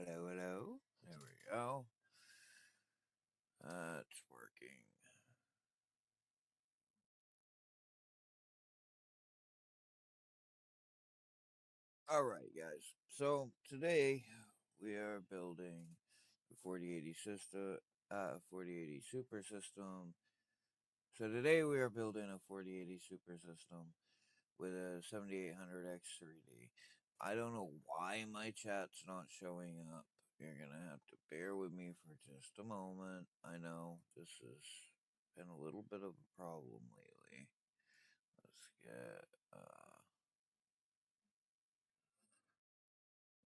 Hello, hello. There we go. It's working. All right, guys. So today we are building the 4080 system, 4080 super system. So today we are building a 4080 super system with a 7800X 3D. I don't know why my chat's not showing up. You're gonna have to bear with me for just a moment. I know this has been a little bit of a problem lately. Let's get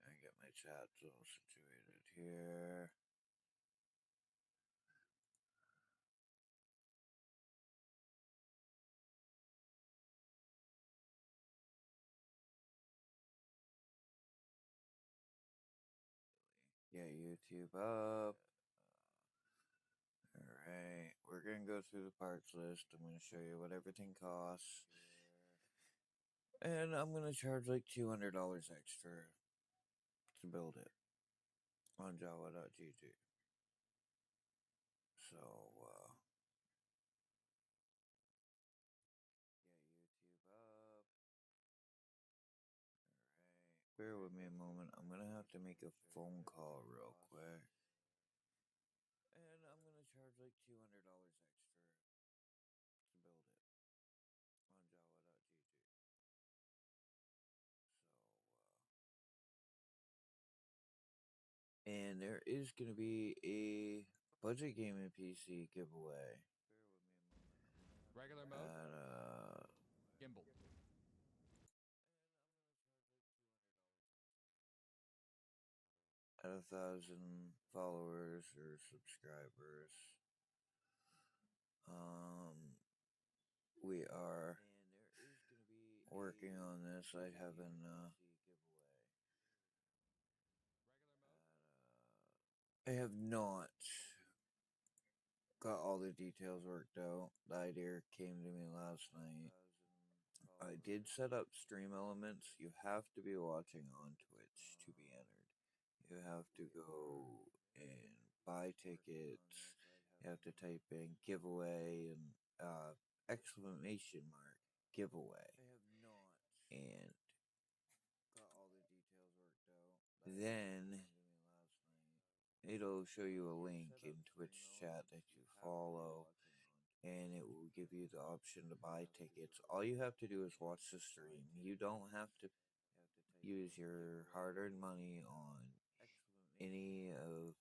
I get my chat all situated here. Get YouTube up. Alright, we're gonna go through the parts list. I'm gonna show you what everything costs. And I'm gonna charge like $200 extra to build it on Jawa.gg. So, get YouTube up. Alright, bear with me a moment. I'm gonna have to make a phone call real quick. And I'm gonna charge like $200 extra to build it on Jawa.gg. And there is going to be a budget gaming PC giveaway Regular mode, at gimbal. at 1,000 followers or subscribers. We are working on this. I haven't I have not got all the details worked out. The idea came to me last night. I did set up stream elements. You have to be watching on Twitch to be entered. You have to go and buy tickets. You have to type in giveaway and exclamation mark giveaway. And then it'll show you a link in Twitch chat that you follow, and it will give you the option to buy tickets. All you have to do is watch the stream. You don't have to use your hard-earned money on any of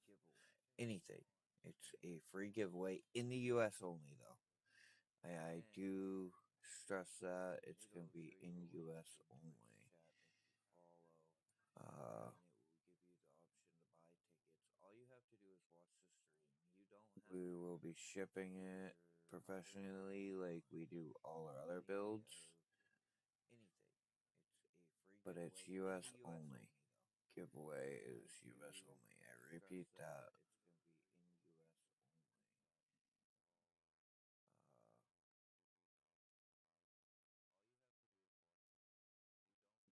anything. It's a free giveaway in the US only, though. I do stress that it's going to be in US only. Uh, we will be shipping it professionally like we do all our other builds, but it's US only. Giveaway is US only. I repeat that.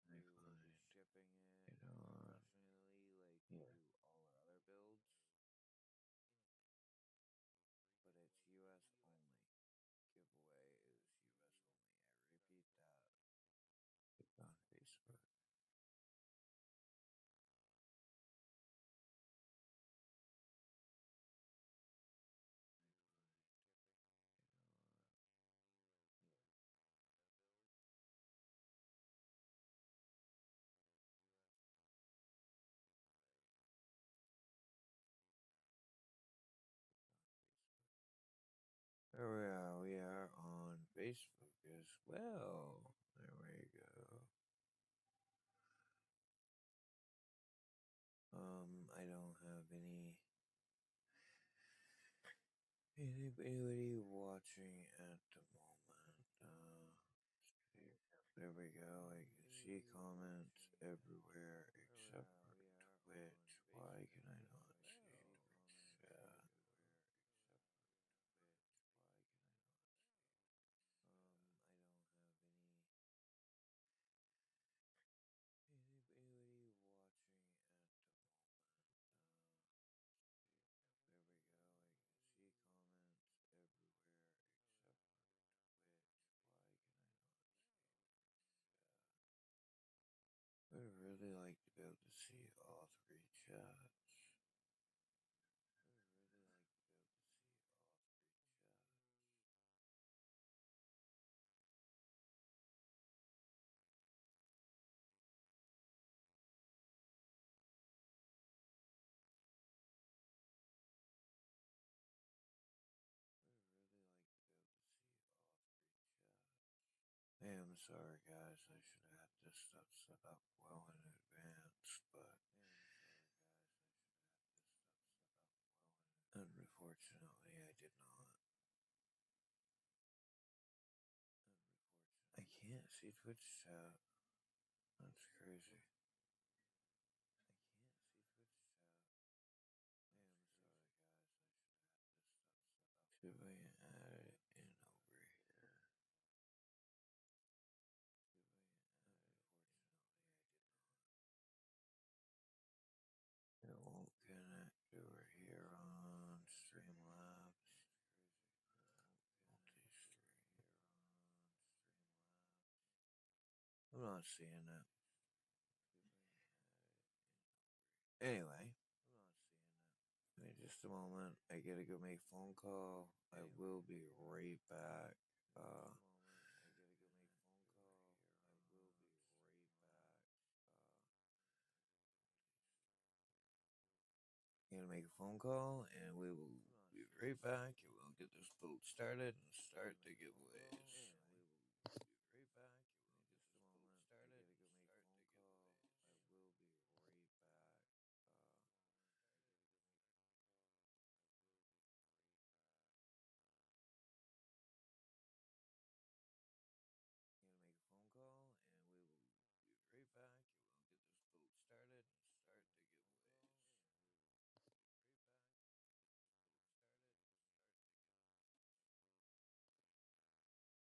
I find it on. Yeah. But it's US only. Giveaway is US only. I repeat that. It's on Facebook. There we are. We are on Facebook as well. There we go. I don't have anybody watching at the moment. There we go. I can see comments everywhere except for Twitch. Why can I not see Twitch chat? I don't have anybody watching at the moment. really like to be able to see all three chats. I really like to be able to see all three chats. I really like to be able to see all three chats. Hey, I'm sorry, guys. I should have had this stuff set up well in advance, but unfortunately, I did not. I can't see Twitch chat. That's crazy. I can't see Twitch chat. Hey, I'm sorry, guys. I should have had this stuff set up. Should I add it in over here? Unfortunately, I did not. It won't connect over here on Streamlabs. Multi-stream. I'm not seeing it. Anyway, give me just a moment. I gotta go make a phone call. I will be right back. Uh, Gonna make a phone call and we will be right back and we'll get this boat started and start the giveaways. Right back. Just a moment. I gotta go make a phone call. I will be right back. Uh, Gonna make a phone call and we will be right back and we'll get this boat started and start the giveaways. Right back. Boat started and start the giveaways.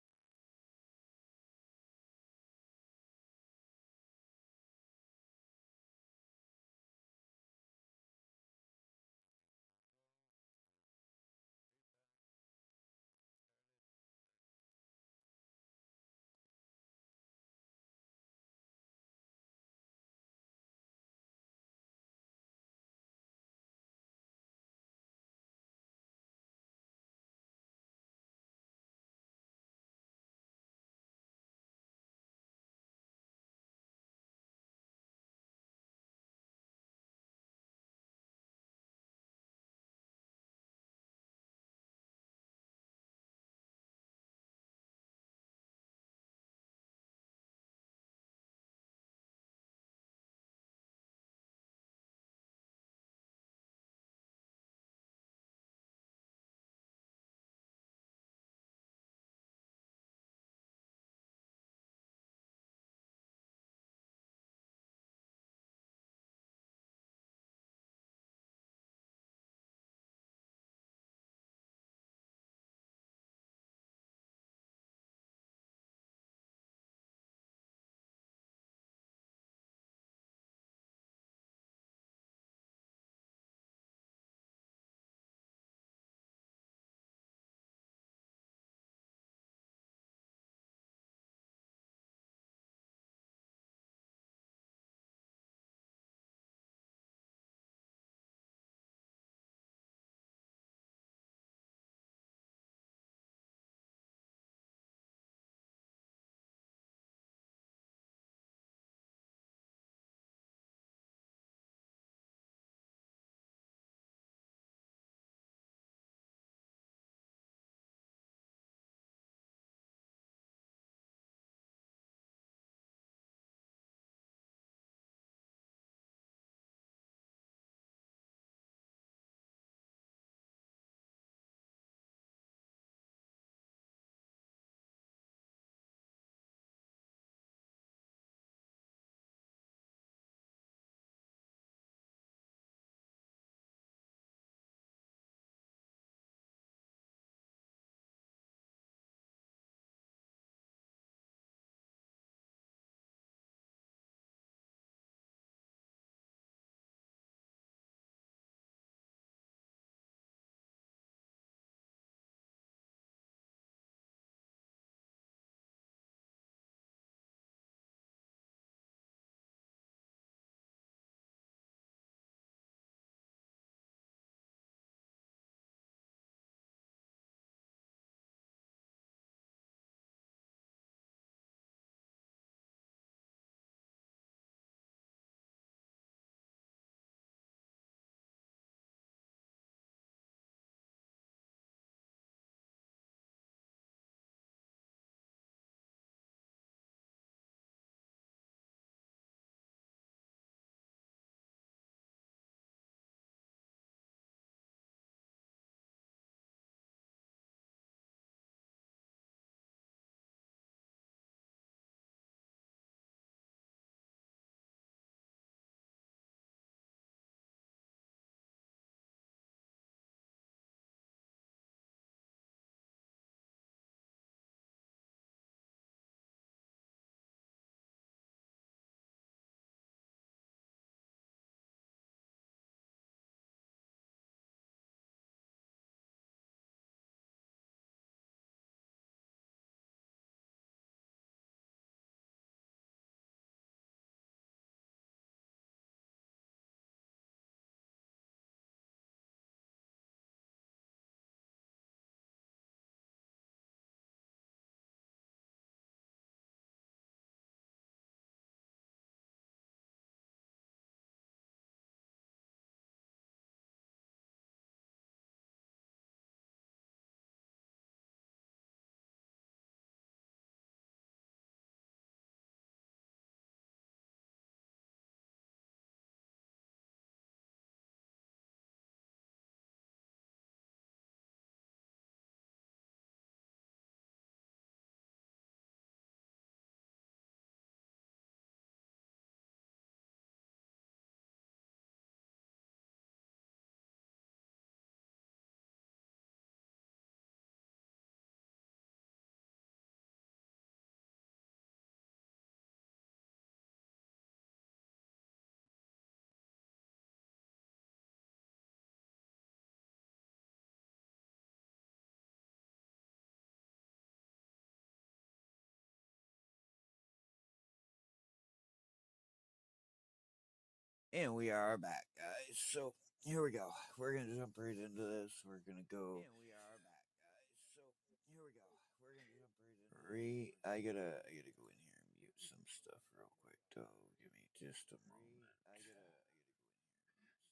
And we are back, guys. So here we go. We're gonna jump right into this. We're gonna go. And we are back, guys. So here we go. We're gonna jump right into I gotta go in here and mute some stuff real quick, though. Give me just a moment.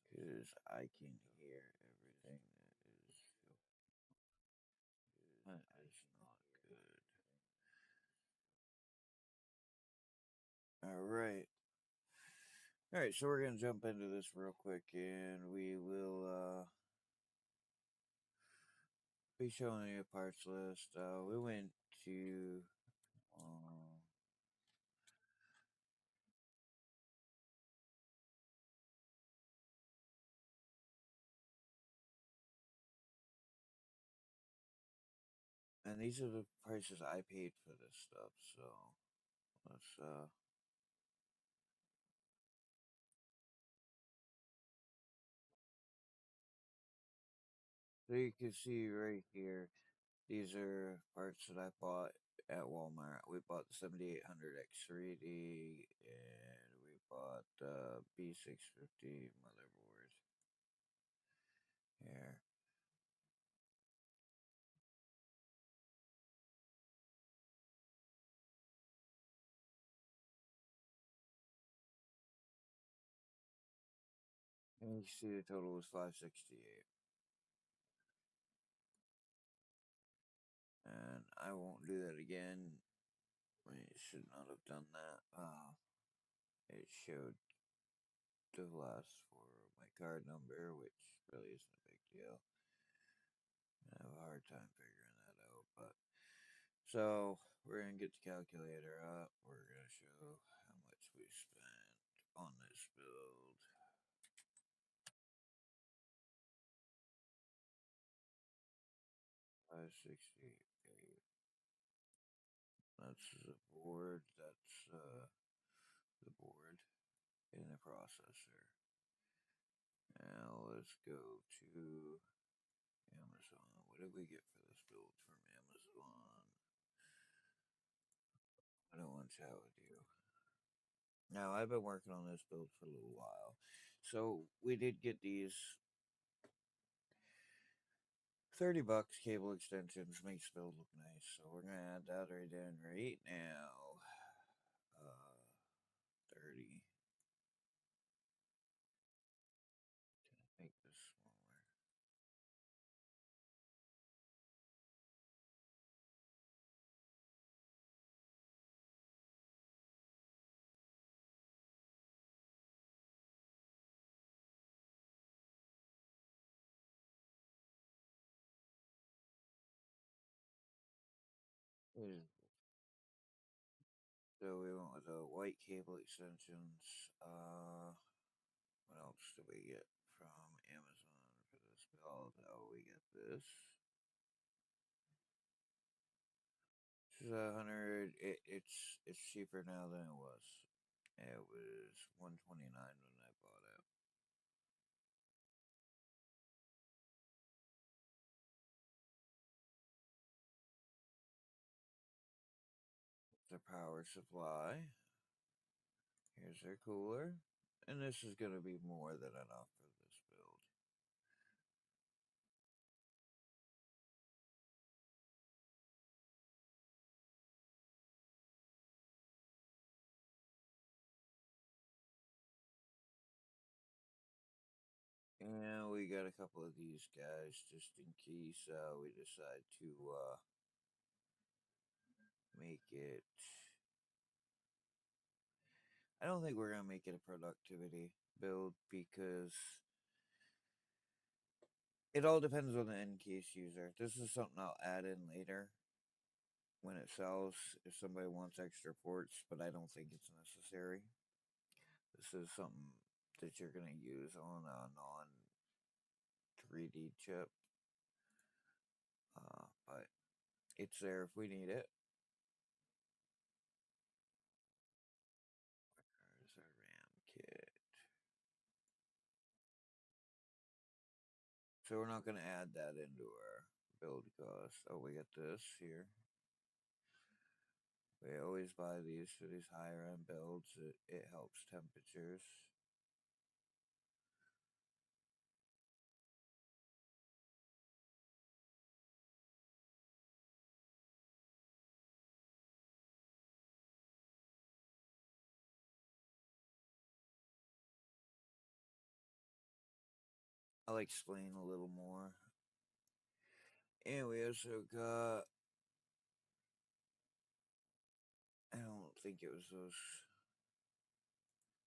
Because I can hear everything that is not good. All right. All right, so we're gonna jump into this real quick, and we will be showing you a parts list. We went to, uh, and these are the prices I paid for this stuff. So let's so you can see right here. These are parts that I bought at Walmart. We bought the 7800 X3D, and we bought the B650 motherboard here. And you can see the total was 568. And I won't do that again. I should not have done that. It showed the last four of my card number, which really isn't a big deal. I have a hard time figuring that out, but so we're gonna get the calculator up. We're gonna show how much we spent on this build. 568. That's the board. That's the board in the processor. Now let's go to Amazon. What did we get for this build from Amazon? I don't want Jawa do. Now I've been working on this build for a little while. So we did get these 30 bucks cable extensions, makes the build look nice. So we're gonna add that right in right now. 30. Make this smaller. Mm. So we went with the white cable extensions. What else did we get from Amazon for this build? Oh, we get this. This is 100. It's cheaper now than it was. It was 129 when I bought it. The power supply. Here's their cooler. And this is going to be more than enough for this build. And we got a couple of these guys just in case we decide to make it. I don't think we're going to make it a productivity build because it all depends on the end case user. This is something I'll add in later when it sells if somebody wants extra ports, but I don't think it's necessary. This is something that you're going to use on a non 3D chip, but it's there if we need it. There's our RAM kit. So we're not going to add that into our build cost. Oh, we got this here. We always buy these for these higher end builds. It helps temperatures. I'll explain a little more. And we also got, I don't think it was those.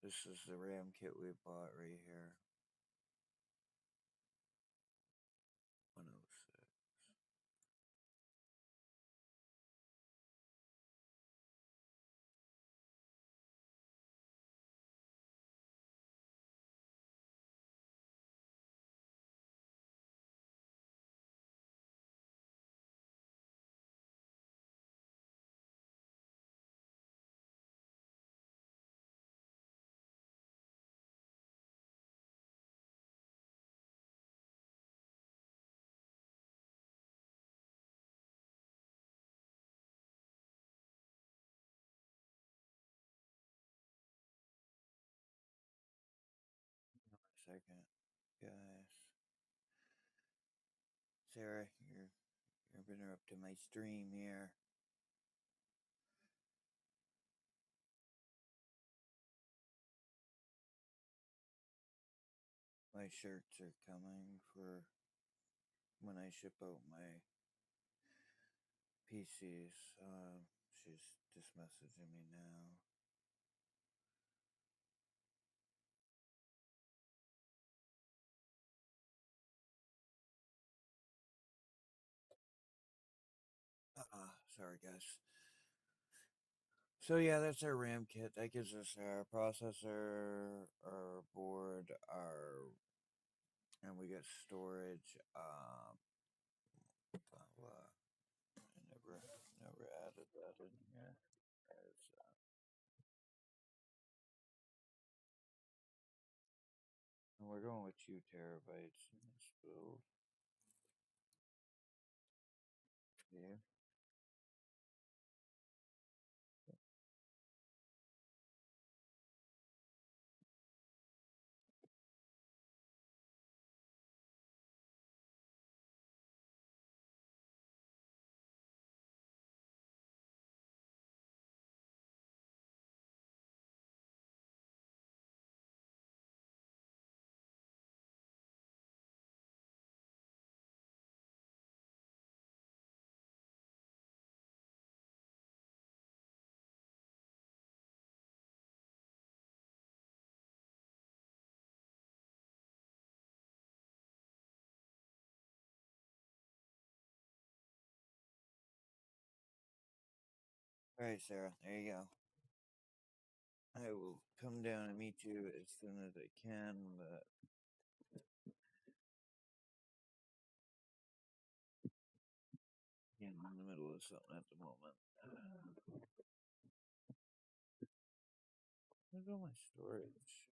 This is the RAM kit we bought right here. 106. Second, guys. Sarah, you're interrupting my stream here. My shirts are coming for when I ship out my PCs. She's just messaging me now. Sorry guys. So yeah, that's our RAM kit. That gives us our processor, our board, our and we get storage. I never added that in here. And we're going with 2 terabytes in this build. Yeah. All right, Sarah. There you go. I will come down and meet you as soon as I can, but I'm in the middle of something at the moment. Where's all my storage?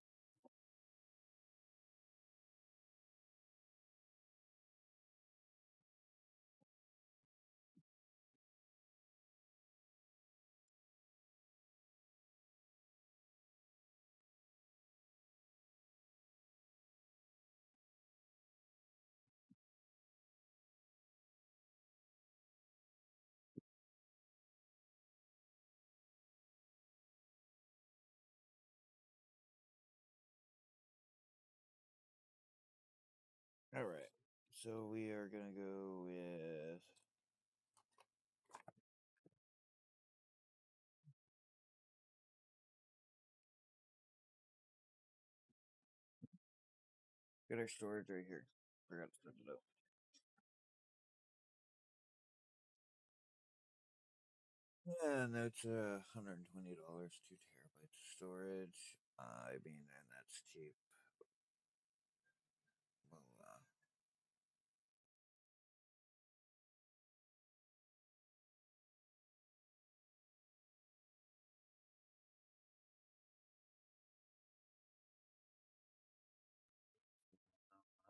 All right. So we are gonna go with get our storage right here. Forgot to set it up. And that's $120, 2 terabytes of storage. I mean, and that's cheap.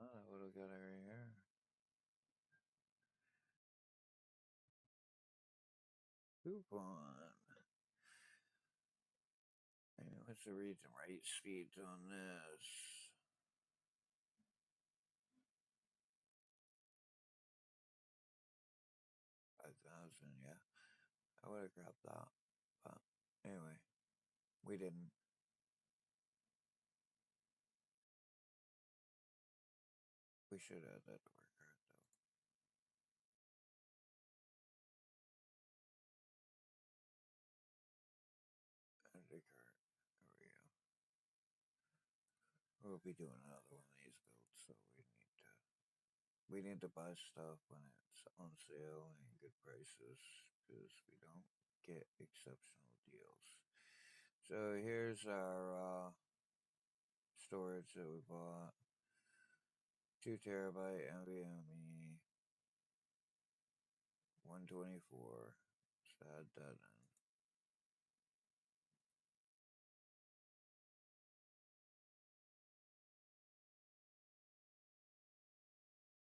Well, what do we got right here? Coupon. And what's the read and write speeds on this? 5,000, yeah. I would have grabbed that. But anyway, we didn't. We should add that to our card though. Add a card. There we go. We'll be doing another one of these builds, so we need to buy stuff when it's on sale and good prices because we don't get exceptional deals. So here's our storage that we bought. 2 terabyte NVMe, 124. So add that in.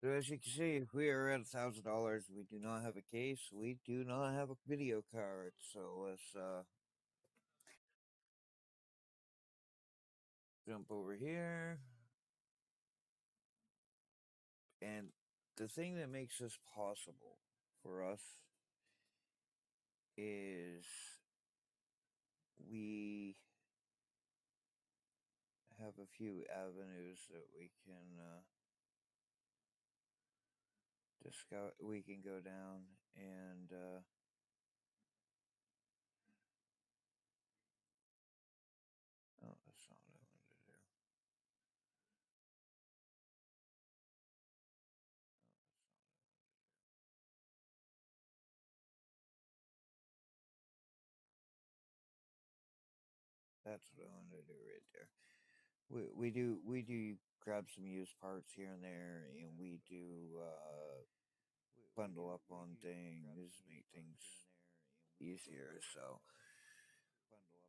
So as you can see, if we are at $1,000, we do not have a case. We do not have a video card. So let's jump over here. And the thing that makes this possible for us is we have a few avenues that we can discuss. We can go down and oh, that's not what I wanted to do. That's what I wanted to do right there. We do grab some used parts here and there, and we do bundle up on things, make things easier. So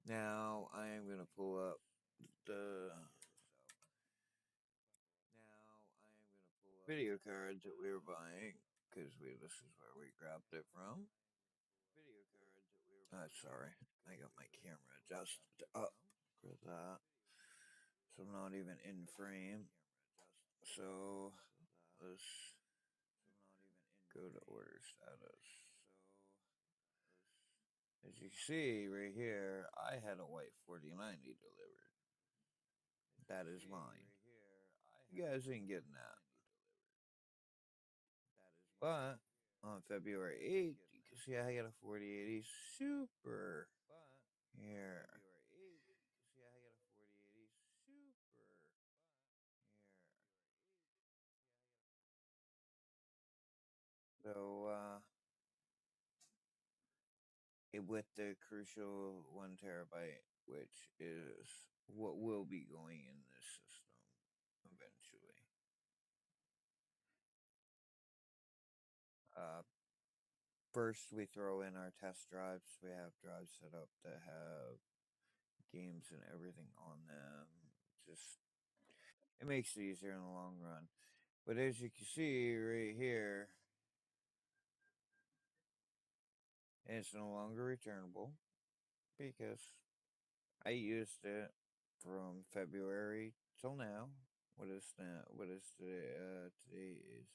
now I am gonna pull up the video card that we were buying because this is where we grabbed it from. Sorry, I got my camera adjusted up for that, so I'm not even in frame. So let's go to order status. As you see right here, I had a white 4090 delivered. That is mine. You guys ain't getting that. But on February 8th, you can see I got a 4080 Super here. So, with the crucial 1 terabyte, which is what will be going in this system eventually. Uh, First, we throw in our test drives. We have drives set up that have games and everything on them. Just it makes it easier in the long run. But as you can see right here, it's no longer returnable because I used it from February till now. What is now? What is today? Today is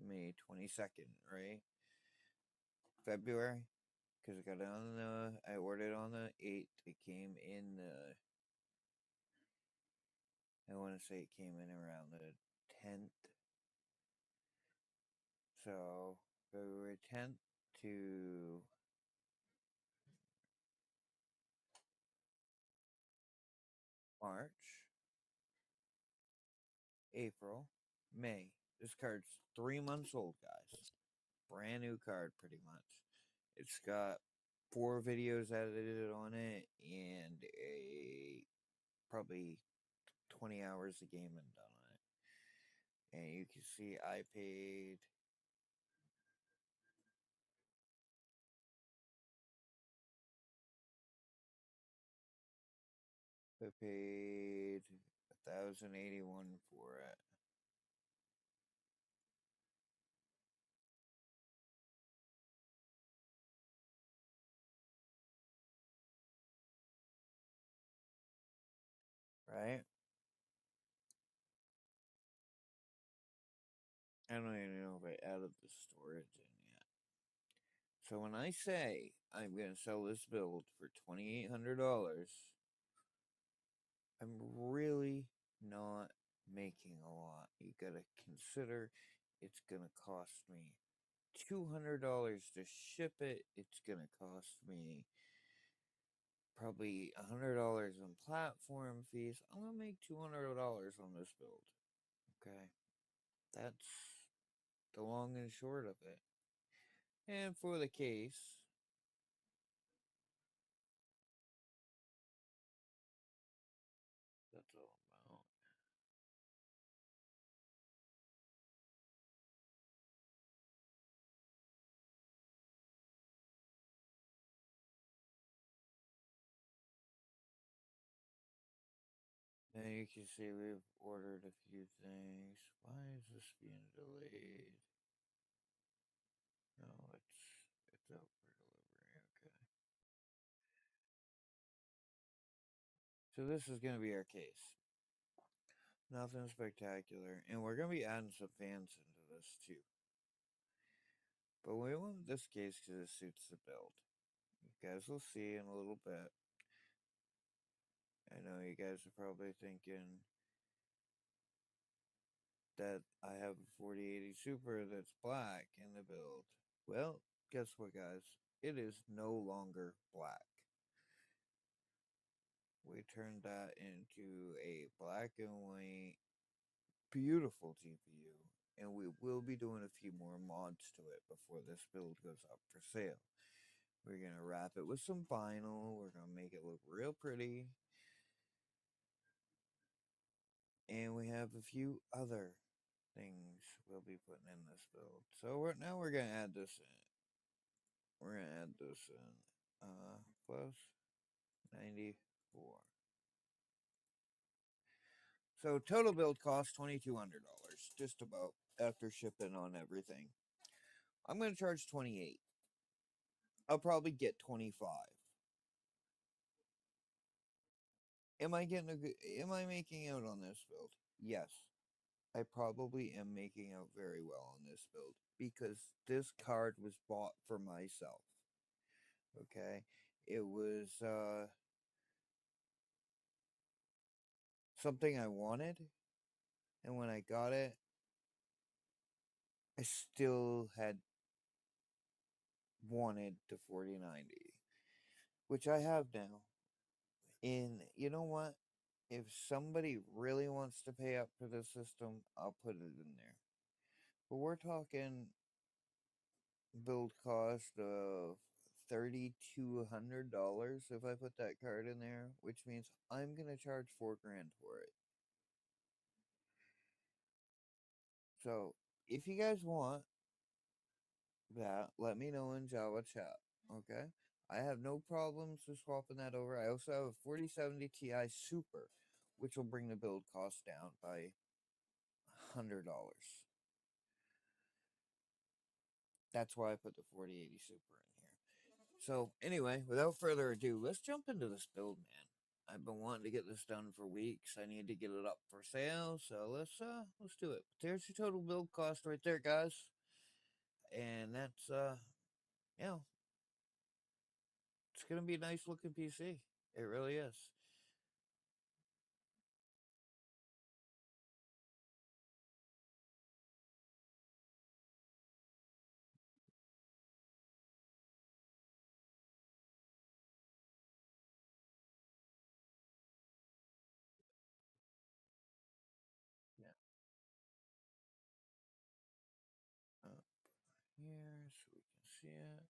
May 22nd, right? February. Because I got it on I ordered it on the 8th. It came in I want to say it came in around the 10th. So, February 10th to March, April, May. This card's 3 months old, guys. Brand new card, pretty much. It's got 4 videos edited on it and a probably 20 hours of gaming done on it. And you can see I paid 1,081 for it. Right? I don't even know if I added the storage in yet. So when I say I'm gonna sell this build for $2,800, I'm really not making a lot. You gotta consider it's gonna cost me $200 to ship it. It's gonna cost me probably $100 in platform fees. I'm gonna make $200 on this build. Okay, that's the long and short of it. And for the case, that's all about. Now you can see we've ordered a few things. Why is this being delayed? No, it's out for delivery. Okay. So this is gonna be our case. Nothing spectacular, and we're gonna be adding some fans into this too. But we want this case because it suits the build. You guys will see in a little bit. I know you guys are probably thinking that I have a 4080 Super that's black in the build. Well, guess what, guys? It is no longer black. We turned that into a black and white, beautiful GPU, and we will be doing a few more mods to it before this build goes up for sale. We're gonna wrap it with some vinyl. We're gonna make it look real pretty, and we have a few other things we'll be putting in this build. So now we're gonna add this in. We're gonna add this in. Plus 94. So total build cost $2,200, just about after shipping on everything. I'm gonna charge 28. I'll probably get 25. Am I getting a good? Am I making out on this build? Yes, I probably am making out very well on this build because this card was bought for myself. Okay, it was something I wanted, and when I got it, I still had wanted the 4090, which I have now. And you know what? If somebody really wants to pay up for this system, I'll put it in there. But we're talking build cost of $3,200 if I put that card in there, which means I'm gonna charge $4,000 for it. So if you guys want that, let me know in Java chat. Okay, I have no problems with swapping that over. I also have a 4070 Ti Super, which will bring the build cost down by $100. That's why I put the 4080 Super in here. So anyway, without further ado, let's jump into this build, man. I've been wanting to get this done for weeks. I need to get it up for sale, so let's do it. There's your total build cost right there, guys. And that's yeah, it's gonna be a nice looking PC. It really is. Yeah. Up here so we can see it.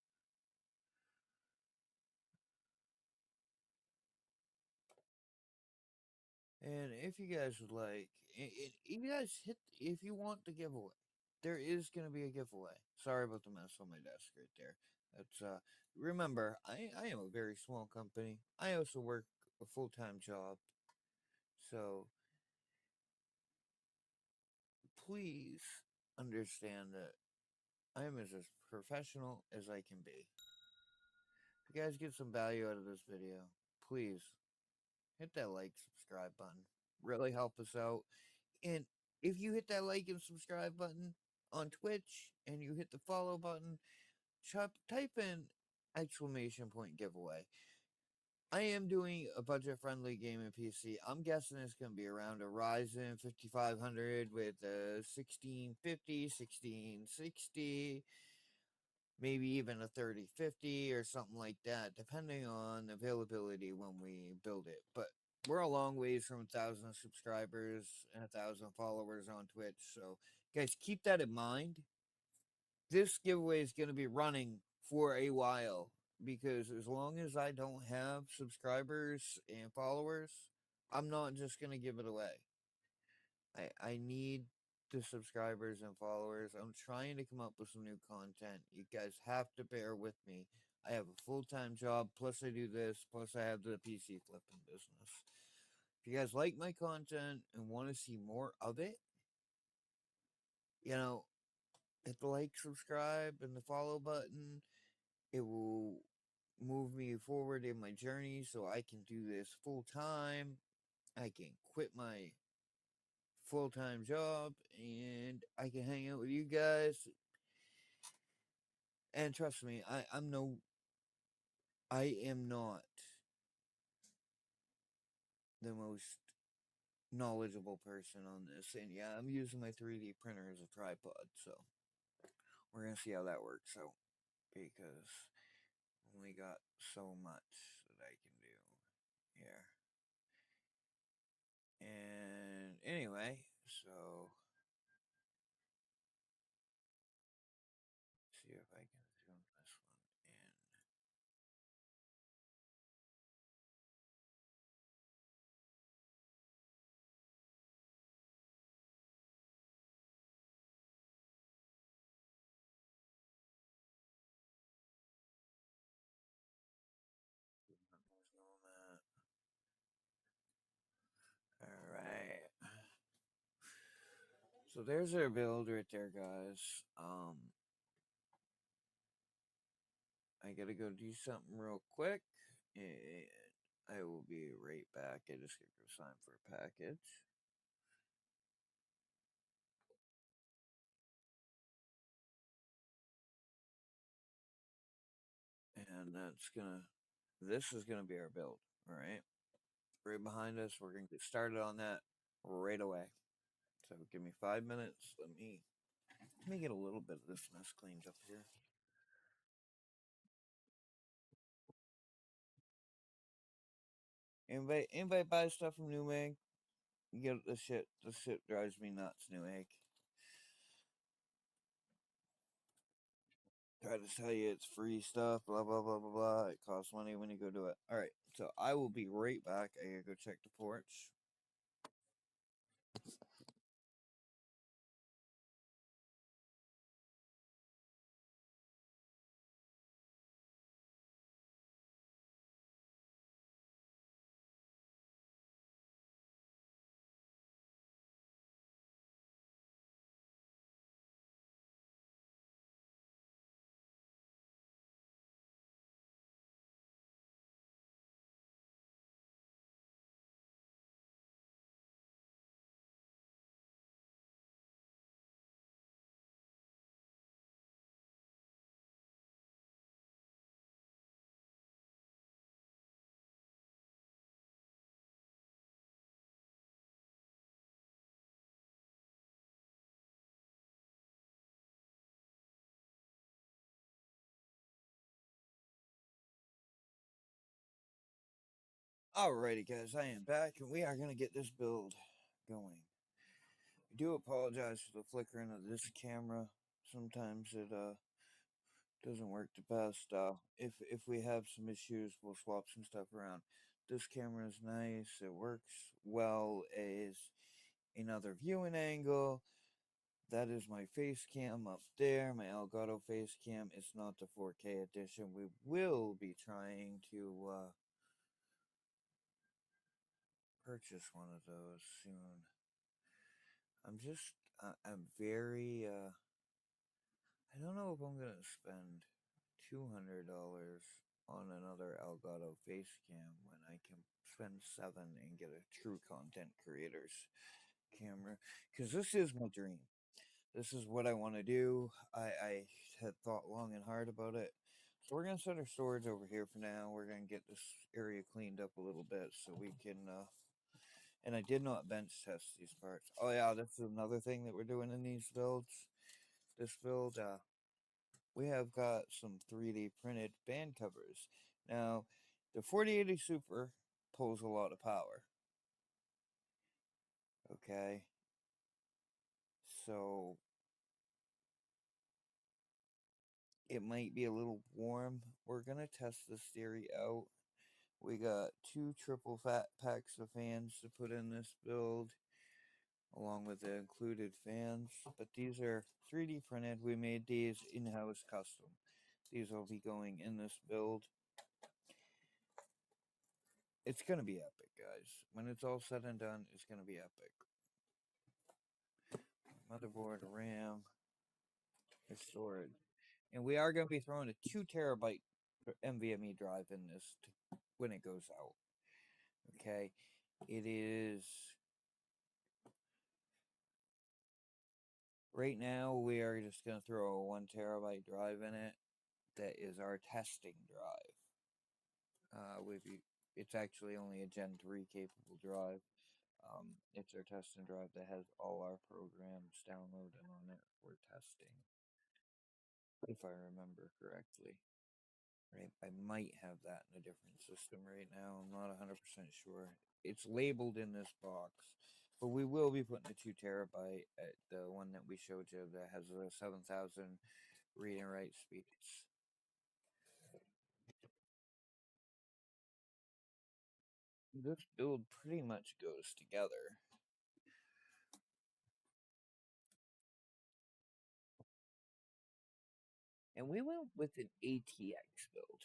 And if you guys would like, if you guys if you want the giveaway, there is going to be a giveaway. Sorry about the mess on my desk right there. That's remember, I am a very small company. I also work a full-time job. So please understand that I am as professional as I can be. If you guys get some value out of this video, please hit that like, subscribe button. Really help us out. And if you hit that like and subscribe button on Twitch and you hit the follow button, type in exclamation point giveaway. I am doing a budget friendly gaming PC. I'm guessing it's going to be around a Ryzen 5500 with a 1650, 1660, maybe even a 3050 or something like that, depending on availability when we build it. But we're a long ways from 1,000 subscribers and 1,000 followers on Twitch. So, guys, keep that in mind. This giveaway is going to be running for a while because as long as I don't have subscribers and followers, I'm not just going to give it away. I need the subscribers and followers. I'm trying to come up with some new content. You guys have to bear with me. I have a full time job, plus I do this, plus I have the PC flipping business. If you guys like my content and want to see more of it, you know, hit the like, subscribe, and the follow button. It will move me forward in my journey so I can do this full time. I can quit my full time job and I can hang out with you guys. And trust me, I am not the most knowledgeable person on this. And yeah, I'm using my 3D printer as a tripod, so we're gonna see how that works out because I've only got so much that I can do here. And anyway, so see if I can zoom this one in. Zoom that. All right. So there's our build right there, guys. I gotta go do something real quick, and I will be right back. I just gotta go sign for a package, and that's gonna. This is gonna be our build. All right, right behind us. We're gonna get started on that right away. So give me 5 minutes. Let me get a little bit of this mess cleaned up here. Anybody buy stuff from New Egg? You get the shit. The shit drives me nuts. New Egg. Try to tell you it's free stuff. Blah blah blah blah blah. It costs money when you go do it. All right. So I will be right back. I gotta go check the porch. Alrighty, guys. I am back, and we are gonna get this build going. I do apologize for the flickering of this camera. Sometimes it doesn't work the best. If we have some issues, we'll swap some stuff around. This camera is nice. It works well as another viewing angle. That is my face cam up there, my Elgato face cam. It's not the 4K edition. We will be trying to purchase one of those soon. I'm very, I don't know if I'm going to spend $200 on another Elgato face cam when I can spend seven and get a true content creator's camera. Because this is my dream. This is what I want to do. I had thought long and hard about it. So we're gonna set our storage over here for now. We're gonna get this area cleaned up a little bit so we can. And I did not bench test these parts. Oh yeah, this is another thing that we're doing in these builds. This build, we have got some 3D printed band covers. Now, the 4080 Super pulls a lot of power. Okay, so it might be a little warm. We're gonna test this theory out. We got two triple fat packs of fans to put in this build, along with the included fans. But these are 3D printed. We made these in-house custom. These will be going in this build. It's gonna be epic, guys. When it's all said and done, it's gonna be epic. Motherboard, RAM, and storage. And we are gonna be throwing a 2 terabyte NVMe drive in this when it goes out. Okay, it is right now. We are just gonna throw a 1 terabyte drive in it. That is our testing drive. It's actually only a Gen 3 capable drive. It's our testing drive that has all our programs downloaded on it for testing, if I remember correctly. Right, I might have that in a different system right now. I'm not 100% sure. It's labeled in this box, but we will be putting a 2 terabyte at the one that we showed you that has a 7,000 read and write speeds. This build pretty much goes together. And we went with an ATX build,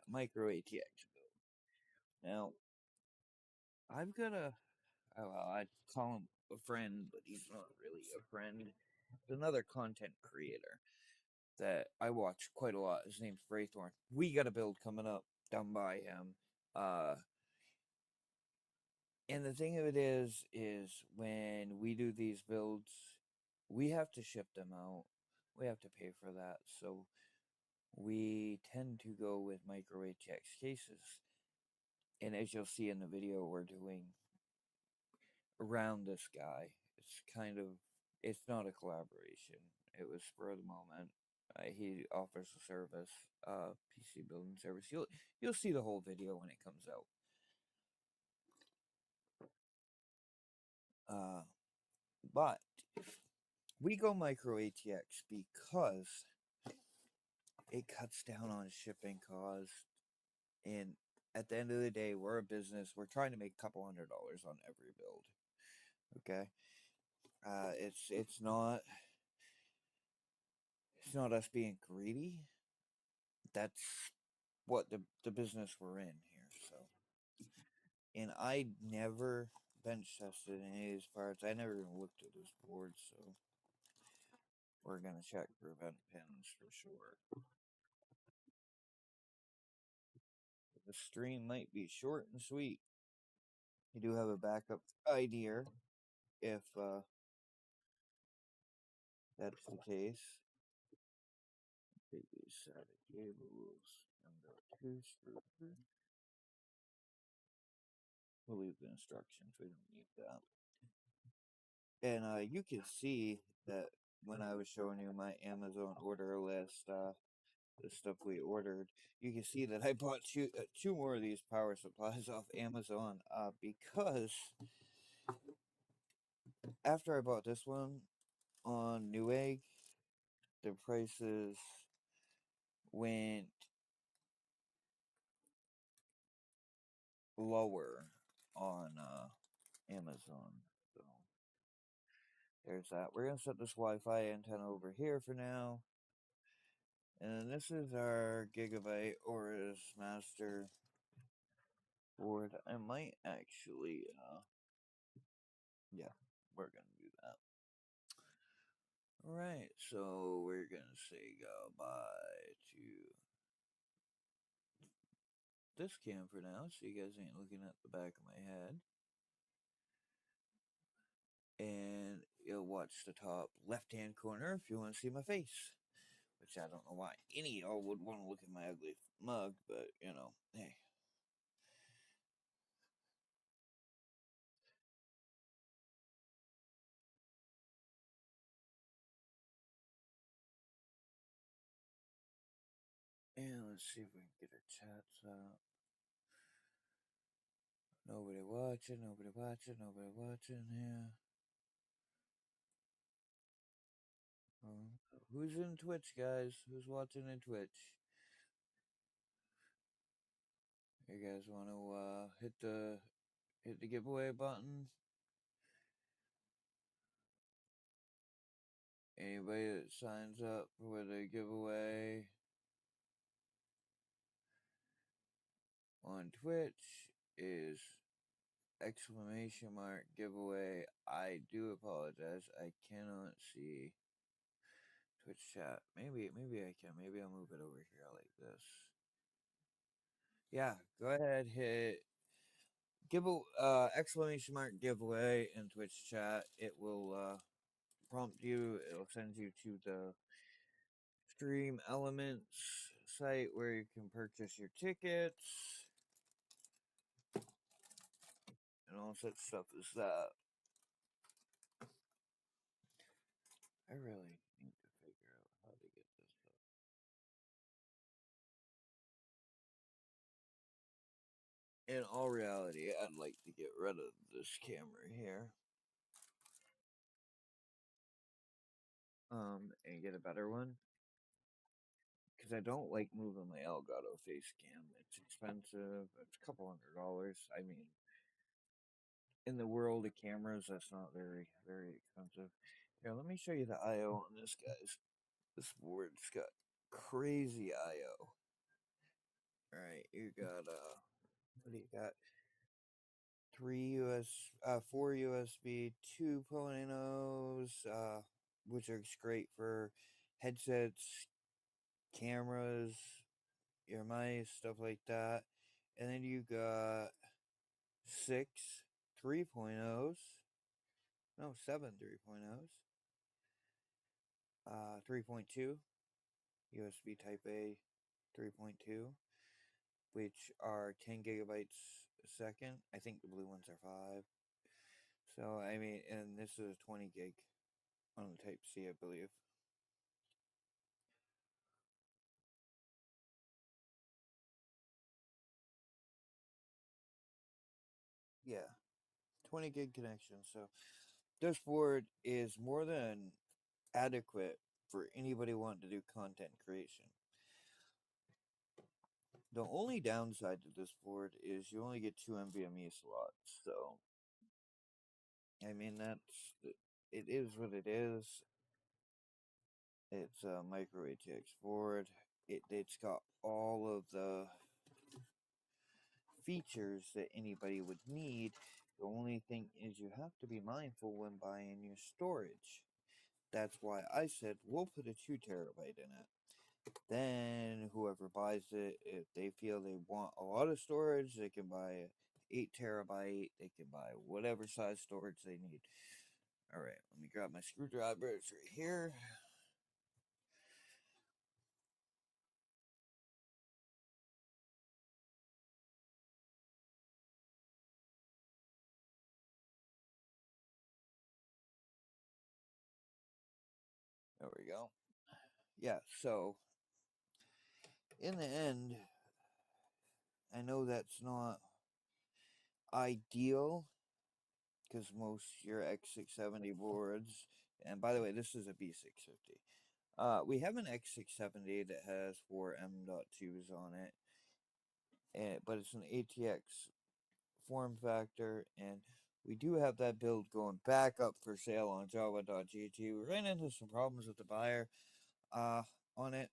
micro ATX build. Now, I've got I'd call him a friend, but he's not really a friend. He's another content creator that I watch quite a lot. His name's Braithorn. We got a build coming up done by him. Uh, and the thing of it is when we do these builds, we have to ship them out. We have to pay for that. So we tend to go with micro ATX cases. And as you'll see in the video we're doing around this guy, it's not a collaboration. It was spur of the moment. He offers a service, PC building service. You'll see the whole video when it comes out. But we go micro ATX because it cuts down on shipping costs. And at the end of the day, we're a business. We're trying to make a couple $100 on every build. Okay, it's not us being greedy. That's what the business we're in here. So, and I never bench tested any of these parts. I never even looked at this board, so we're gonna check for vent pins for sure. The stream might be short and sweet. You do have a backup idea if that's the case. Take these set of cables and go two screws. We'll leave the instructions. We don't need that. And you can see that when I was showing you my Amazon order list, the stuff we ordered, you can see that I bought two more of these power supplies off Amazon because after I bought this one on Newegg, the prices went lower on Amazon. So there's that. We're gonna set this Wi-Fi antenna over here for now. And this is our Gigabyte Aorus Master board. I might actually, yeah, we're gonna do that. Alright, so we're gonna say goodbye to this cam for now, so you guys ain't looking at the back of my head. And you'll watch the top left hand corner if you want to see my face. which I don't know why any of y'all would want to look at my ugly mug, but hey. And let's see if we can get our chats up. Nobody watching, nobody watching, nobody watching here. Who's in Twitch, guys? Who's watching in Twitch? You guys want to hit the giveaway button? Anybody that signs up for the giveaway on Twitch is exclamation mark giveaway. I do apologize. I cannot see Twitch chat. Maybe I can. Maybe I'll move it over here like this. Yeah, go ahead, hit exclamation mark giveaway in Twitch chat. It will prompt you. It'll send you to the Stream Elements site where you can purchase your tickets and all such stuff as that. I really need to figure out how to get this up. In all reality, I'd like to get rid of this camera here. And get a better one. Because I don't like moving my Elgato face cam. It's expensive. It's a couple $100. I mean, in the world of cameras, that's not very, very expensive. Here, let me show you the I/O on this, guys. This board's got crazy I/O. All right, you got what do you got? Four USB 2.0s, which are great for headsets, cameras, your mice, stuff like that. And then you got six 3.0s, no, seven 3.0s, 3.2 USB Type A 3.2, which are 10 gigabytes a second. I think the blue ones are 5. So, I mean, and this is a 20 gig on the Type C, I believe. Yeah, 20 gig connection. So, this board is more than adequate for anybody wanting to do content creation. The only downside to this board is you only get 2 NVMe slots. So, I mean, it is what it is. It's a micro ATX board. It's got all of the features that anybody would need. The only thing is you have to be mindful when buying your storage. That's why I said we'll put a 2 terabyte in it. Then whoever buys it, if they feel they want a lot of storage, they can buy a 8 terabyte. They can buy whatever size storage they need. All right, let me grab my screwdrivers right here. There we go. Yeah, so in the end, I know that's not ideal because most your X670 boards, and by the way, this is a B650. We have an X670 that has 4 M.2s on it, but it's an ATX form factor, and we do have that build going back up for sale on Jawa.gt. We ran into some problems with the buyer on it.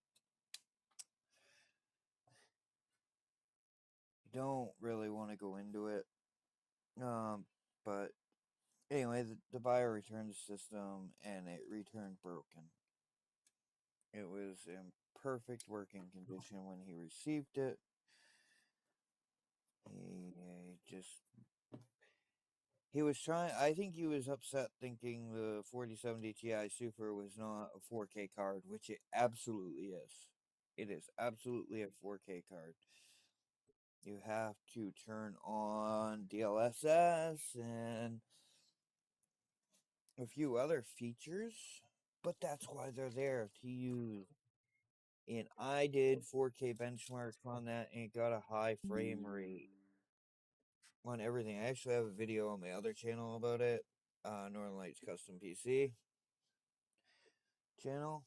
Don't really want to go into it, but anyway, the buyer returned the system and it returned broken. It was in perfect working condition when he received it. He just He was trying. I think he was upset thinking the 4070 Ti Super was not a 4K card, which it absolutely is. It is absolutely a 4K card. You have to turn on DLSS and a few other features, but that's why they're there to use. And I did 4K benchmarks on that, and it got a high frame rate on everything. I actually have a video on my other channel about it, Northern Lights Custom PC channel.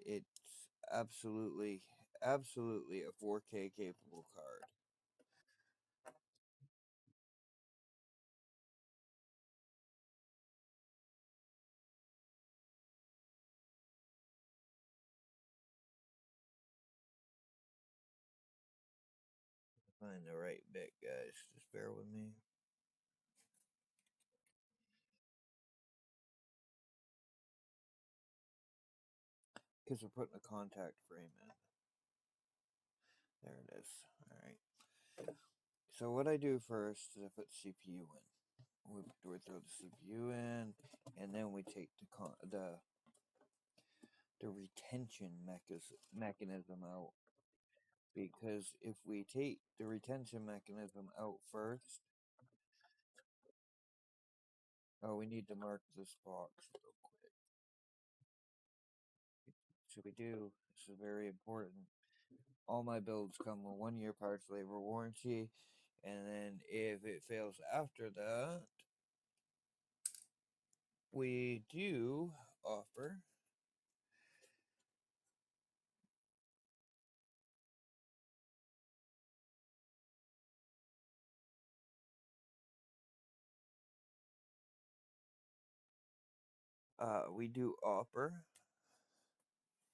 It's absolutely, absolutely a 4K capable card. Find the right bit, guys. Just bear with me. Because we're putting a contact frame in. There it is. Alright. So what I do first is I put CPU in. We throw the CPU in, and then we take the retention mechanism out. Because if we take the retention mechanism out first, oh, we need to mark this box real quick. So we do. This is very important. All my builds come with 1 year parts labor warranty, and then if it fails after that, we do offer we do offer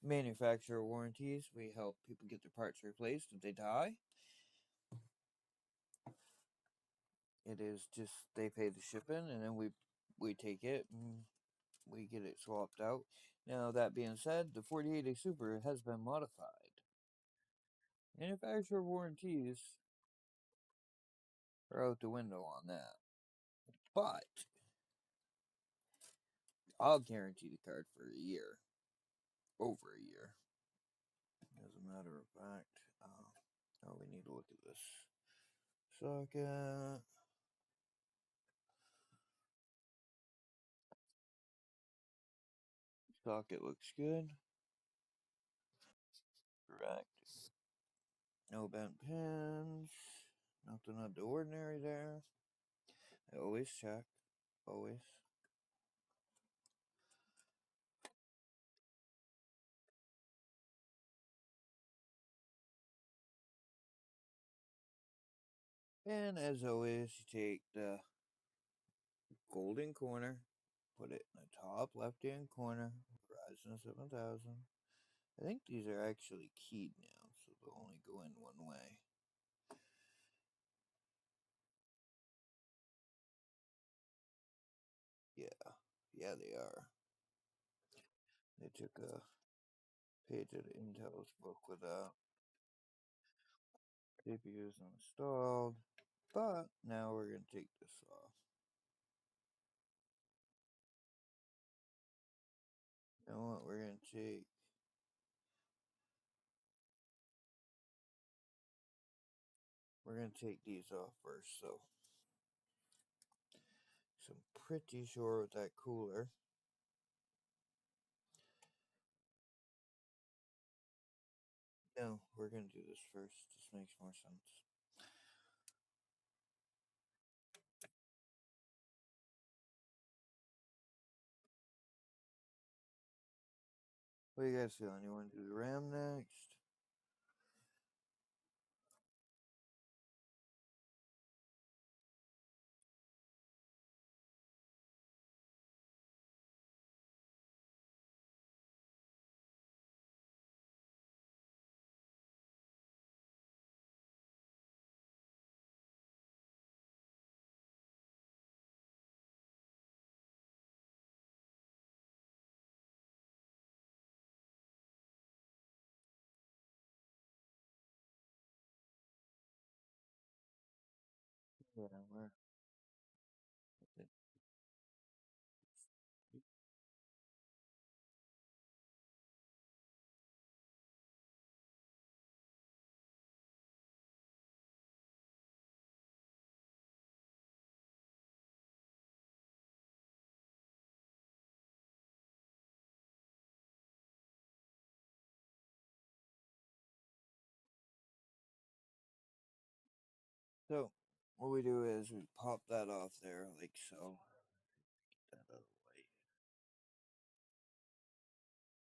manufacturer warranties. We help people get their parts replaced if they die. It is just they pay the shipping, and then we take it and we get it swapped out. Now that being said, the 4080 Super has been modified. Manufacturer warranties are out the window on that, but I'll guarantee the card for a year, over a year. As a matter of fact, oh, we need to look at this socket. Socket looks good. Correct. No bent pins. Nothing out of the ordinary there. I always check. Always. And as always, you take the golden corner, put it in the top left hand corner, Ryzen 7000. I think these are actually keyed now, so they'll only go in one way. Yeah, yeah, they are. They took a page out of Intel's book with CPUs installed, but now we're going to take this off. You know what? We're going to take these off first, so I'm pretty sure with that cooler. No, we're going to do this first. This makes more sense. What do you guys feeling? You want to do the RAM next? Yeah, So what we do is we pop that off there like so. That out of the way.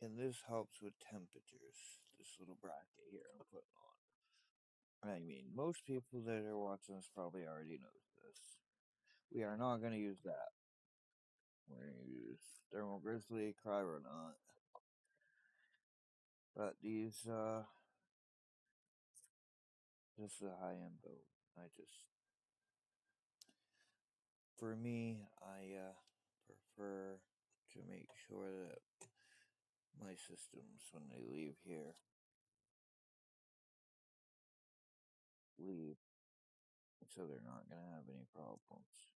And this helps with temperatures. This little bracket here I'm putting on. I mean, most people that are watching this probably already knows this. We are not going to use that. We're going to use thermal grizzly, cryonaut. But these, this is a high-end build. I just, for me, I prefer to make sure that my systems, when they leave here, leave so they're not going to have any problems.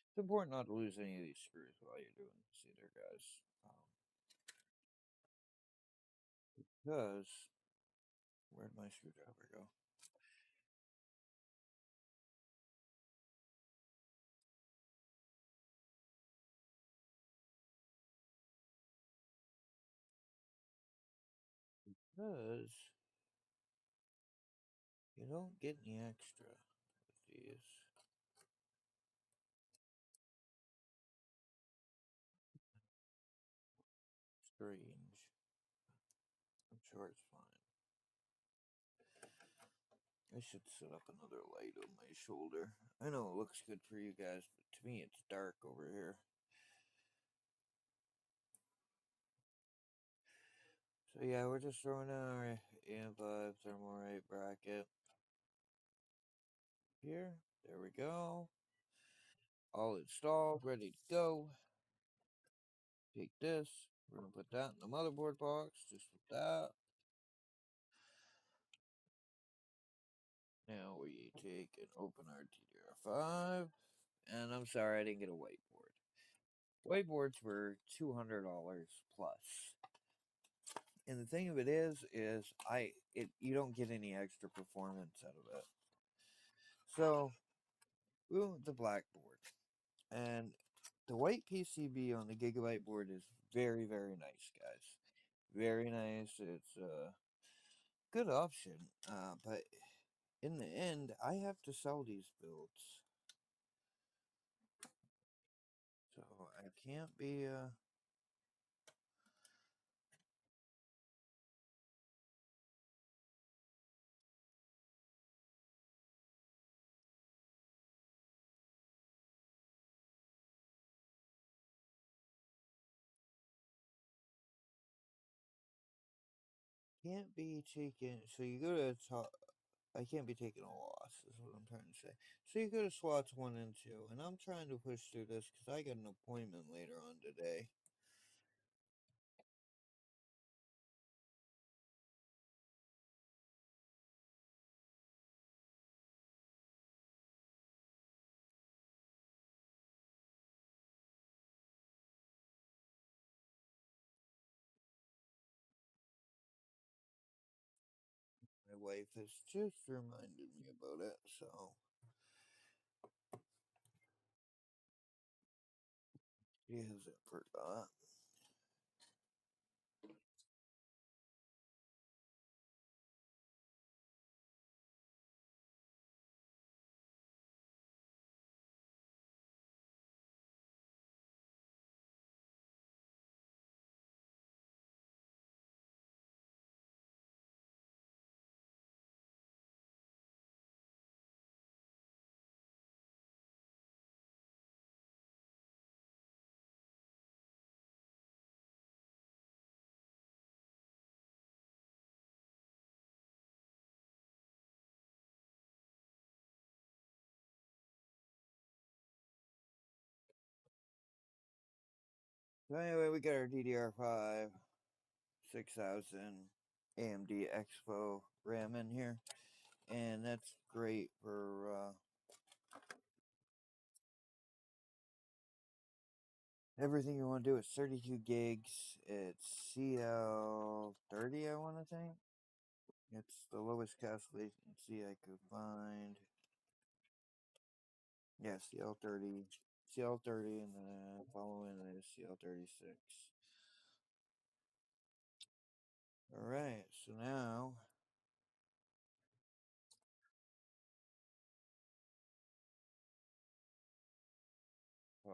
It's important not to lose any of these screws while you're doing this either, guys. Because, where'd my screwdriver go? Because you don't get any extra with these. Strange. I'm sure it's fine. I should set up another light on my shoulder. I know it looks good for you guys, but to me it's dark over here. So yeah, we're just throwing in our AM5 thermalite bracket. Here, there we go. All installed, ready to go. Take this. We're gonna put that in the motherboard box, just with that. Now we take and open our DDR5. And I'm sorry I didn't get a whiteboard. Whiteboards were $200 plus. And the thing of it is you don't get any extra performance out of it. So we went with the blackboard, and the white PCB on the Gigabyte board is very very nice, guys. Very nice. It's a good option, but in the end, I have to sell these builds, so I can't be taking. So you go to top. I can't be taking a loss, is what I'm trying to say. So you go to slots 1 and 2, and I'm trying to push through this because I got an appointment later on today. My wife has just reminded me about it, so she hasn't forgot. So anyway, we got our DDR5 6000 AMD Expo RAM in here, and that's great for everything you want to do. It's 32 gigs. It's CL30, I want to think. It's the lowest cost latency I could find. Yeah, CL30, CL30, and then following is CL36. All right, so now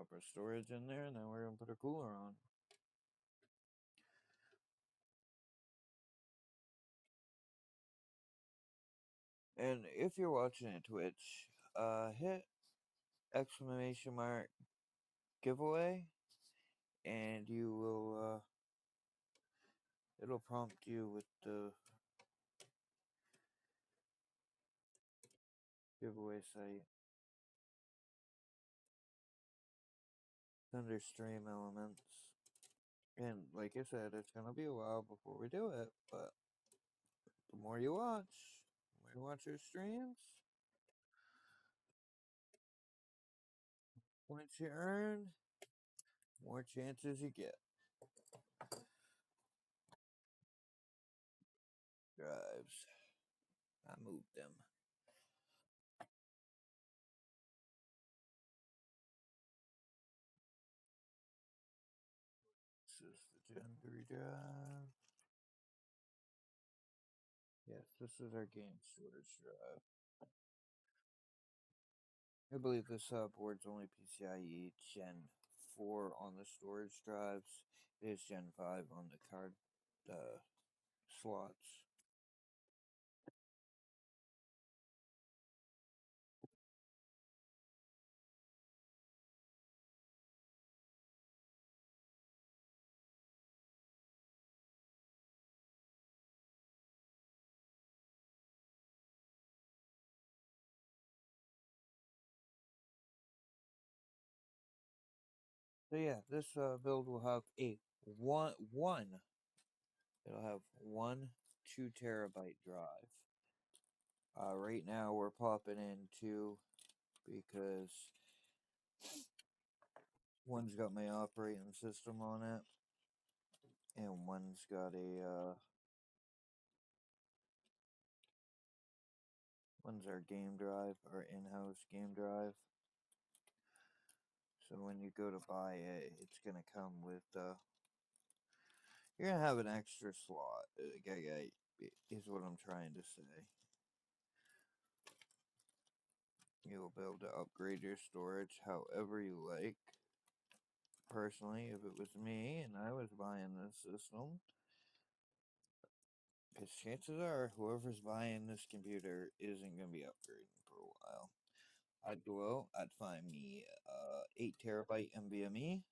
pop our storage in there, and then we're gonna put our cooler on. And if you're watching at Twitch, hit exclamation mark giveaway, and you will it'll prompt you with the giveaway site. Under stream elements. And like I said, it's gonna be a while before we do it, but the more you watch our streams, points you earn, more chances you get. Drives. I moved them. This is the Gen 3 drive. Yes, this is our game storage drive. I believe this board's only PCIe Gen 4 on the storage drives. It is Gen 5 on the card slots. So yeah, this build will have a one. It'll have one 2 terabyte drive. Right now we're popping in two because one's got my operating system on it, and one's got one's our game drive, our in-house game drive. So when you go to buy it, it's gonna come with you're gonna have an extra slot. Is what I'm trying to say. You'll be able to upgrade your storage however you like. Personally, if it was me and I was buying this system, because chances are whoever's buying this computer isn't going to be upgrading for a while. I'd go out, I'd find me 8 terabyte NVMe.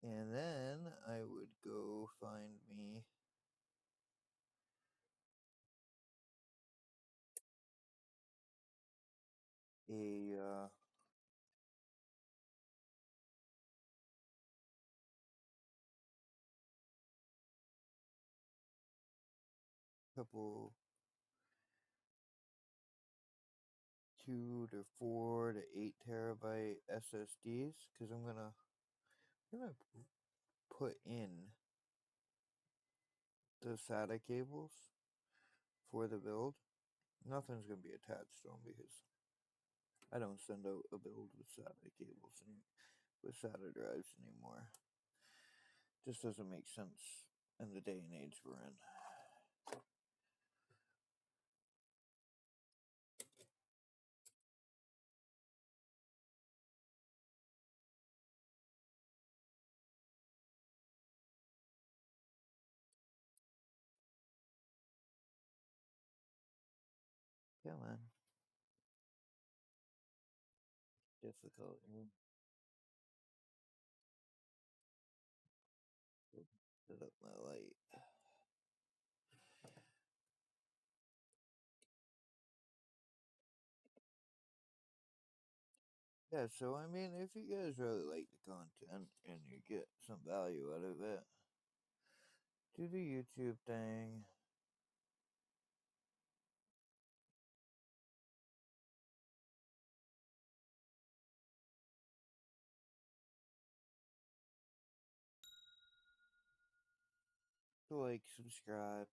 And then I would go find me a couple 2 to 4 to 8 terabyte SSDs, because I'm gonna put in the SATA cables for the build. Nothing's gonna be attached to them because I don't send out a build with SATA cables and with SATA drives anymore. Just doesn't make sense in the day and age we're in. Come on. Difficult. Set up my light. Yeah, so I mean, if you guys really like the content and you get some value out of it, do the YouTube thing. Like, subscribe.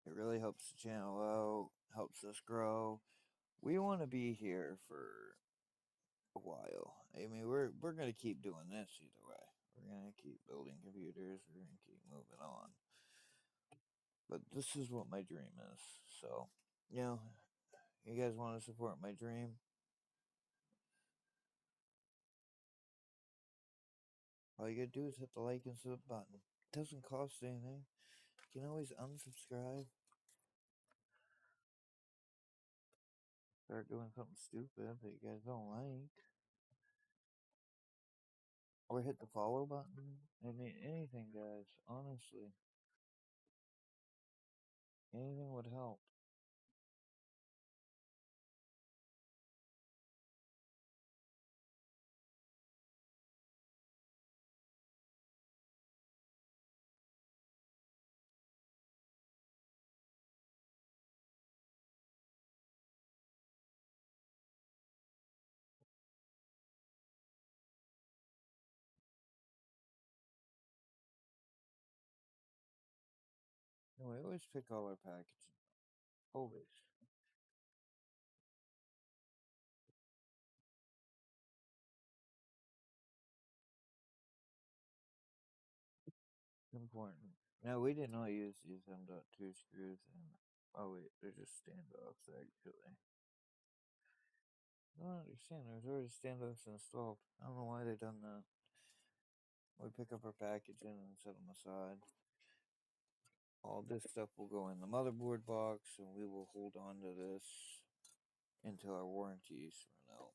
It really helps the channel out, helps us grow. We want to be here for a while. I mean, we're gonna keep doing this either way. We're gonna keep building computers. We're gonna keep moving on. But this is what my dream is. So You know, you guys want to support my dream? All you gotta do is hit the like and sub button. It doesn't cost anything. You can always unsubscribe. Start doing something stupid that you guys don't like. Or hit the follow button. Anything, guys. Honestly. Anything would help. No, we always pick all our packaging. Always. Important. No, we did not use these M.2 screws and oh wait, they're just standoffs actually. I don't understand, there's already standoffs installed. I don't know why they done that. We pick up our packaging and set them aside. All this stuff will go in the motherboard box and we will hold on to this until our warranties run out.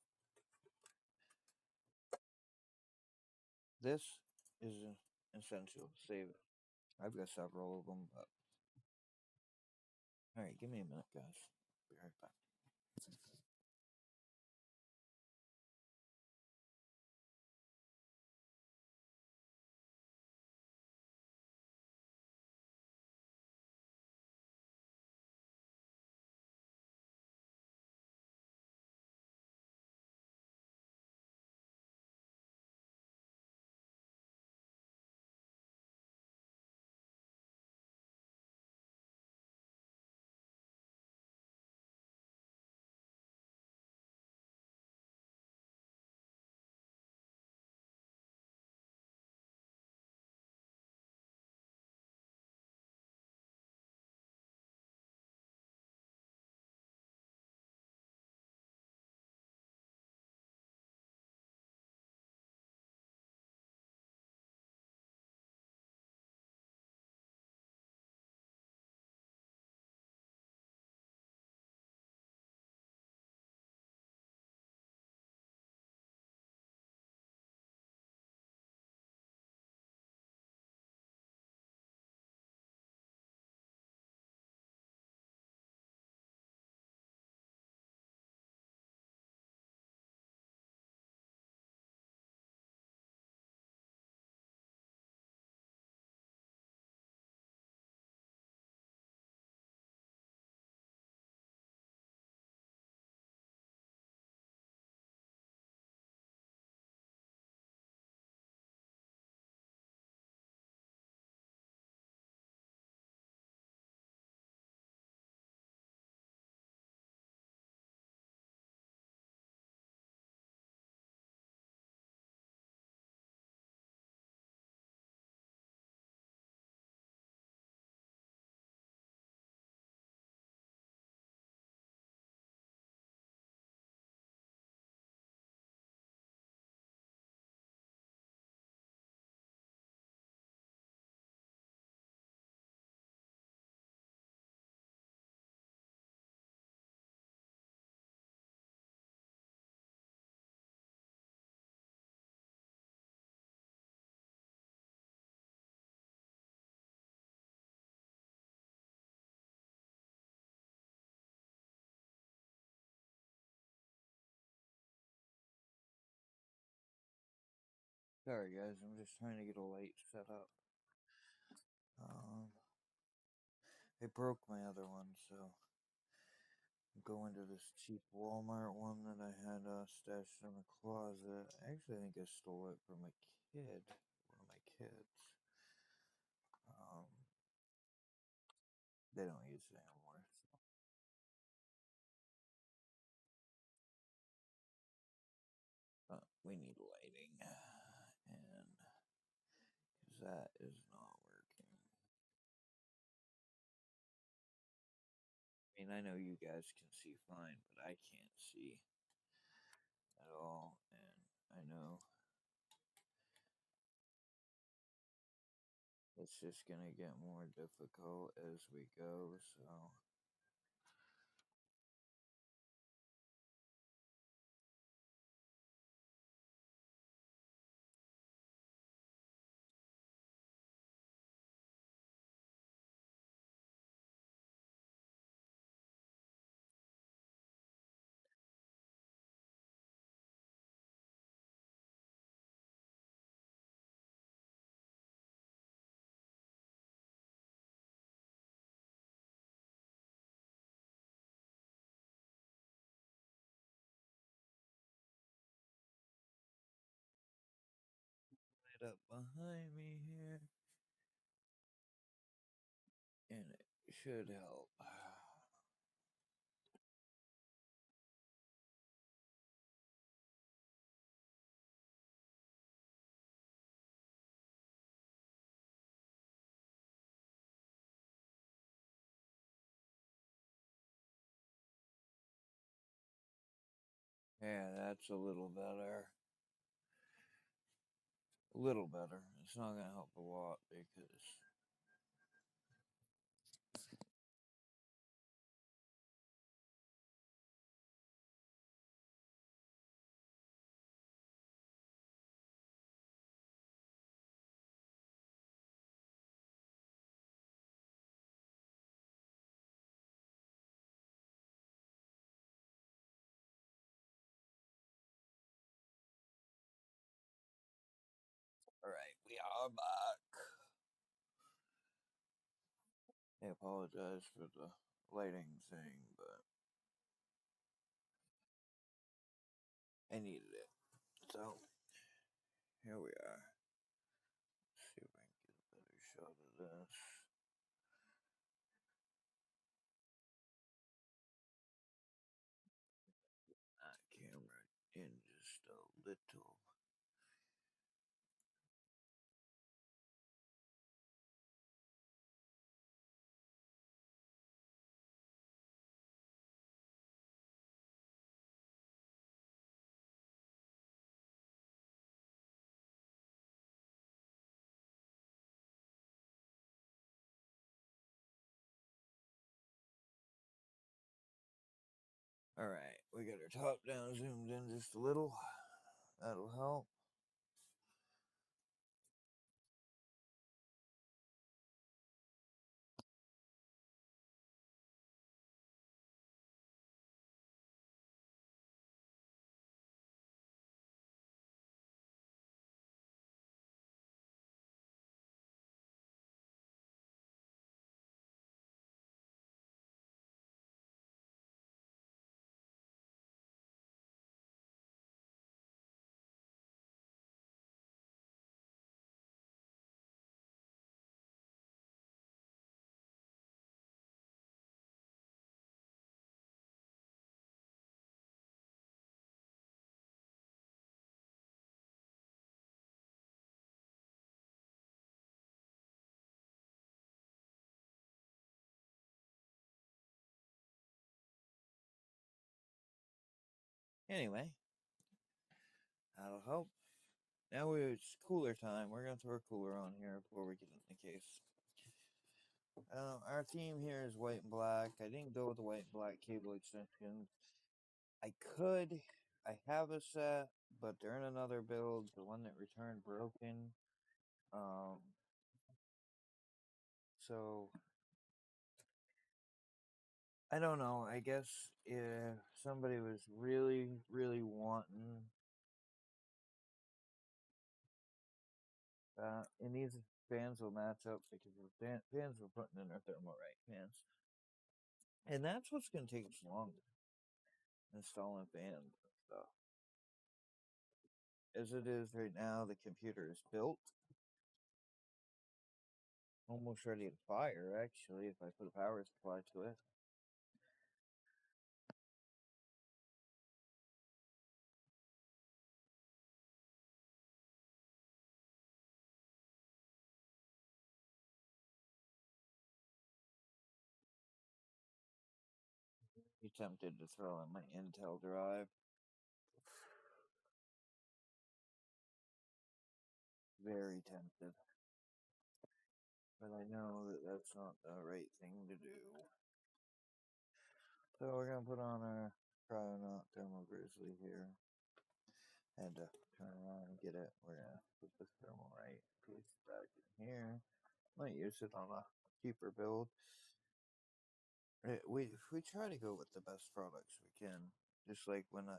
This is essential. Save it. I've got several of them, but alright, give me a minute, guys. Be right back. Sorry, guys, I'm just trying to get a light set up. Um, I broke my other one, so I'm going to this cheap Walmart one that I had stashed in the closet. I actually think I stole it from a kid, one of my kids. Um, they don't use it anymore, so. We need lighting, and because that is not working. mean, I know you guys can see fine, but I can't see at all, and I know it's just gonna get more difficult as we go, so. Right up behind me here, and it should help. Yeah, that's a little better. A little better. It's not gonna help a lot because alright, we are back. I apologize for the lighting thing, but I needed it. So, here we are. Let's see if I can get a better shot of this. That camera in just a little. Alright, we got our top down zoomed in just a little. That'll help. Anyway, that'll help. Now it's cooler time. We're gonna throw a cooler on here before we get in the case. Our theme here is white and black. I didn't go with the white and black cable extensions. I could. I have a set, but they're in another build. The one that returned broken. Um, so I don't know. I guess if somebody was really, really wanting and these fans will match up because the fans we're putting in are thermalright fans, and that's what's going to take us longer installing fans and stuff. As it is right now, the computer is built, almost ready to fire. Actually, if I put a power supply to it. You tempted to throw in my Intel drive. Very tempted. But I know that that's not the right thing to do. So we're gonna put on our Cryonaut Thermal Grizzly here. And to turn around and get it, we're gonna put this thermalite piece back in here. Might use it on a cheaper build. We try to go with the best products we can. Just like when I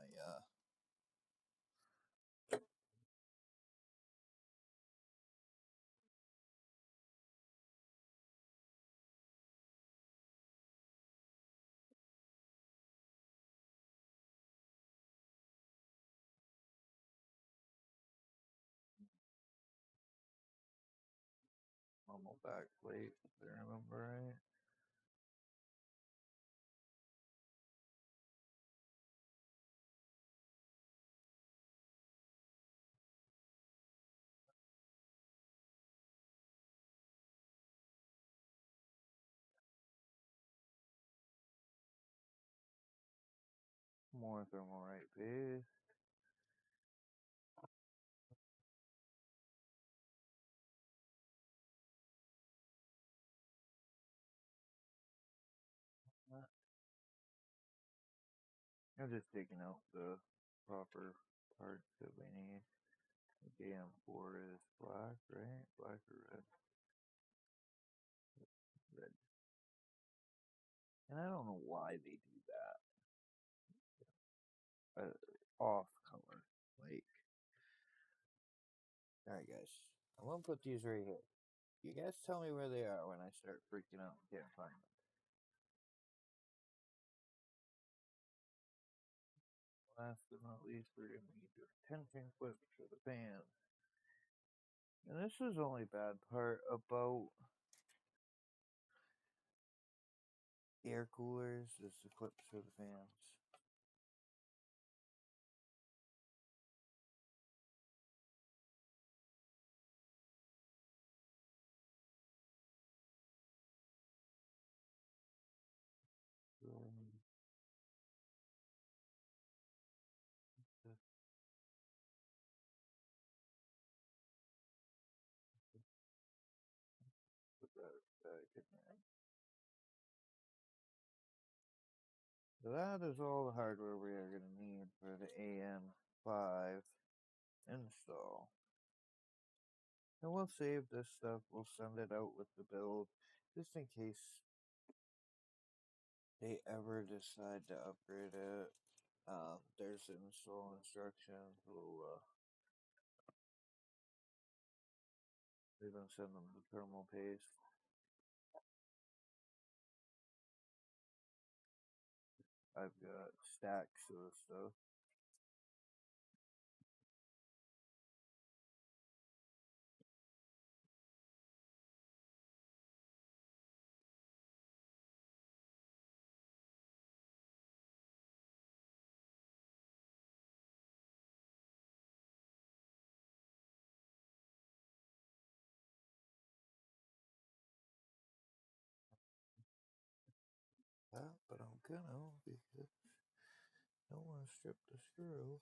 normal back plate, if I remember right. More thermalite paste. I'm just taking out the proper parts that we need. The AM4 is black, right? Black or red? Red. And I don't know why they do that. Off color. Like, alright, guys. I'm gonna put these right here. You guys tell me where they are when I start freaking out and can't find them. Last but not least, we're gonna need the tension clips for the fan. And this is the only bad part about air coolers is the clips for the fans. Just put that back in there. So that is all the hardware we are going to need for the AM5 install. And we'll save this stuff, we'll send it out with the build, just in case they ever decide to upgrade it. There's install instructions, we'll even send them the thermal paste. I've got stacks of stuff. But I'm gonna because I don't want to strip the screw.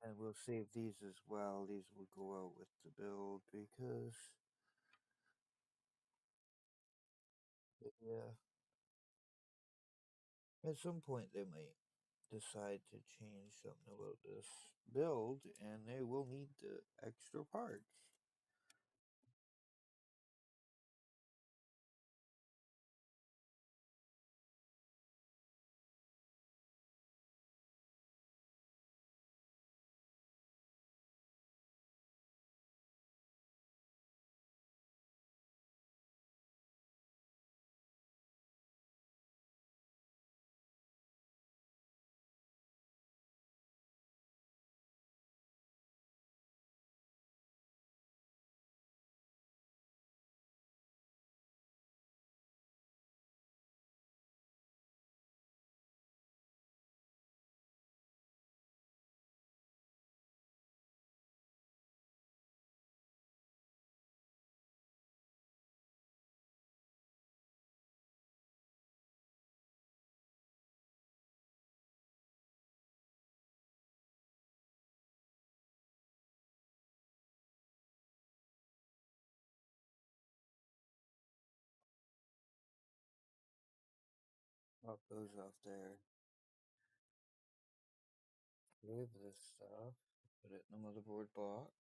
And we'll save these as well. These will go out with the build because yeah, at some point they might decide to change something about this build and they will need the extra parts. Pop those off there. Save this stuff. Put it in the motherboard box.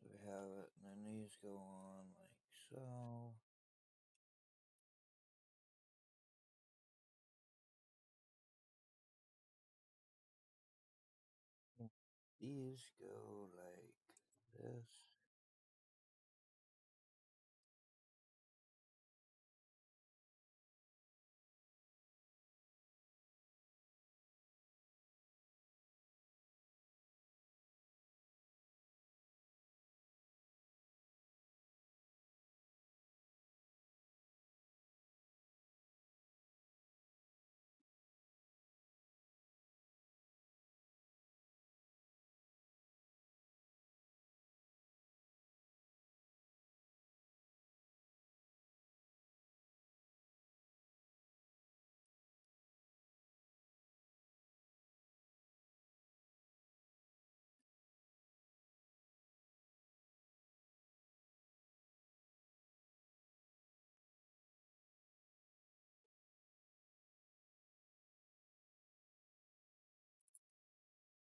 So we have it, and then these go on like so. These go like this.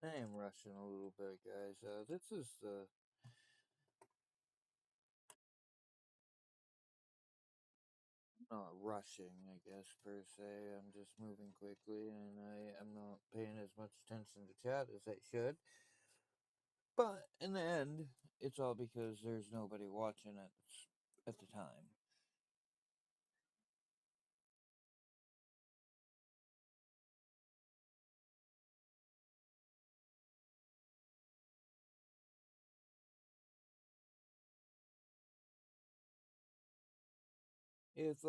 I am rushing a little bit, guys. This is the not rushing, I guess, per se. I'm just moving quickly, and I am not paying as much attention to chat as I should. But in the end, it's all because there's nobody watching at the time. If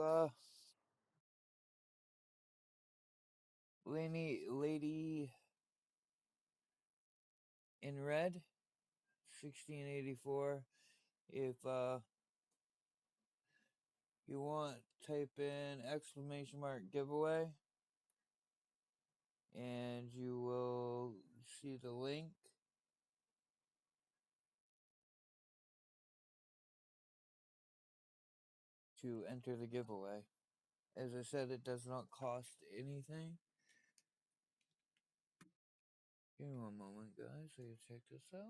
lady in red, 1684, if you want, type in exclamation mark giveaway, and you will see the link to enter the giveaway. As I said, it does not cost anything. Give me one moment, guys, so you check this out.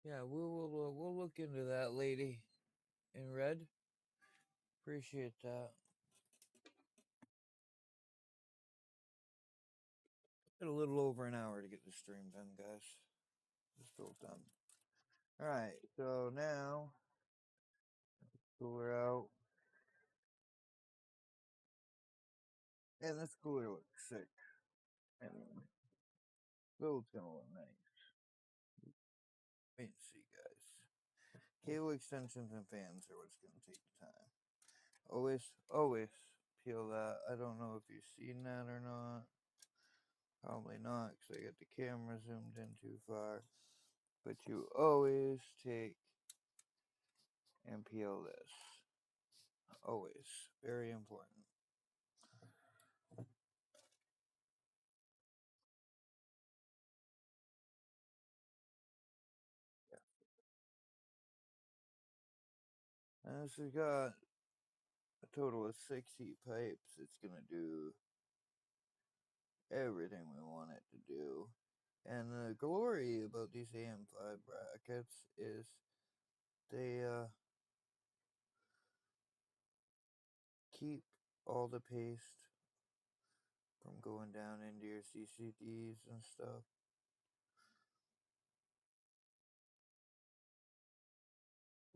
Yeah, we'll look into that, lady in red. Appreciate that. Got a little over an hour to get the stream done, guys. It's still done. All right, so now we're out, and this cooler looks sick. Anyway, build's gonna look nice. Wait and see, guys. Cable extensions and fans are what's gonna take the time. Always peel that. I don't know if you've seen that or not. Probably not, because I got the camera zoomed in too far. But you always take and peel this. Always. Very important. Yeah. And this has got a total of 6 heat pipes. It's going to do everything we want it to do. And the glory about these AM5 brackets is they keep all the paste from going down into your CCDs and stuff.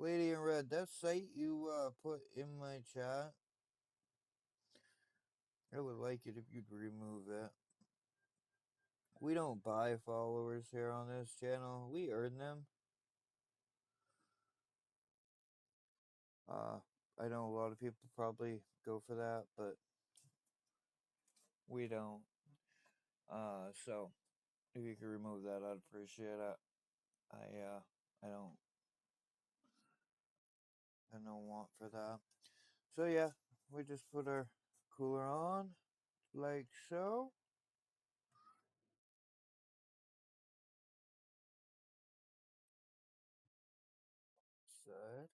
Lady in red, that site you put in my chat, I would like it if you'd remove it. We don't buy followers here on this channel. We earn them. I know a lot of people probably go for that, but we don't. So if you could remove that, I'd appreciate it. I don't, I don't want for that. So yeah, we just put our cooler on, like so. Side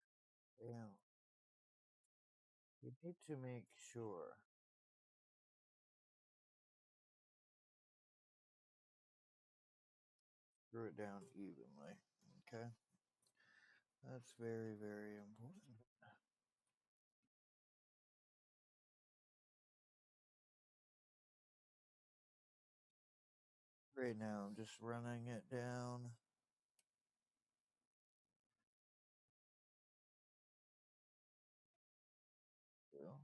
down. You need to make sure. Screw it down evenly. Okay? That's very, very important. Right now, I'm just running it down. So,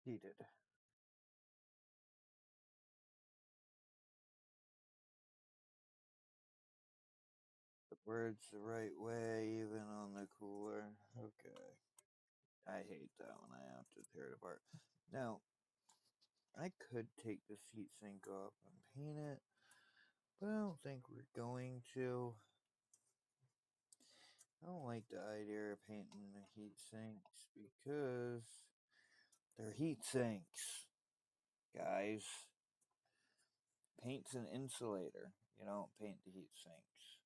heated. The words the right way, even on the cooler. Okay. I hate that when I have to tear it apart. Now, I could take this heat sink off and paint it, but I don't think we're going to. I don't like the idea of painting the heat sinks because they're heat sinks, guys. Paint's an insulator. You don't paint the heat sinks.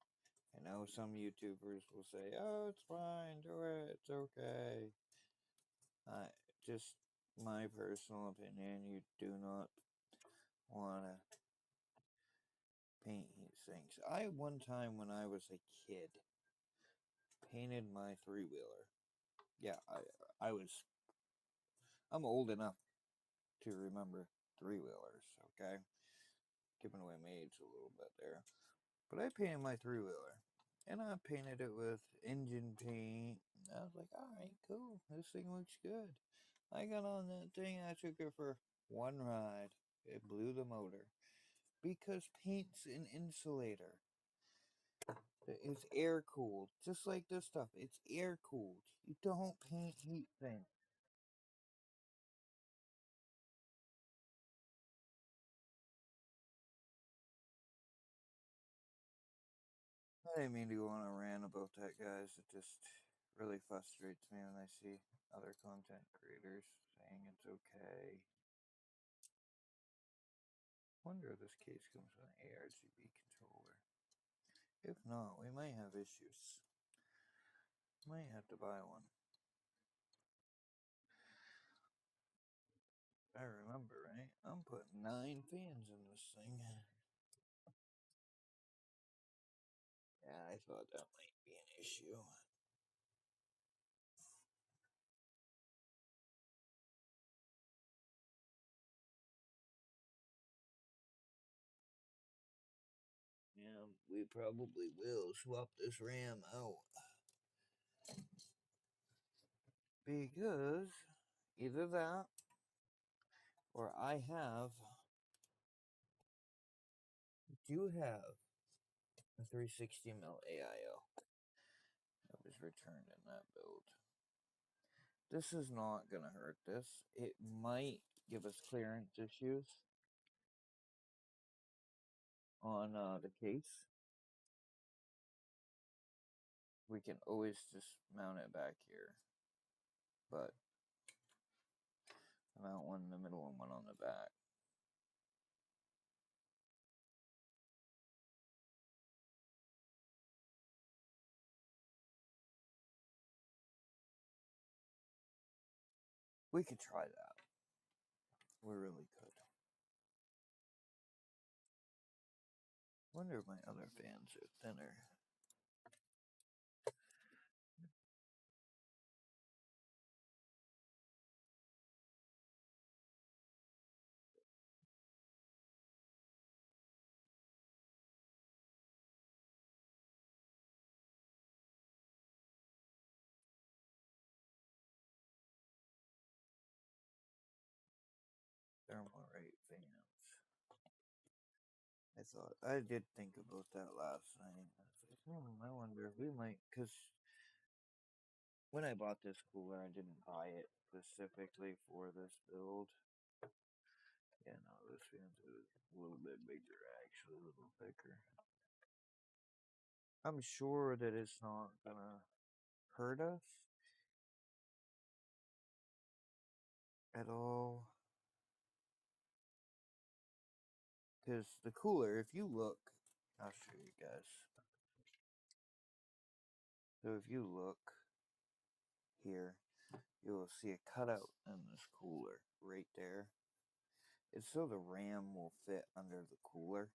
I know some YouTubers will say, "Oh, it's fine, do it, it's okay." Uh, just my personal opinion, you do not want to paint heat sinks. I one time when I was a kid painted my three wheeler. Yeah, I was I'm old enough to remember three wheelers. Okay, giving away my age a little bit there, but I painted my three wheeler, and I painted it with engine paint. I was like, all right, cool, this thing looks good. I got on that thing. I took it for one ride. It blew the motor because paint's an insulator. It's air cooled, just like this stuff. It's air cooled. You don't paint heat things. I didn't mean to go on a rant about that, guys. It just really frustrates me when I see other content creators saying it's okay. Wonder if this case comes with an ARGB controller. If not, we might have issues. Might have to buy one. I remember, right? I'm putting 9 fans in this thing. Yeah, I thought that might be an issue. Yeah, we probably will swap this RAM out because either that or do have a 360 mil AIO that was returned in that build. This is not gonna hurt this. It might give us clearance issues on the case. We can always just mount it back here, but I mount one in the middle and one on the back. We could try that. We really could. wonder if my other fans are thinner. Thermal rate fans. I did think about that last night. I was like, I wonder if we might, because when I bought this cooler, I didn't buy it specifically for this build. Yeah, no, this fan's a little bit bigger, actually, a little thicker. I'm sure that it's not gonna hurt us at all. Because the cooler, if you look, I'll show you guys. So if you look here, you will see a cutout in this cooler right there. It's so the RAM will fit under the cooler.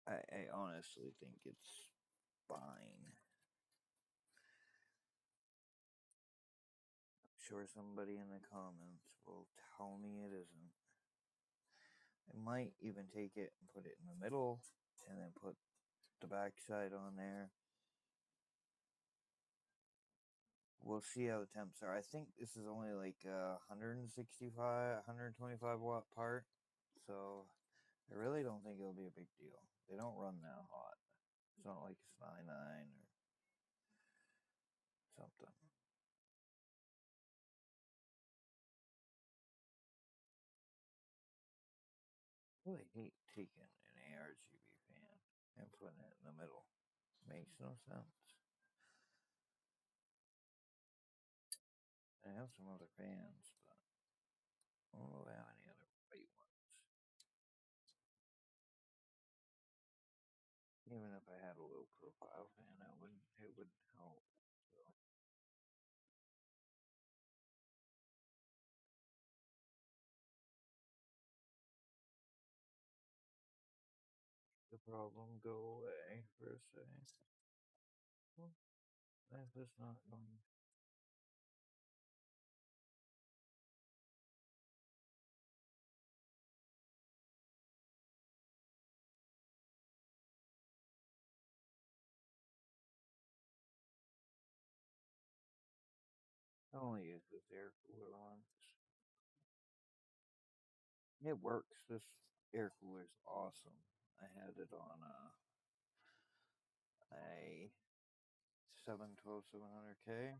I honestly think it's fine. I'm sure somebody in the comments will tell me it isn't. I might even take it and put it in the middle and then put the backside on there. We'll see how the temps are. I think this is only like 165, 125 watt part. So I really don't think it'll be a big deal. They don't run that hot. It's not like it's 99 or something. I really hate taking an ARGB fan and putting it in the middle. Makes no sense. I have some other fans, but I don't really have any other white ones. Even if I had a low profile fan, it wouldn't help. So the problem go away for a second. Well, if it's not going, I only use this air cooler once. It works. This air cooler is awesome. I had it on a 700K,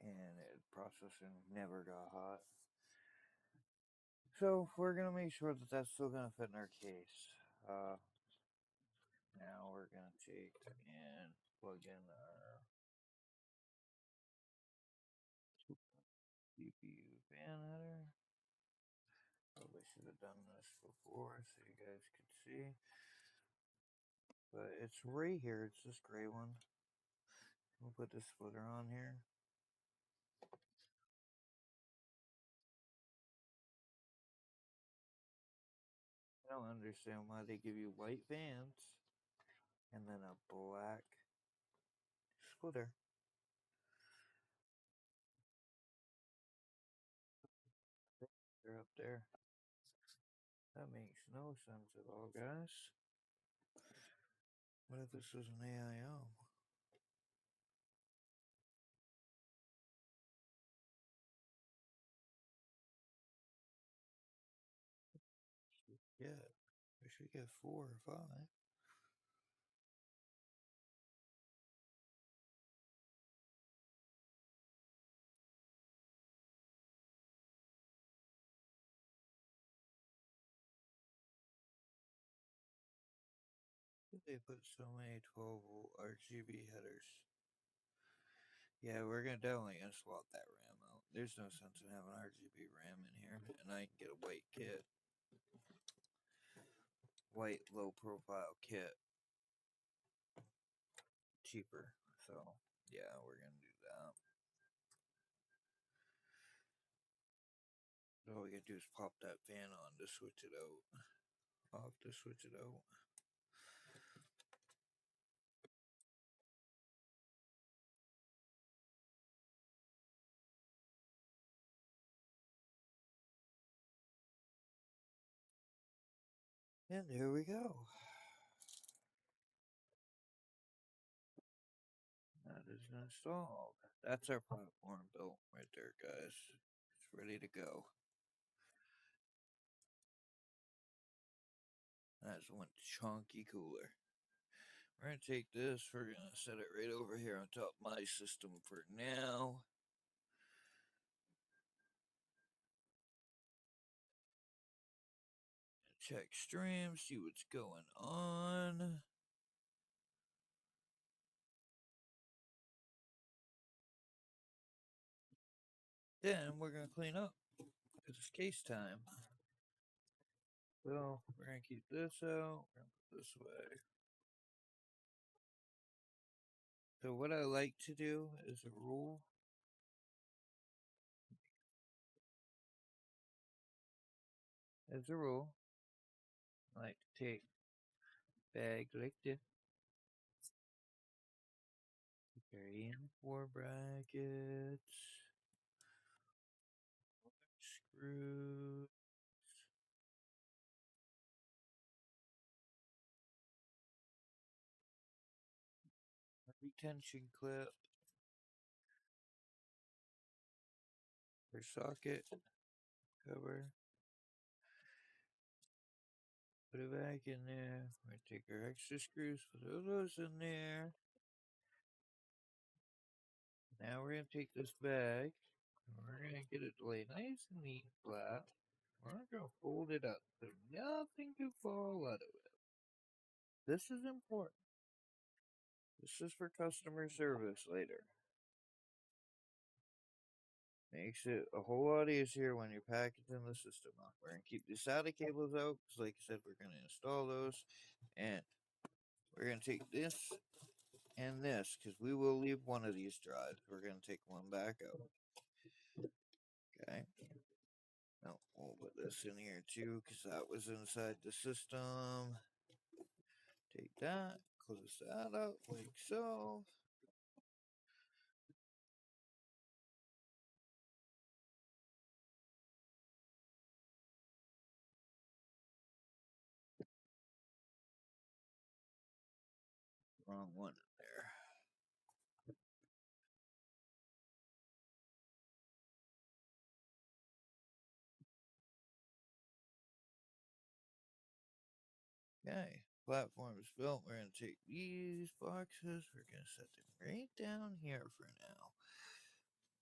and it processing never got hot. So we're gonna make sure that that's still gonna fit in our case. Now we're gonna take and plug in our CPU fan header. Probably should have done this before so you guys could see. But it's right here. It's this gray one. We'll put this splitter on here. I don't understand why they give you white fans and then a black splitter. They're up there. That makes no sense at all, guys. What if this was an AIO? Yeah, we should get 4 or 5. They put so many 12-volt RGB headers. Yeah, we're definitely gonna swap that RAM out. There's no sense in having RGB RAM in here, and I can get a white kit, white low profile kit, cheaper. So yeah, we're gonna do that. gotta do is pop that fan on to switch it out. Off to switch it out. And there we go. That is installed. That's our platform built right there, guys. It's ready to go. That's one chunky cooler. We're gonna take this, we're gonna set it right over here on top of my system for now. Check stream, see what's going on. Then we're gonna clean up because it's case time. So we're gonna keep this out. We're gonna put this away. So what I like to do is a rule. As a rule, I like to take bag like this, carry in 4 brackets, screws, a retention clip for socket cover. Put it back in there. We're gonna take our extra screws, put those in there. Now we're gonna take this bag and we're gonna get it laid nice and neat and flat. We're gonna fold it up so nothing can fall out of it. This is important. This is for customer service later. Makes it a whole lot easier when you're packaging the system up. We're gonna keep the SATA cables out because, like I said, we're gonna install those, and we're gonna take this and this because we will leave one of these drives. We're gonna take one back out. Okay. Now we'll put this in here too because that was inside the system. Take that, close that up like so. Wrong one in there. Okay, platform is built. We're going to take these boxes. We're going to set them right down here for now.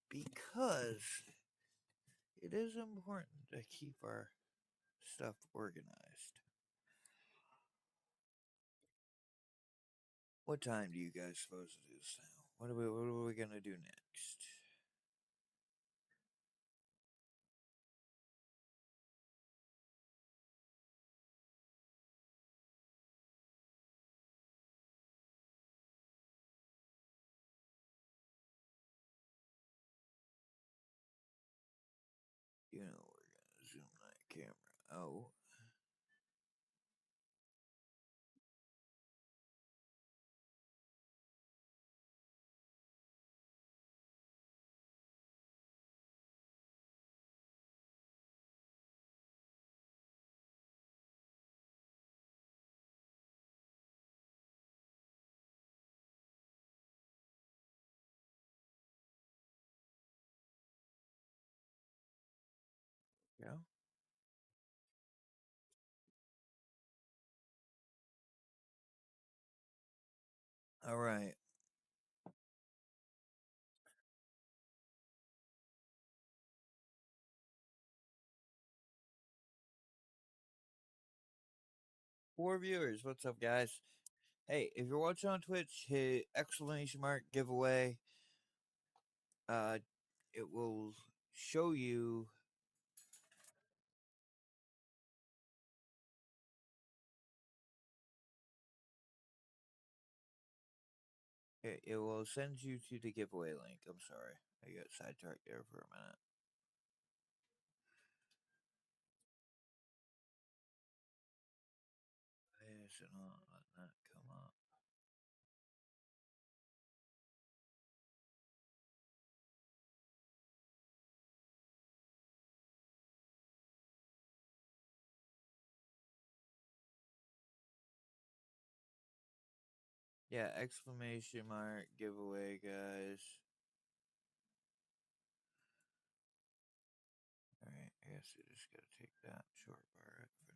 Because it is important to keep our stuff organized. What time do you guys suppose it is now? What are we going to do next? You know, we're going to zoom that camera out. Yeah. All right. 4 viewers. What's up, guys? Hey, if you're watching on Twitch, hit exclamation mark giveaway. Uh, it will show you. It will send you to the giveaway link. I'm sorry, I got sidetracked there for a minute. is it not letting that come up? Yeah, exclamation mark giveaway, guys. Alright, I guess I just gotta take that short bar out for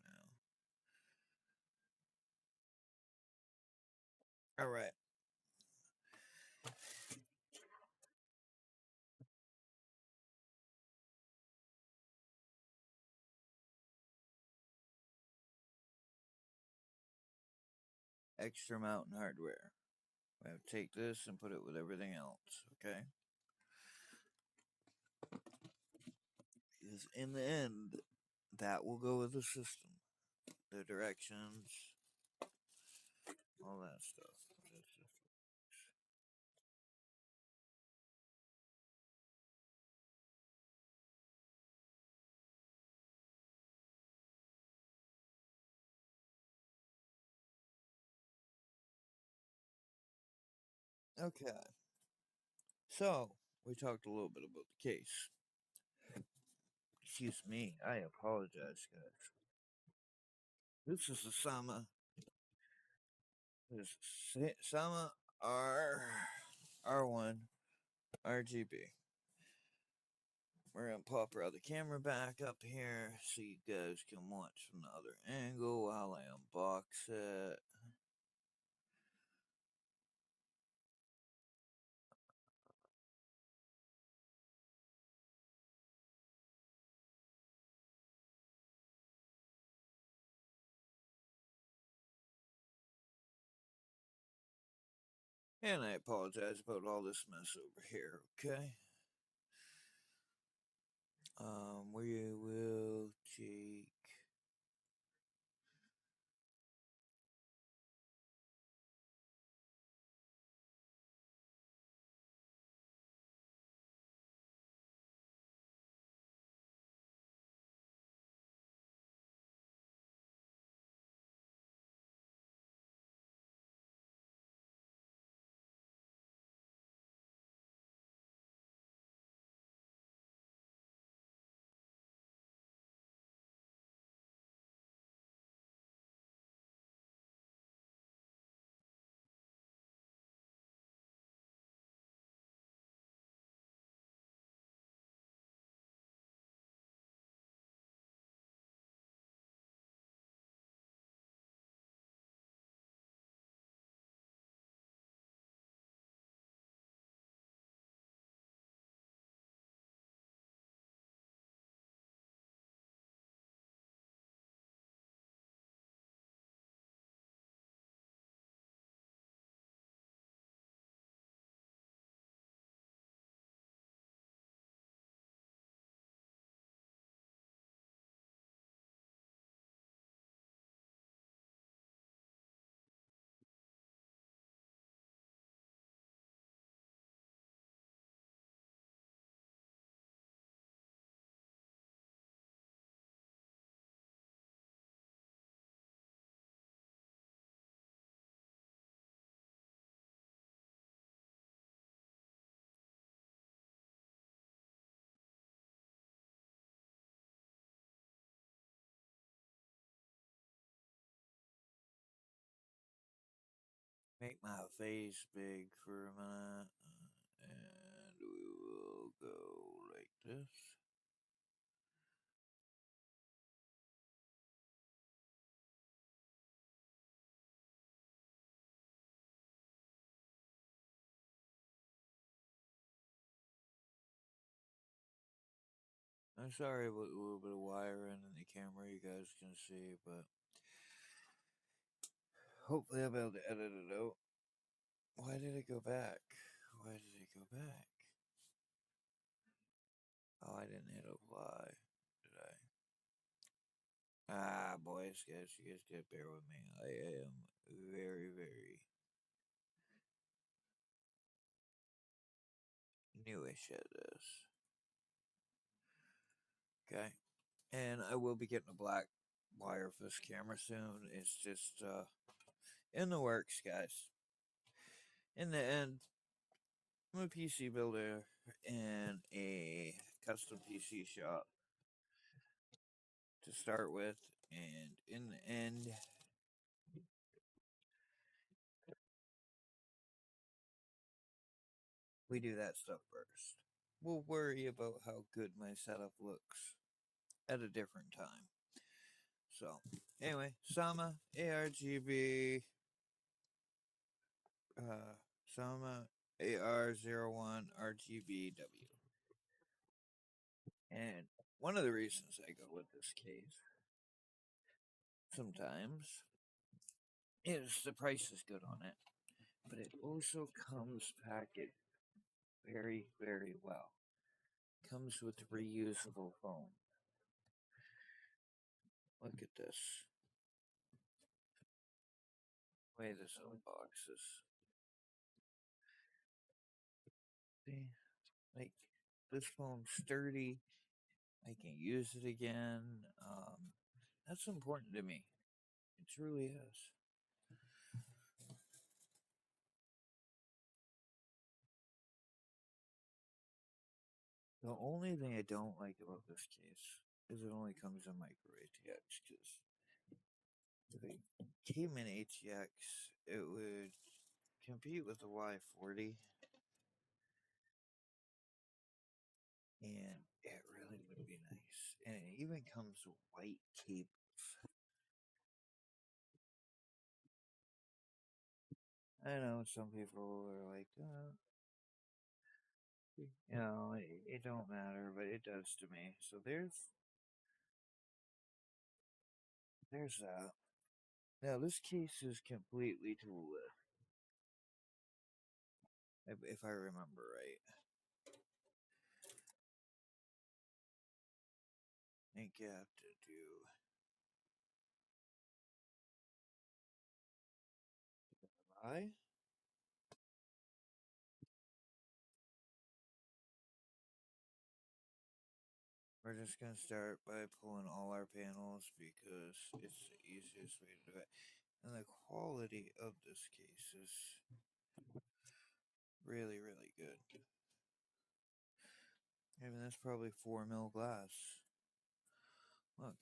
now. Alright. Extra mountain hardware. We have to take this and put it with everything else, okay? Because in the end, that will go with the system. The directions, all that stuff. Okay, so we talked a little bit about the case. Excuse me, I apologize, guys. This is the Sama R1 RGB. We're gonna pop our other camera back up here so you guys can watch from the other angle while I unbox it. And I apologize about all this mess over here, okay? We will take. Make my face big for a minute. And we will go like this. I'm sorry about a little bit of wiring in the camera you guys can see, but hopefully I'll be able to edit it out. Why did it go back? Why did it go back? Oh, I didn't hit apply, did I? Ah, boys, guys, you guys gotta bear with me. I am very, very newish at this. Okay, and I will be getting a black wireless camera soon. It's just in the works, guys. In the end, I'm a PC builder in a custom PC shop to start with, and in the end, we do that stuff first. We'll worry about how good my setup looks at a different time. So, anyway, Sama ARGB, uh, Sama AR01 RGBW. And one of the reasons I go with this case sometimes is the price is good on it, but it also comes packaged very, very well. Comes with reusable foam. Look at this. Way this unboxes. See? Like, this foam's sturdy. I can use it again. That's important to me. It truly is. The only thing I don't like about this case is it only comes in micro ATX, because if it came in ATX, it would compete with the Y40, and it really would be nice. And it even comes with white cables. I know some people are like, it don't matter, but it does to me. So there's that. Now this case is completely toolless, if I remember right. I think you have to do. I We're just gonna start by pulling all our panels because it's the easiest way to do it. And the quality of this case is really, really good. I mean, that's probably 4 mil glass. Look,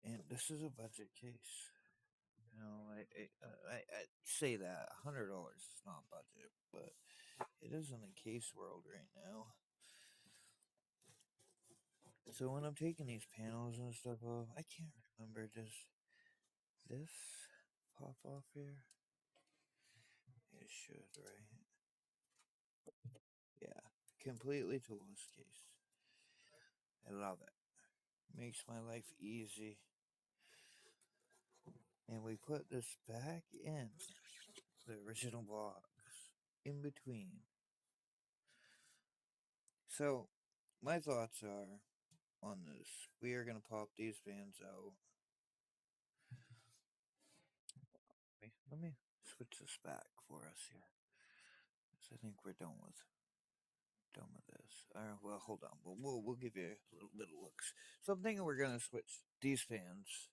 and this is a budget case. You know, I say that $100 is not budget, but it is in the case world right now. So when I'm taking these panels and stuff off, I can't remember. Does this pop off here? It should, right? Yeah, completely toolless case. I love it. Makes my life easy. And we put this back in the original box in between. So, my thoughts are on this. We are going to pop these fans out. Wait, let me switch this back for us here. Because I think we're done with this. All right, well, hold on. We'll give you a little bit of looks. So I'm thinking we're gonna switch these fans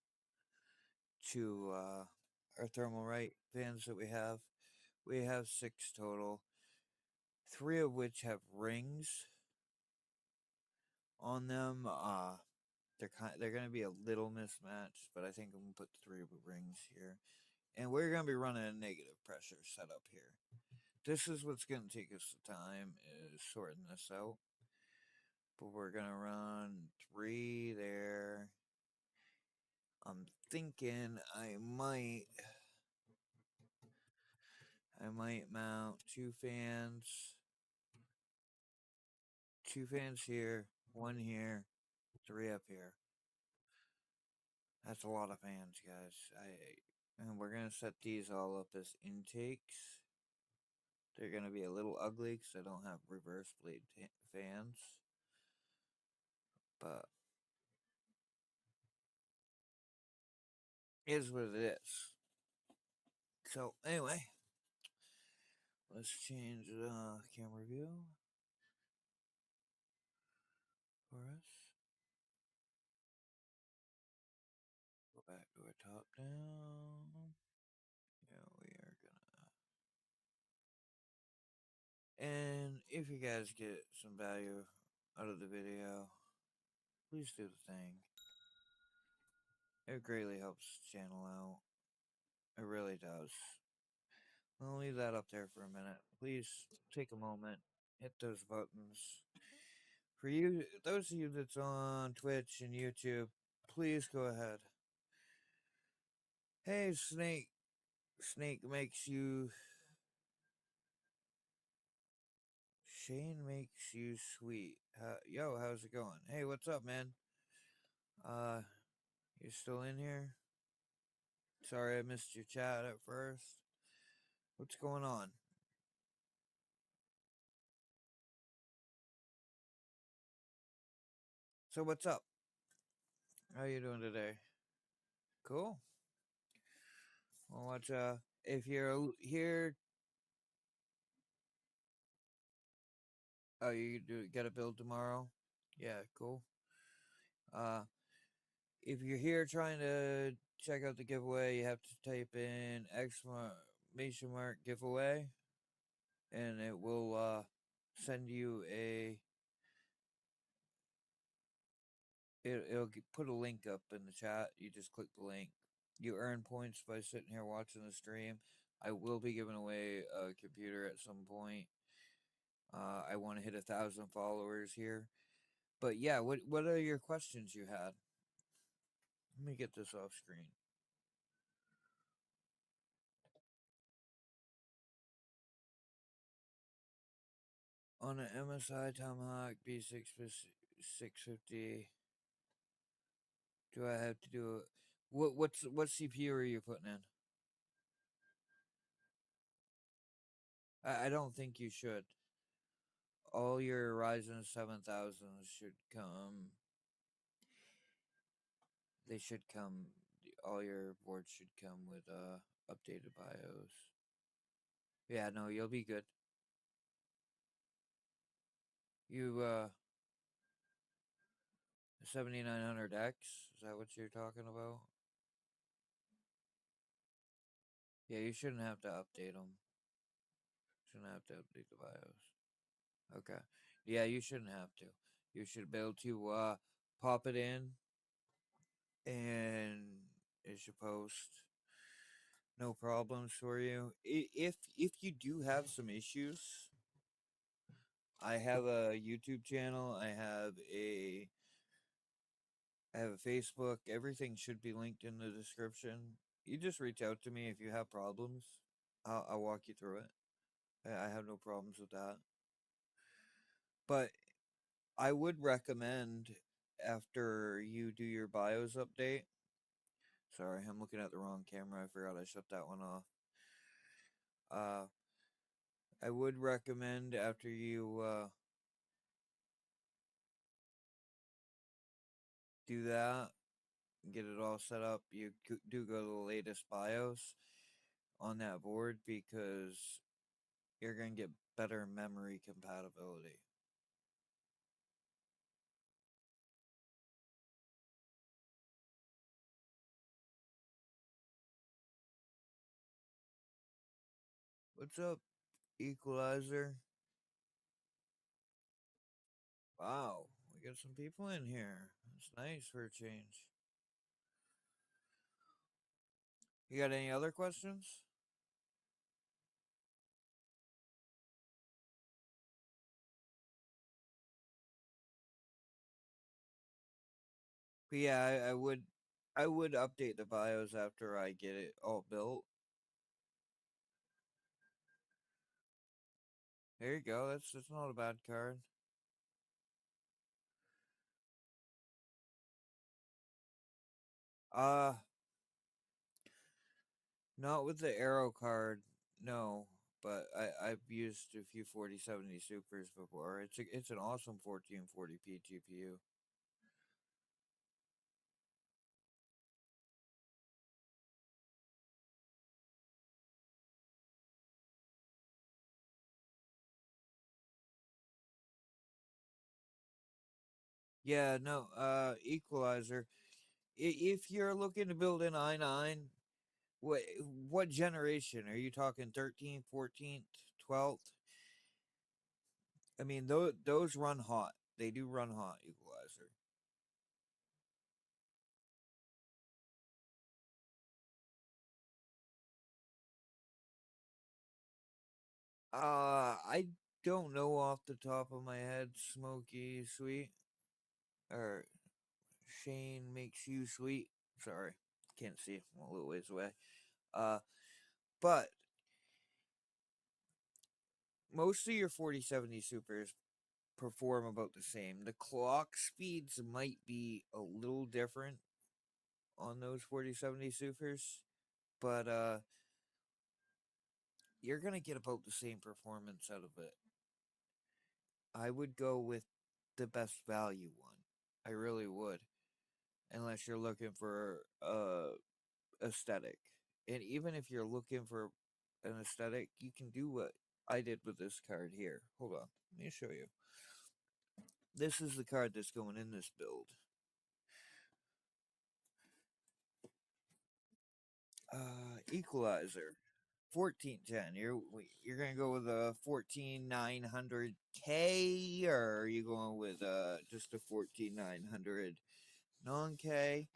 to our Thermalright fans that we have. We have 6 total, 3 of which have rings on them. They're gonna be a little mismatched, but I think I'm gonna put 3 rings here, and we're gonna be running a negative pressure setup here. This is what's gonna take us the time is sorting this out. But we're gonna run 3 there. I'm thinking I might mount 2 fans here, 1 here, 3 up here. That's a lot of fans, guys. And we're gonna set these all up as intakes. They're gonna be a little ugly because I don't have reverse blade fans, but is what it is. So anyway, let's change the camera view for us. down. Yeah, we are gonna. And if you guys get some value out of the video, please do the thing. It greatly helps the channel out. It really does. I'll leave that up there for a minute. Please take a moment, hit those buttons. For you, those of you that's on Twitch and YouTube, please go ahead. Hey, Snake. Snake makes you. Shane makes you sweet. Yo, how's it going? Hey, what's up, man? Uh, you still in here? Sorry I missed your chat at first. What's going on? So what's up? How you doing today? Cool. Well, watch. If you're here, oh, you do get a build tomorrow. Yeah, cool. Uh, if you're here trying to check out the giveaway, you have to type in exclamation mark giveaway, and it will send you a. It'll put a link up in the chat. You just click the link. You earn points by sitting here watching the stream. I will be giving away a computer at some point. I want to hit 1,000 followers here. But yeah, what are your questions you had? Let me get this off screen. On an MSI Tomahawk B650, do I have to do it? What CPU are you putting in? I don't think you should. All your Ryzen 7000s should come. They should come. All your boards should come with updated BIOS. Yeah, no, you'll be good. You 7900X, is that what you're talking about? Yeah, you shouldn't have to update them. Shouldn't have to update the BIOS. Okay. Yeah, you shouldn't have to. You should be able to pop it in and it should post no problems for you. If you do have some issues, I have a YouTube channel, I have a Facebook. Everything should be linked in the description. You just reach out to me if you have problems. I'll walk you through it. I have no problems with that. But I would recommend after you do your BIOS update. Sorry, I'm looking at the wrong camera. I forgot I shut that one off. Uh, I would recommend after you do that, get it all set up, you do go to the latest BIOS on that board because you're going to get better memory compatibility. What's up, Equalizer? Wow, we got some people in here. It's nice for a change. You got any other questions? But yeah, I would update the BIOS after I get it all built. There you go. That's not a bad card. Uh, not with the arrow card, no. But I've used a few 4070 supers before. It's an awesome 1440p GPU. Yeah, no, Equalizer. If you're looking to build an i9, what what generation are you talking? 13th, 14th, 12th? I mean, those run hot. They do run hot, equalizer. I don't know off the top of my head. Smoky Sweet or Shane makes you sweet. Sorry, can't see. I'm a little ways away. Uh, but most of your 4070 supers perform about the same. The clock speeds might be a little different on those 4070 supers, but you're gonna get about the same performance out of it. I would go with the best value one. I really would, unless you're looking for aesthetic. And even if you're looking for an aesthetic, you can do what I did with this card here. Hold on, let me show you. This is the card that's going in this build. Equalizer. 14 gen. You're gonna go with a 14900K, or are you going with just a 14900 non K?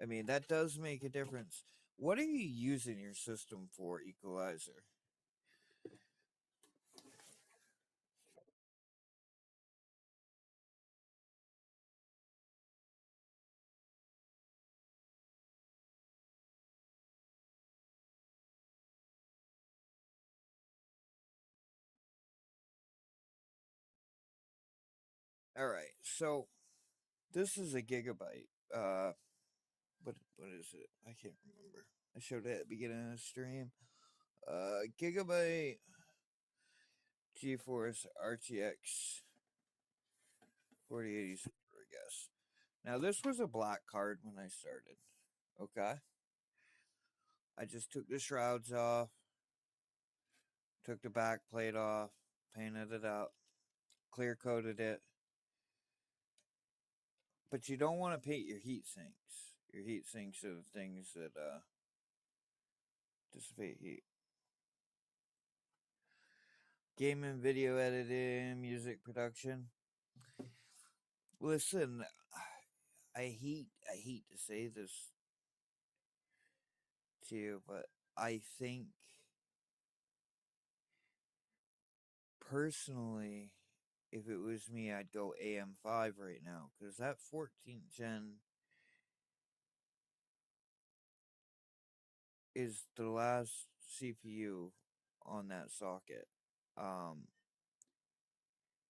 I mean, that does make a difference. What are you using your system for, equalizer? All right, so this is a gigabyte. What is it? I can't remember. I showed it at the beginning of the stream. Gigabyte GeForce RTX 4080 Super, I guess. Now this was a black card when I started. Okay, I just took the shrouds off, took the back plate off, painted it up, clear coated it. But you don't want to paint your heat sinks. Your heat sinks are the things that dissipate heat. Gaming, video editing, music production. Listen, I hate to say this to you, but I think personally, if it was me, I'd go AM5 right now because that 14th gen is the last CPU on that socket. Um,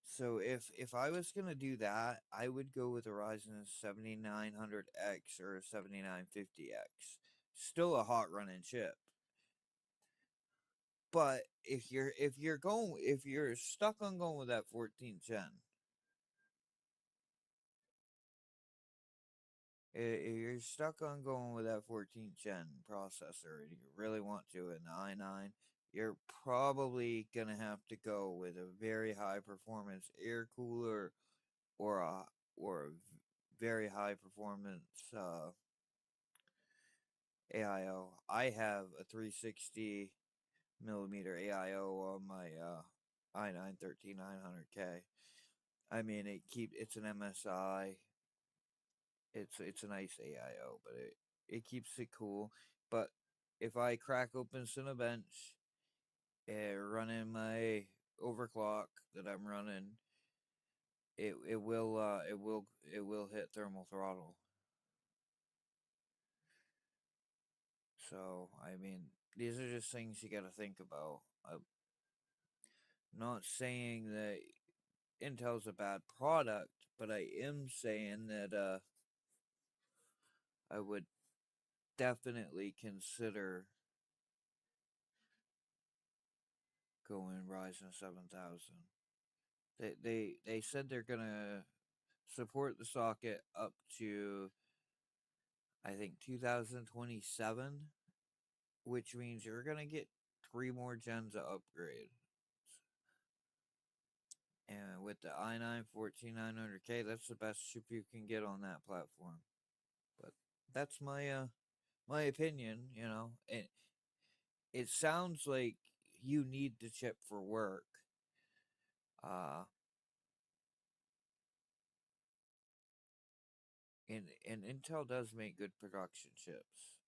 so if I was gonna do that, I would go with a Ryzen 7900X or a 7950X. Still a hot running chip. But if you're stuck on going with that 14th gen, if you're stuck on going with that 14th gen processor and you really want to in the i9, you're probably gonna have to go with a very high performance air cooler or a very high performance AIO. I have a 360 millimeter AIO on my i9 13900K. I mean, it's an MSI. It's a nice AIO, but it keeps it cool. But if I crack open Cinebench and run in my overclock that I'm running, it will hit thermal throttle. So I mean, these are just things you got to think about. I'm not saying that Intel's a bad product, but I am saying that I would definitely consider going Ryzen 7000. They said they're gonna support the socket up to I think 2027, which means you're gonna get 3 more gens of upgrade. And with the i9 14900K, that's the best chip you can get on that platform. But that's my opinion. And it sounds like you need the chip for work. Uh, and Intel does make good production chips.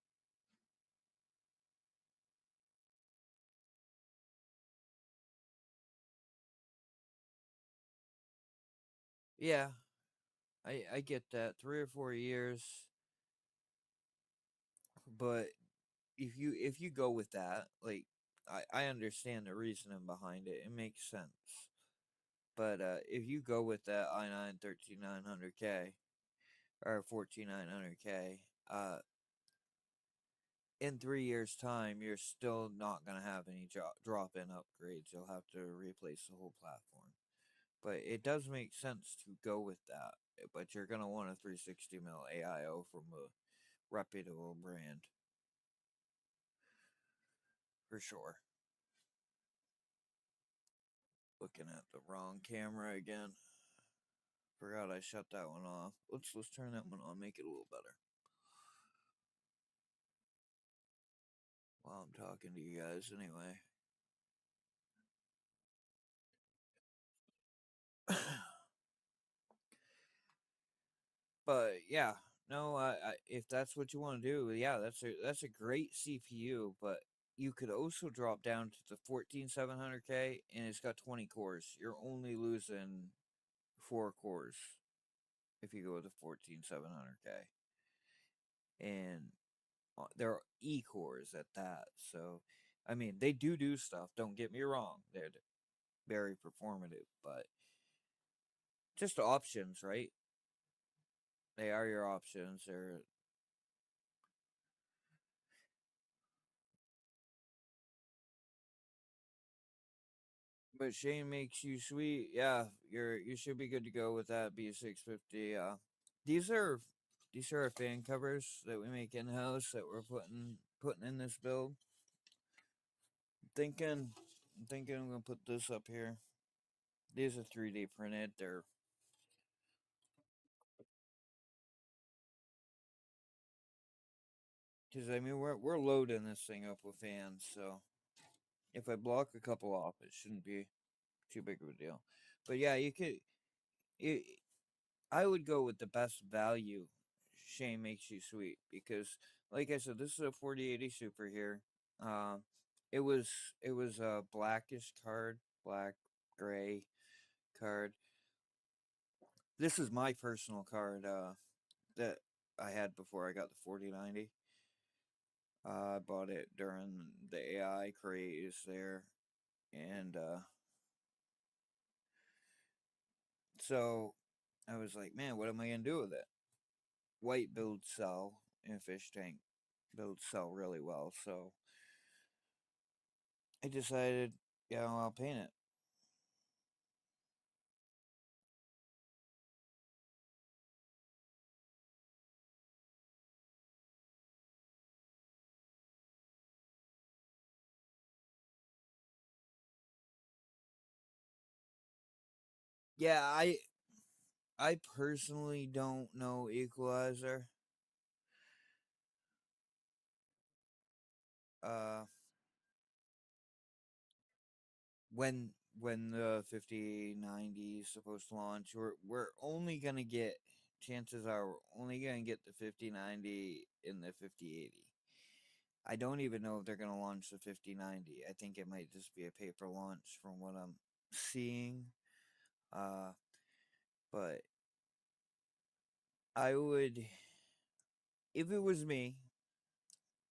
Yeah, I get that 3 or 4 years, but if you go with that, like I understand the reasoning behind it. It makes sense. But if you go with that i9 13900K or 14900K, in 3 years' time, you're still not gonna have any drop in upgrades. You'll have to replace the whole platform. But it does make sense to go with that. But you're gonna want a 360 mil AIO from a reputable brand for sure. Looking at the wrong camera again. Forgot I shut that one off. Let's turn that one on, make it a little better. While I'm talking to you guys, anyway. But yeah, no, if that's what you want to do, yeah, that's a great CPU. But you could also drop down to the 14700K, and it's got 20 cores. You're only losing 4 cores if you go with the 14700K, and they're E cores at that. So, I mean, they do stuff. Don't get me wrong; they're very performative, but just options, right? They are your options. They're But Shane makes you sweet. Yeah, you should be good to go with that B650. These are these are our fan covers that we make in house that we're putting in this build. I'm thinking I'm gonna put this up here. These are 3D printed. They're because I mean we're loading this thing up with fans, so if I block a couple off, it shouldn't be too big of a deal. But yeah, you could. It, I would go with the best value. Shane makes you sweet because, like I said, this is a 4080 Super here. Um, it was it was a blackish card, black gray card. This is my personal card that I had before I got the 4090. I bought it during the AI craze there, and so I was like, man, what am I gonna do with it? White builds sell, and fish tank builds sell really well, so I decided, yeah, well, I'll paint it. Yeah, I personally don't know Equalizer. Uh, when when the 5090 is supposed to launch, we're only gonna get chances are we're only gonna get the 5090 in the 5080. I don't even know if they're gonna launch the 5090. I think it might just be a paper launch from what I'm seeing. Uh, but I would, if it was me,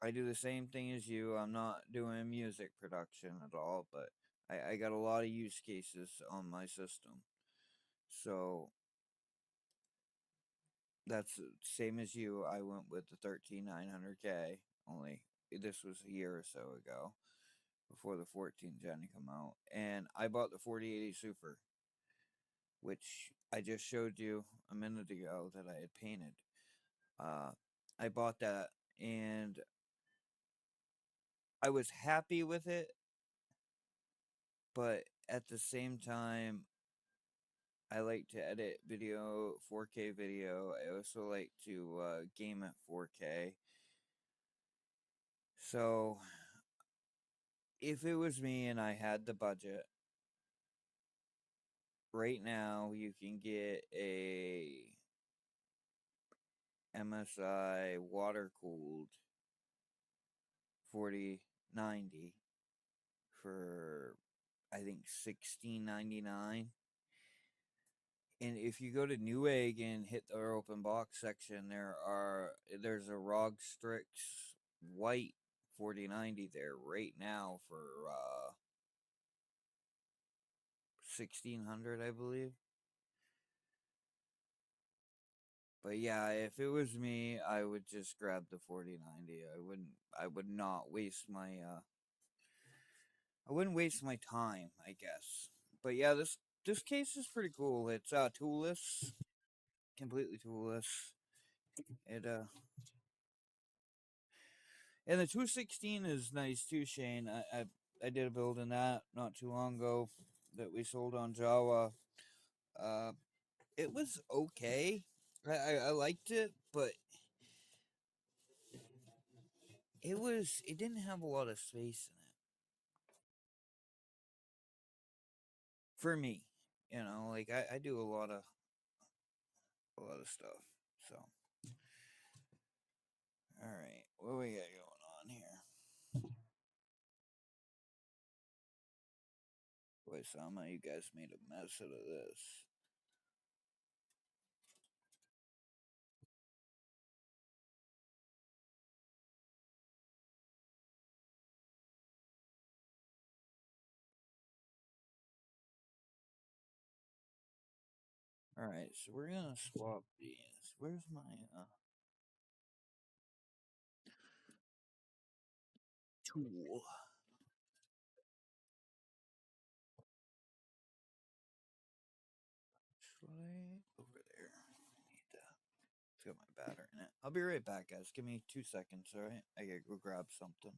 I do the same thing as you. I'm not doing music production at all, but I got a lot of use cases on my system. So that's the same as you. I went with the 13900K, only this was a year or so ago before the 14 gen come out. And I bought the 4080 Super, which I just showed you a minute ago that I had painted. Uh, I bought that and I was happy with it, but at the same time, I like to edit video, 4K video. I also like to game at 4K. So if it was me and I had the budget, right now you can get a MSI water cooled 4090 for I think 16.99. And if you go to Newegg and hit their open box section, there's a ROG Strix white 4090 there right now for 1600, I believe. But yeah, if it was me, I would just grab the 4090. I would not waste my I wouldn't waste my time, I guess. But yeah, this case is pretty cool. It's toolless, completely toolless. It And the 216 is nice too, Shane. I did a build in that not too long ago that we sold on Jawa. Uh, it was okay. I liked it, but it didn't have a lot of space in it for me. You know, like I do a lot of stuff. So, all right, what we got going on here? Boy, some of you guys made a mess out of this. All right, so we're gonna swap these. Where's my tool? Actually, over there. I need to. It's got my battery in it. I'll be right back, guys. Give me 2 seconds, all right? I gotta go grab something.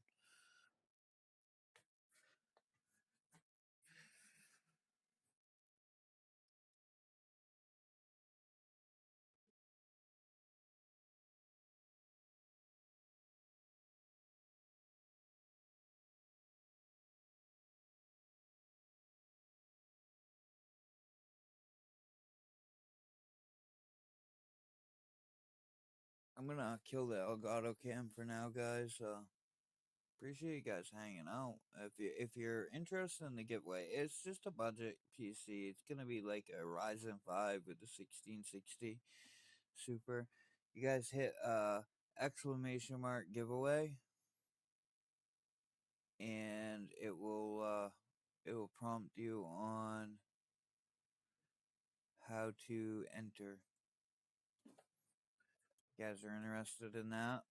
I'm gonna kill the Elgato cam for now, guys. Appreciate you guys hanging out. If you're interested in the giveaway, it's just a budget PC. It's gonna be like a Ryzen 5 with the 1660 Super. You guys hit exclamation mark giveaway, and it will prompt you on how to enter. You guys are interested in that?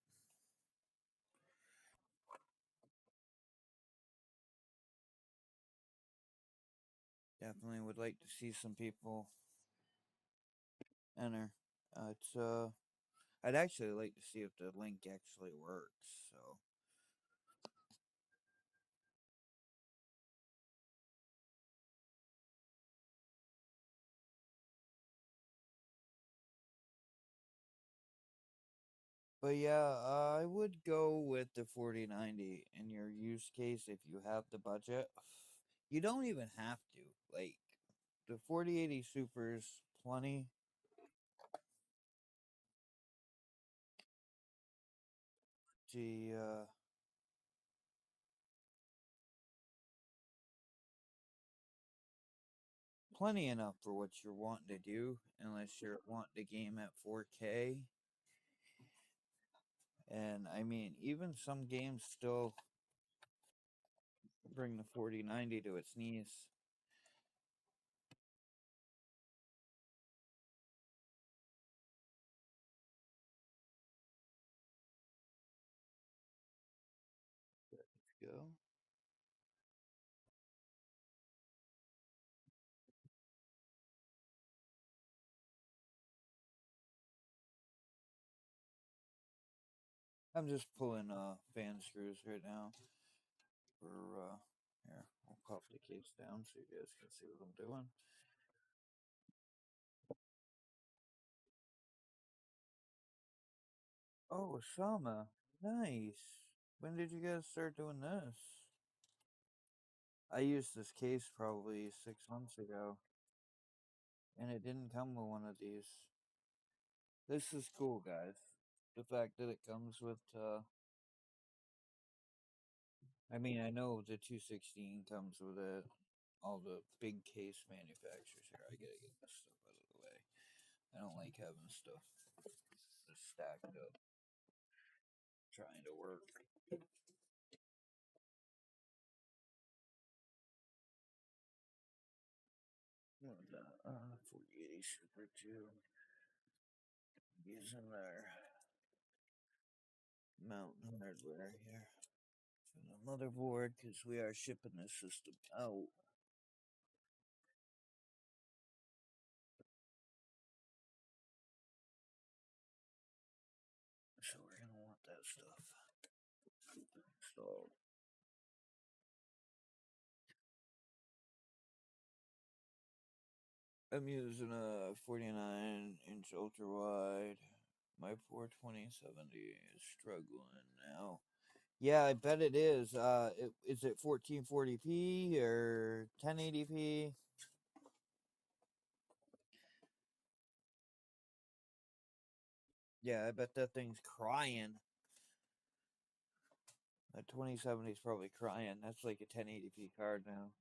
Definitely would like to see some people enter. It's I'd actually like to see if the link actually works. So, but yeah, I would go with the 4090 in your use case if you have the budget. You don't even have to. Like the 4080 Super's gee, plenty enough for what you're wanting to do, unless you're wanting to game at 4K. And I mean, even some games still bring the 4090 to its knees. Let's go. I'm just pulling fan screws right now for here. I'll pop the case down so you guys can see what I'm doing. Oh, Osama. Nice. When did you guys start doing this? I used this case probably 6 months ago, and it didn't come with one of these. This is cool, guys. The fact that it comes with, I mean, I know the 216 comes with it. All the big case manufacturers here. I gotta get this stuff out of the way. I don't like having stuff just stacked up, trying to work. What was that? 4080 Super 2. Using their mountain hardware here. For the motherboard, because we are shipping this system out. So we're gonna want that stuff installed. I'm using a 49-inch ultra wide. My 42070 is struggling now. Yeah, I bet it is. Is it 1440p or 1080p? Yeah, I bet that thing's crying. That 2070 is probably crying. That's like a 1080p card now.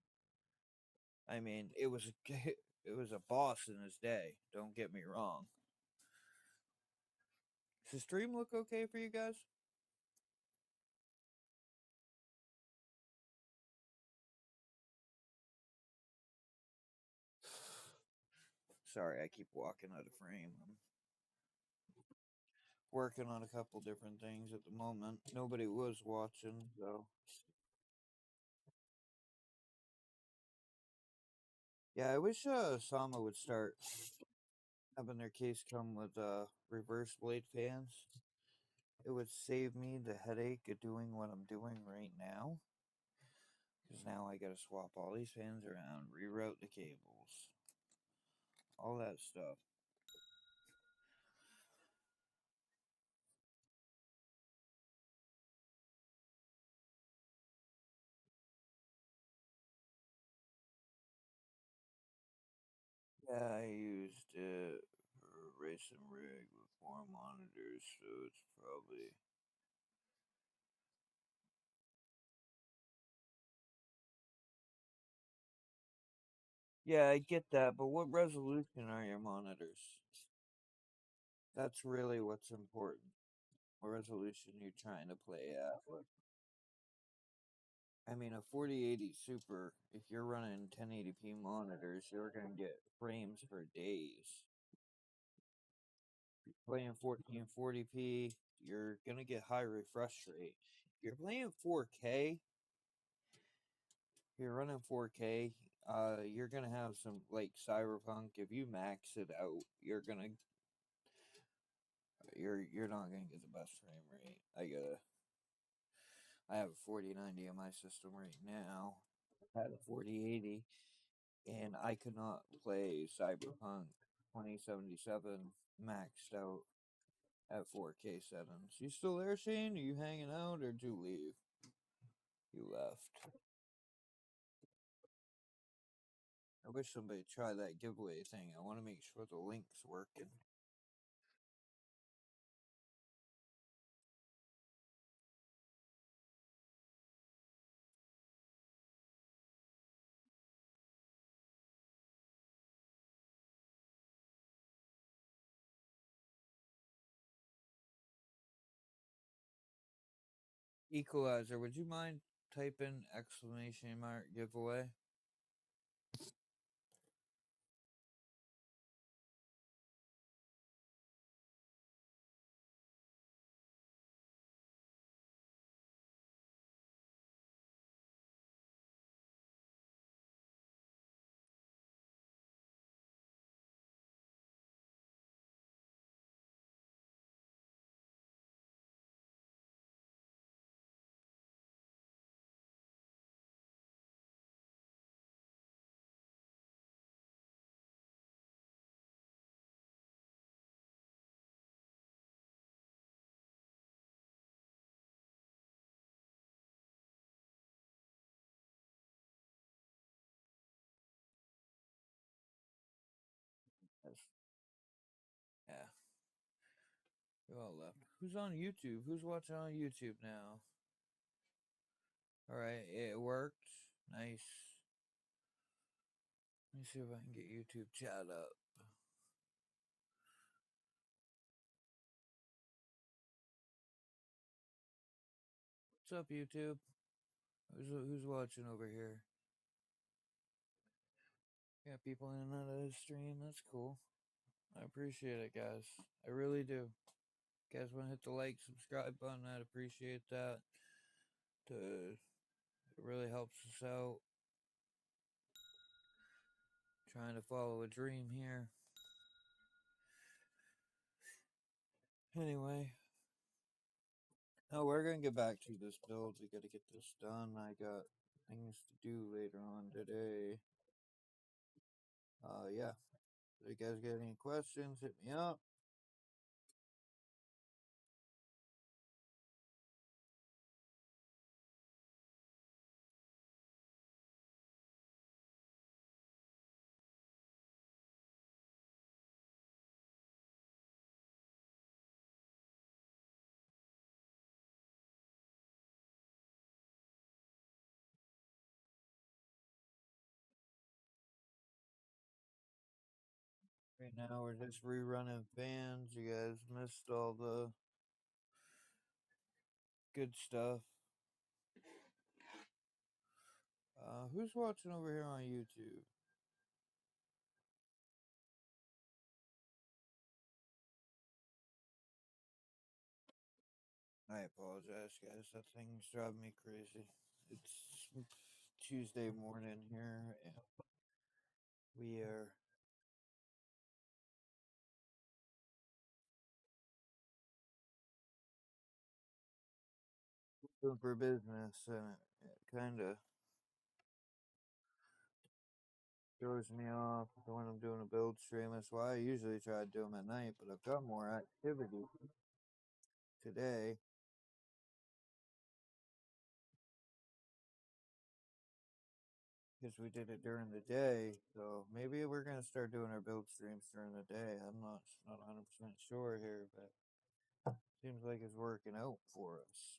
I mean, it was it was a boss in his day. Don't get me wrong. Does the stream look okay for you guys? Sorry, I keep walking out of frame. I'm working on a couple different things at the moment. Nobody was watching, so yeah, I wish Sama would start having their case come with reverse blade fans. It would save me the headache of doing what I'm doing right now. Because now I gotta swap all these fans around, reroute the cables, all that stuff. Yeah, I used it for a racing rig with 4 monitors, so it's probably. Yeah, I get that, but what resolution are your monitors? That's really what's important. What resolution you're trying to play at. I mean, a 4080 Super, if you're running 1080p monitors, you're going to get frames for days. Playing 1440p, you're going to get high refresh rate. If you're playing 4K, if you're running 4K, you're going to have some, like, Cyberpunk. If you max it out, you're not going to get the best frame rate. I have a 4090 in my system right now. I had a 4080, and I could not play Cyberpunk 2077 maxed out at 4K settings. You still there, Shane? Are you hanging out, or did you leave? You left. I wish somebody tried that giveaway thing. I want to make sure the link's working. Equalizer, would you mind typing exclamation mark giveaway? We all left. Who's on YouTube? Who's watching on YouTube now? Alright, it worked. Nice. Let me see if I can get YouTube chat up. What's up, YouTube? Who's watching over here? Got people in and out of the stream. That's cool. I appreciate it, guys. I really do. You guys want to hit the like, subscribe button? I'd appreciate that. It really helps us out. Trying to follow a dream here. Anyway, oh, we're gonna get back to this build. We gotta get this done. I got things to do later on today. Yeah. If you guys got any questions, hit me up. Right now, we're just rerunning fans. You guys missed all the good stuff. Who's watching over here on YouTube? I apologize, guys. That thing's driving me crazy. It's Tuesday morning here, and we are open for business, and it kind of throws me off when I'm doing a build stream. That's why I usually try to do them at night, but I've got more activity today. Because we did it during the day, so maybe we're gonna start doing our build streams during the day. I'm not 100% sure here, but seems like it's working out for us.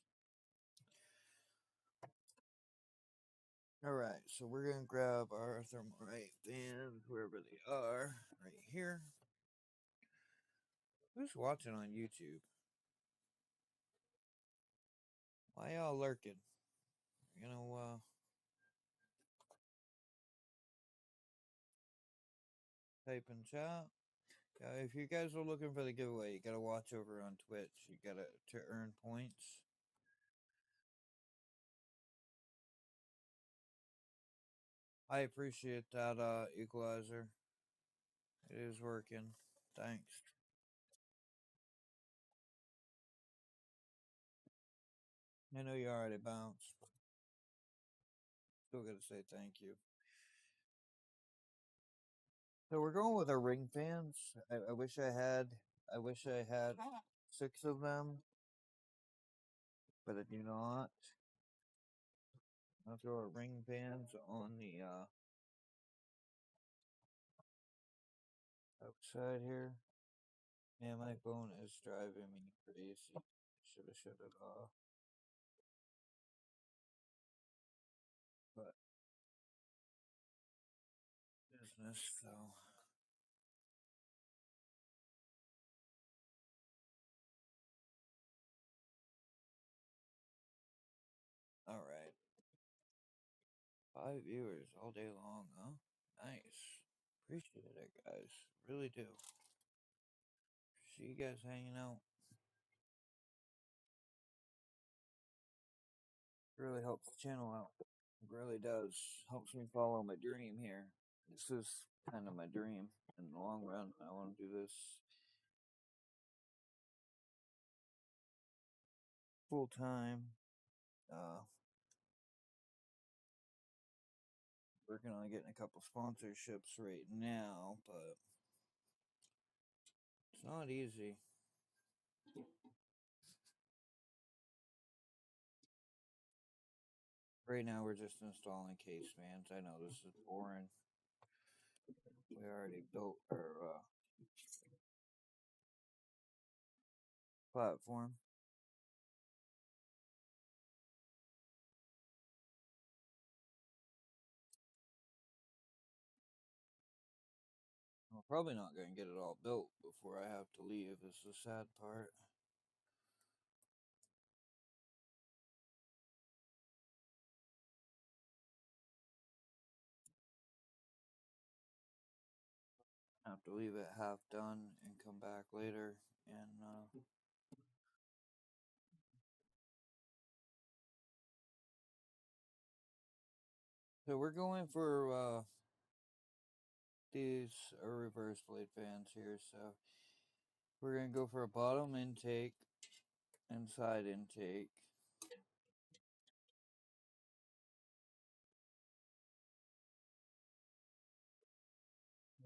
All right, so we're gonna grab our thermite fans wherever they are, right here. Who's watching on YouTube? Why y'all lurking? You know, type in chat. If you guys are looking for the giveaway, you gotta watch over on Twitch. You gotta to earn points. I appreciate that, Equalizer. It is working. Thanks. I know you already bounced, but still gotta say thank you. So we're going with our ring fans. I wish I had 6 of them, but I do not. I'll throw our ring fans on the outside here. Man, my phone is driving me crazy. Should have shut it off. But business though. Alright. 5 viewers all day long, huh? Nice. Appreciate it, guys. Really do. See you guys hanging out. Really helps the channel out. It really does. Helps me follow my dream here. This is kind of my dream in the long run. I want to do this full time. Uh, Working on getting a couple sponsorships right now, but it's not easy. Right now, we're just installing case fans. I know this is boring. We already built our platform. I'm probably not going to get it all built before I have to leave, is the sad part. I have to leave it half done and come back later. And so we're going for these reverse blade fans here. So we're going to go for a bottom intake and side intake.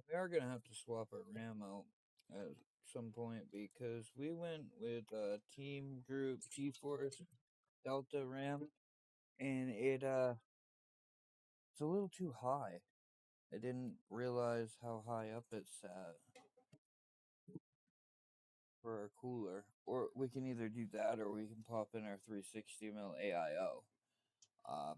We are gonna have to swap our RAM out at some point because we went with Team Group G-Force Delta RAM, and it's a little too high. I didn't realize how high up it sat for our cooler. Or we can either do that or we can pop in our 360 mil AIO.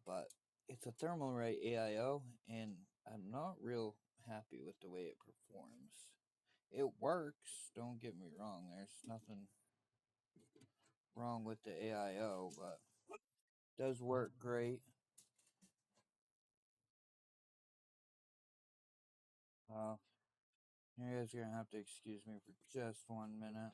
But it's a Thermalright AIO, and I'm not real happy with the way it performs. It works, don't get me wrong, there's nothing wrong with the AIO, but it does work great. Uh, you guys are gonna have to excuse me for just 1 minute.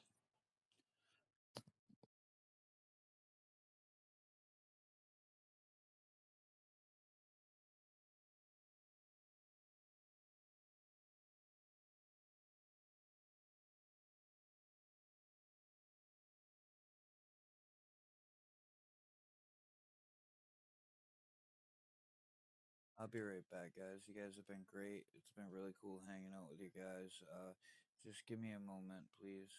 I'll be right back, guys. You guys have been great. It's been really cool hanging out with you guys. Just give me a moment, please.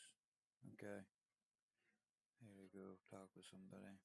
Okay. I gotta go talk with somebody.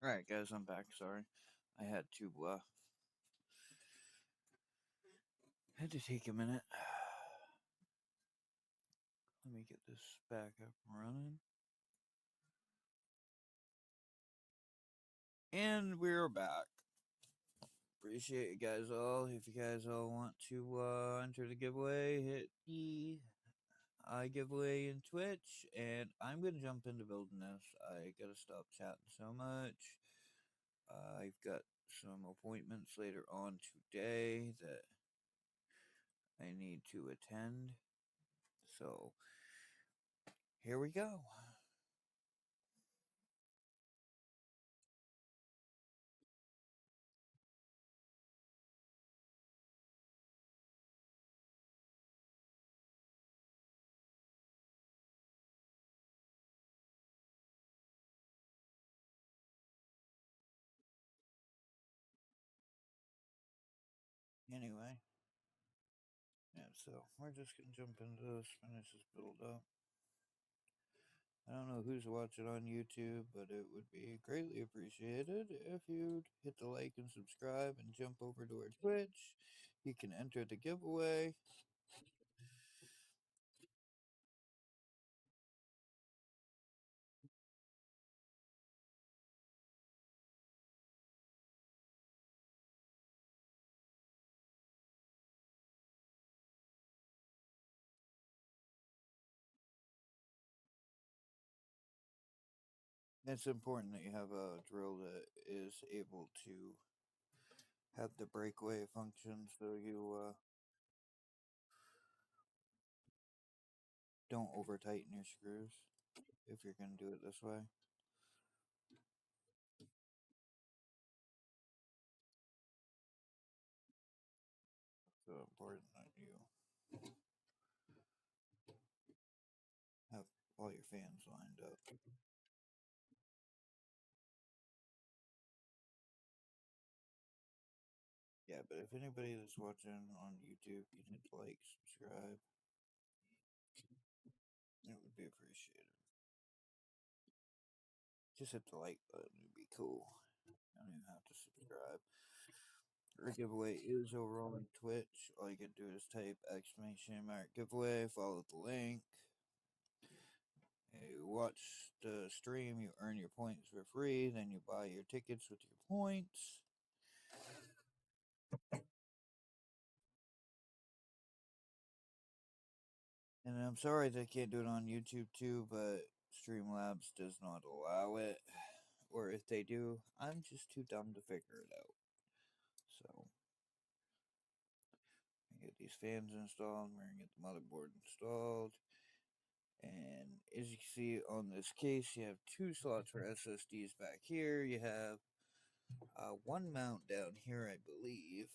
Alright, guys, I'm back. Sorry. I had to take a minute. Let me get this back up and running. And we're back. Appreciate you guys all. If you guys all want to enter the giveaway, hit the I giveaway in Twitch, and I'm gonna jump into building this. I gotta stop chatting so much. I've got some appointments later on today that I need to attend. So here we go. Anyway, yeah, so we're just gonna jump into this, finish this build up. I don't know who's watching on YouTube, but it would be greatly appreciated if you'd hit the like and subscribe and jump over to our Twitch. You can enter the giveaway. It's important that you have a drill that is able to have the breakaway function so you don't over tighten your screws if you're going to do it this way. So important that you have all your fans lined up. Yeah, but if anybody that's watching on YouTube, you hit like, subscribe, it would be appreciated. Just hit the like button, it'd be cool. You don't even have to subscribe. Our giveaway is over on Twitch. All you can do is type ! giveaway, follow the link. You watch the stream, you earn your points for free, then you buy your tickets with your points. And I'm sorry they can't do it on YouTube too, but Streamlabs does not allow it. Or if they do, I'm just too dumb to figure it out. So, I get these fans installed, we're gonna get the motherboard installed. And as you can see on this case, you have two slots for SSDs back here. You have one mount down here, I believe.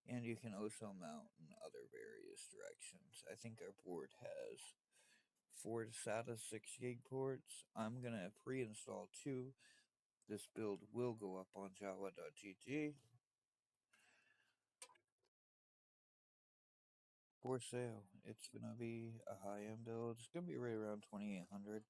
And you can also mount in other various directions. I think our board has 4 SATA 6 gig ports. I'm going to pre-install 2. This build will go up on Jawa.gg for sale. It's going to be a high-end build. It's going to be right around 2800.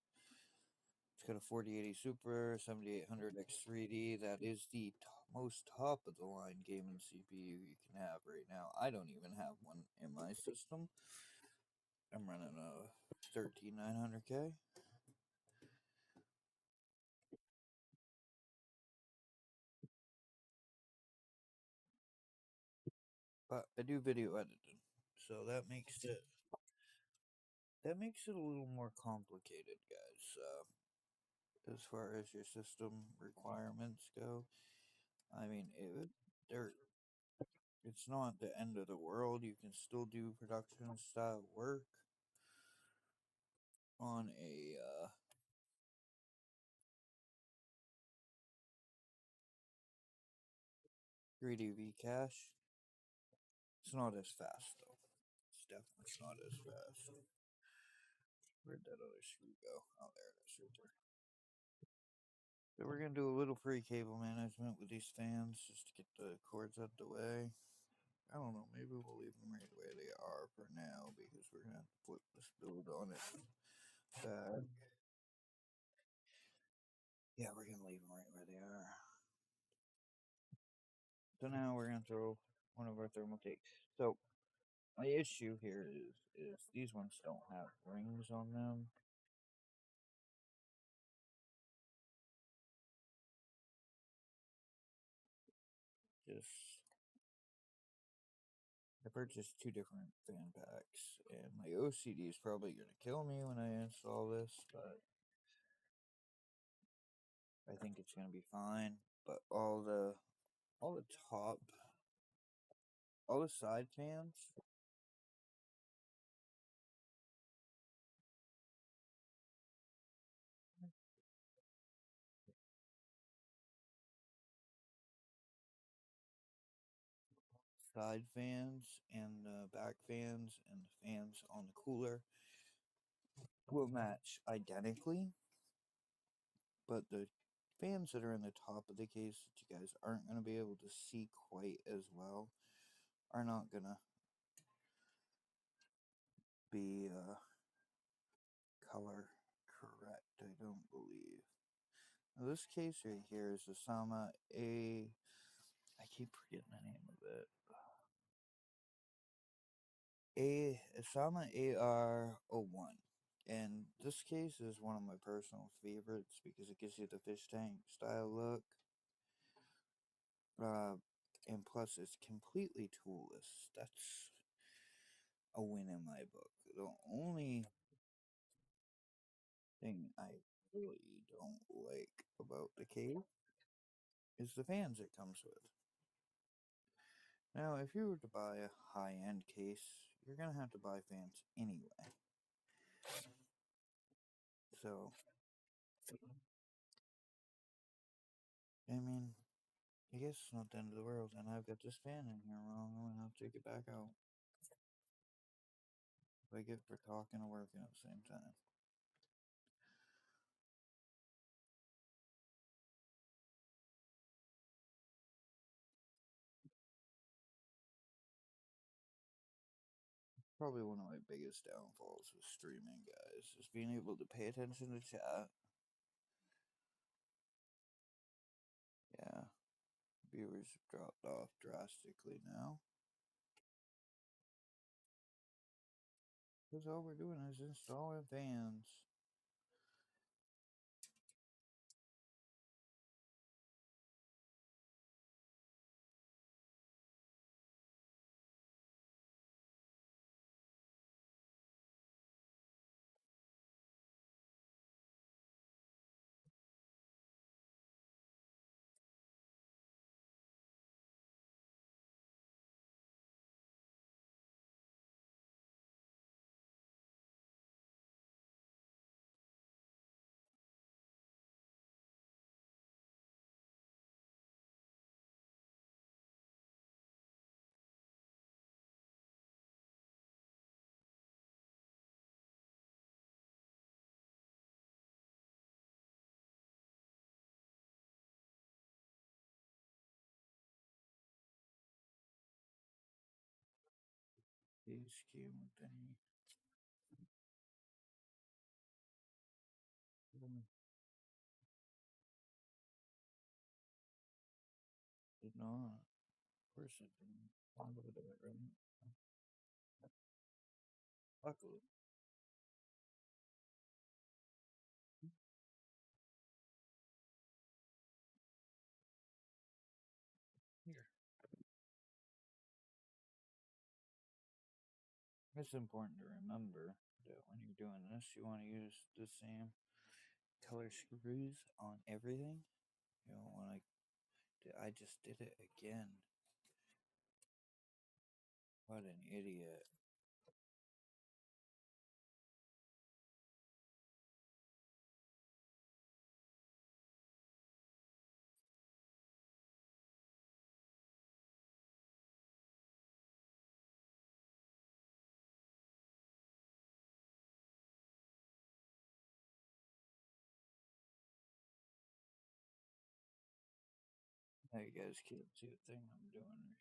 It's got a 4080 Super, 7800 X3D. That is the most top of the line gaming CPU you can have right now. I don't even have one in my system. I'm running a 13900K. But I do video editing, so that makes it a little more complicated, guys. As far as your system requirements go, I mean, there it's not the end of the world. You can still do production style work on a 3D cache. It's not as fast though. It's definitely not as fast. Where'd that other screw go? Oh, there it is, right there. So we're gonna do a little pre-cable management with these fans just to get the cords out the way. I don't know, maybe we'll leave them right the way they are for now because we're gonna have to flip this build on it back. Yeah, we're gonna leave them right where they are. So now we're gonna throw one of our thermal takes. So my issue here is these ones don't have rings on them. Just I purchased two different fan packs, and my OCD is probably gonna kill me when I install this, but I think it's gonna be fine. But all the top, all the side fans and the back fans and the fans on the cooler will match identically, but the fans that are in the top of the case that you guys aren't going to be able to see quite as well are not going to be color correct, I don't believe. Now, this case right here is the Sama A. I keep forgetting the name of it. Sama AR01. And this case is one of my personal favorites because it gives you the fish tank style look. Uh, and plus, it's completely toolless. That's a win in my book. The only thing I really don't like about the case is the fans it comes with. Now, if you were to buy a high end case, you're going to have to buy fans anyway. So, I mean, I guess it's not the end of the world, and I've got this fan in here wrong. I'm gonna have to take it back out. If I get for talking and working at the same time. Probably one of my biggest downfalls with streaming, guys, is being able to pay attention to chat. Yeah, viewers have dropped off drastically now. Because all we're doing is installing fans. These came with any. Did not. Of course it didn't. I'm gonna do it right. Luckily. Here. It's important to remember that when you're doing this, you want to use the same color screws on everything. You don't want to. I just did it again. What an idiot. Now you guys can't see the thing I'm doing.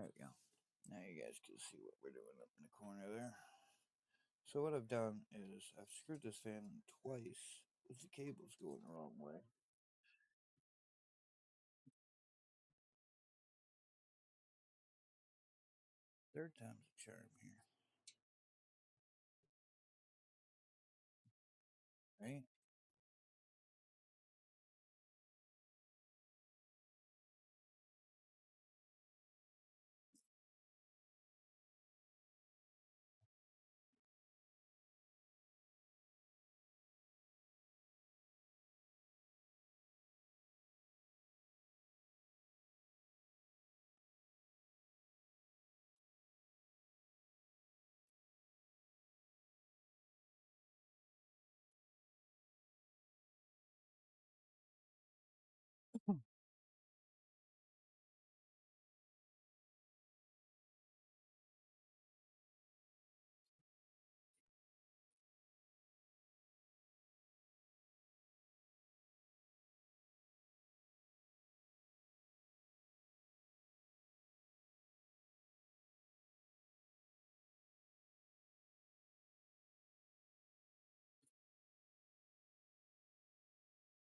There we go. Now you guys can see what we're doing up in the corner there. So what I've done is I've screwed this fan in twice with the cables going the wrong way. Third time's a charm here, right?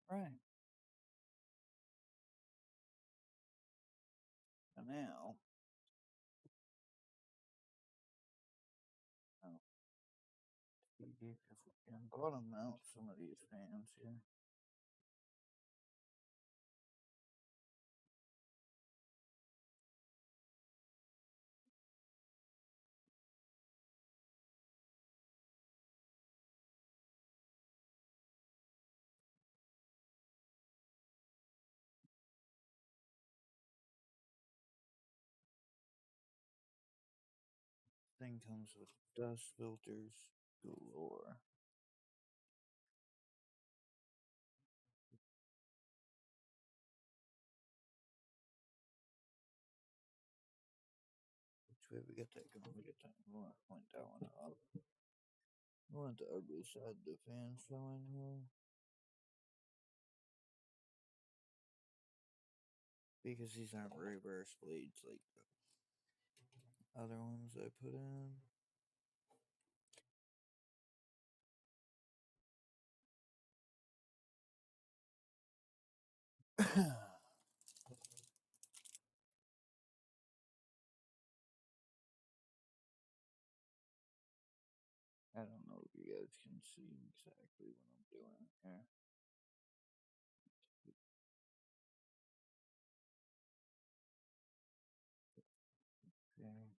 Right. So now, oh, see if we can bottom mount some of these fans here. Thing comes with dust filters galore. Which way we get that going? We get that. We want to point that one up. We want the ugly side of the fan showing here. Because these aren't reverse blades like the other ones I put in. I don't know if you guys can see exactly what I'm doing here. Okay.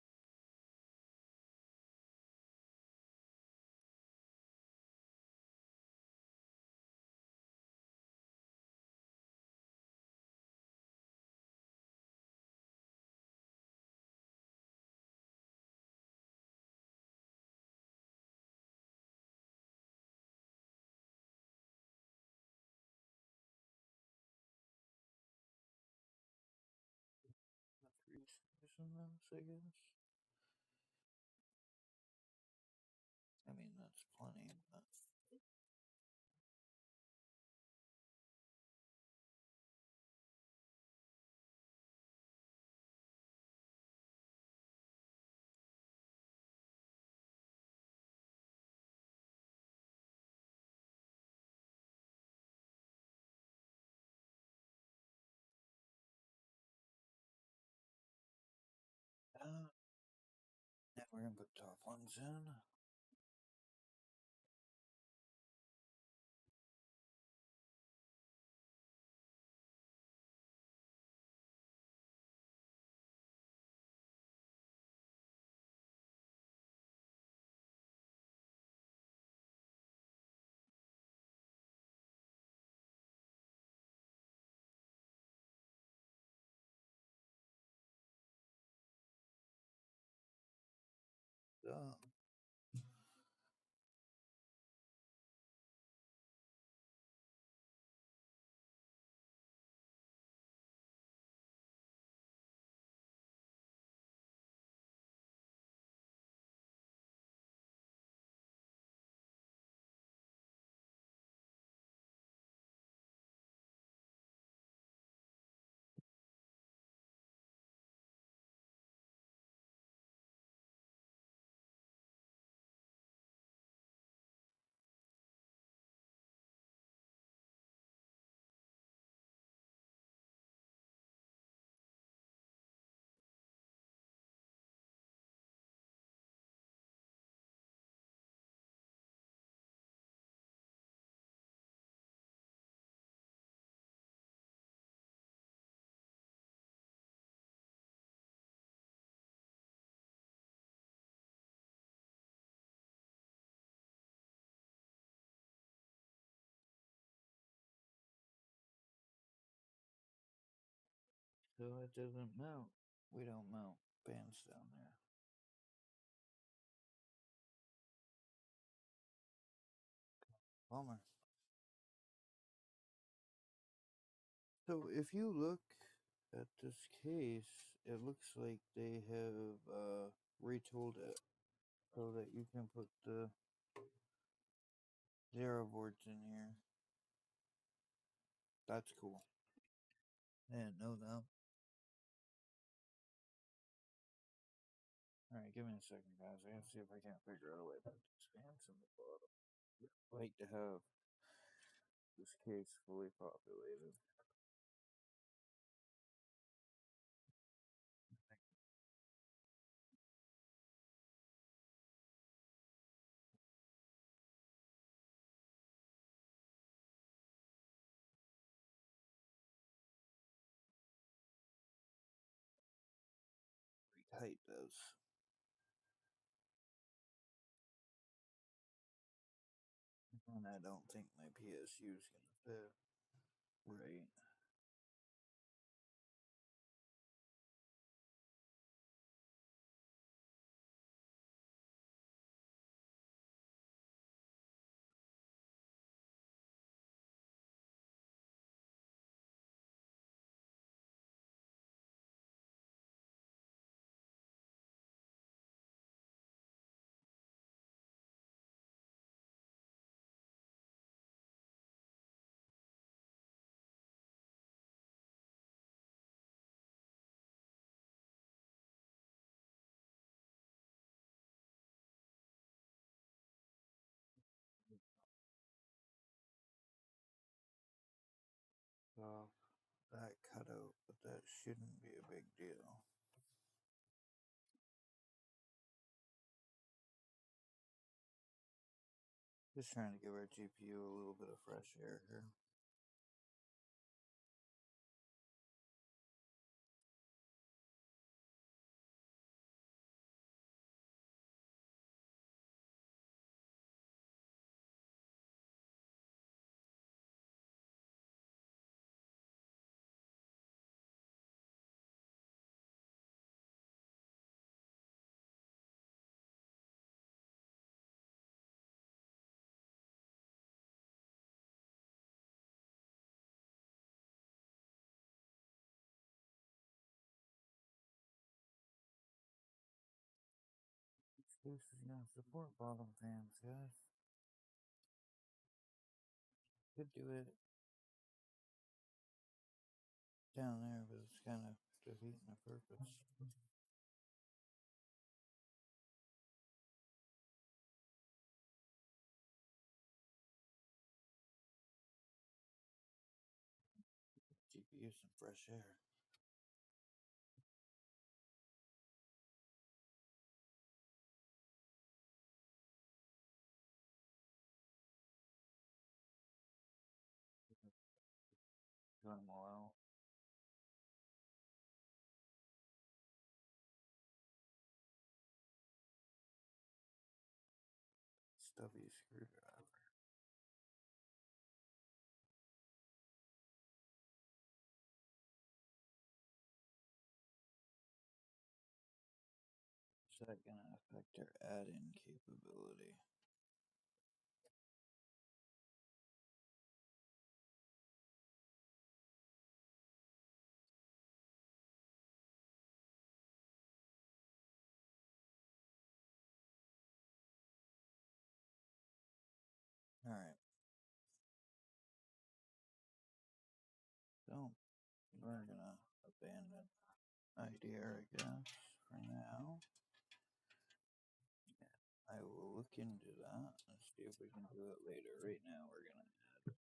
Three screws in this, I guess. I mean, that's plenty, but now we're gonna put top ones in. So, So it doesn't mount. We don't mount fans down there. Bummer. So if you look at this case, it looks like they have retooled it so that you can put the zero boards in here. That's cool. I didn't know that. Alright, give me a second, guys. I gotta see if I can't figure out a way to put these fans in the bottom. I like to have this case fully populated. Pretty tight, does. And I don't think my PSU is gonna fit. Right. So that cut out, but that shouldn't be a big deal. Just trying to give our GPU a little bit of fresh air here. This is gonna support bottom fans, guys. Could do it down there, but it's kind of defeating the purpose. GPU some fresh air. Doing them all out. Stubby screwdriver. Is that gonna affect our add-in capability? Alright. So we're gonna abandon idea, I guess, for now. I will look into that and see if we can do it later. Right now, we're gonna add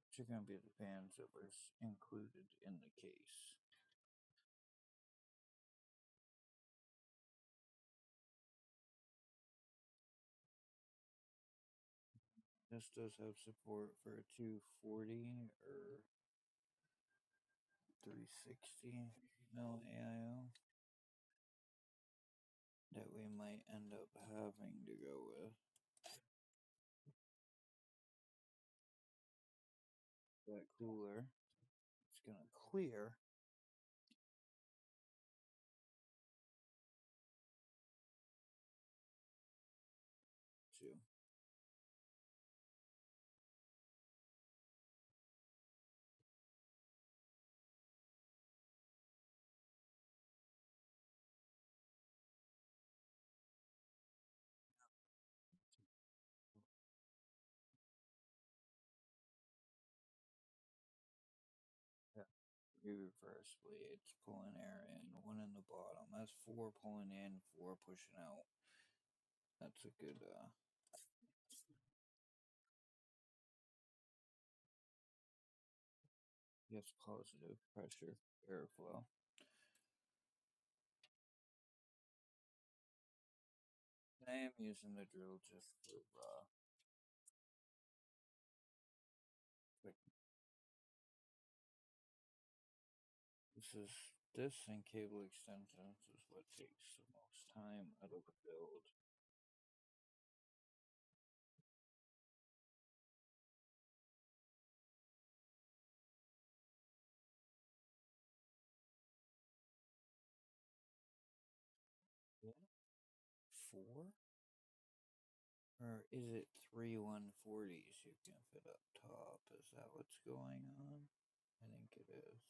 which are gonna be the fans that was included in the case. This does have support for a 240 or 360 mil AIO that we might end up having to go with. that cooler. It's gonna clear. Too. Yeah. Reversibly, it's pulling air in, one in the bottom. That's four pulling in, four pushing out. That's a good yes, positive pressure airflow. I am using the drill just for quick. This and cable extensions is what takes the most time out of the build. Yeah. Four? Or is it three 140s you can fit up top? Is that what's going on? I think it is.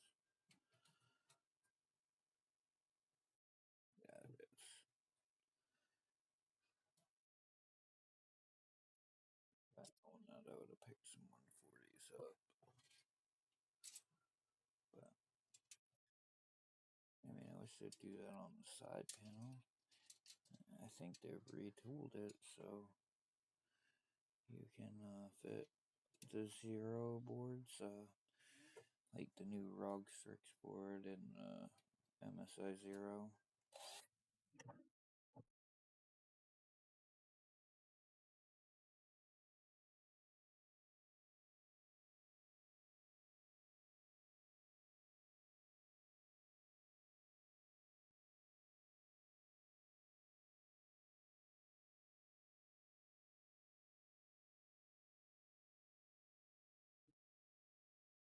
Yeah, it is. If I'd known that, I would have picked some 140s up. But, I mean, I wish they'd do that on the side panel. I think they've retooled it so you can fit the zero boards, like the new ROG Strix board and MSI Zero.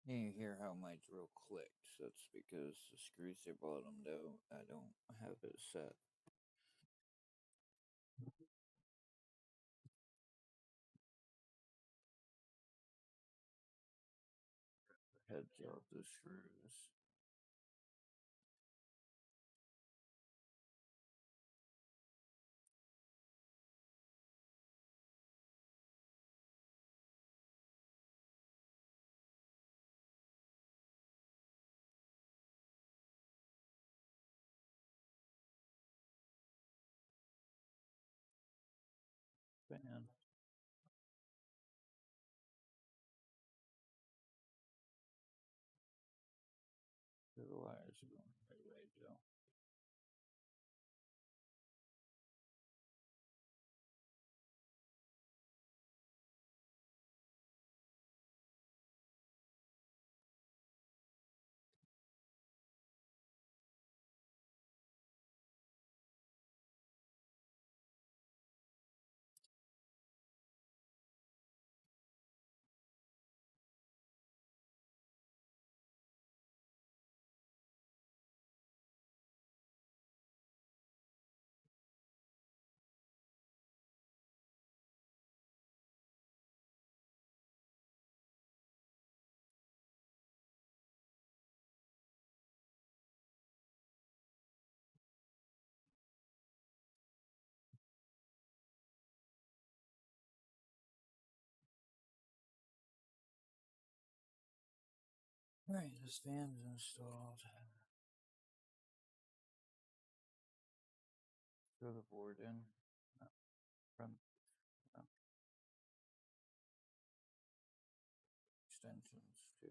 And you hear how my drill clicked. That's because the screws are bottomed out. I don't have it set. Heads off the screws. Fan. The wires are going the right way, Joe. Right, this fan's installed. Throw the board in. From uh, extensions too.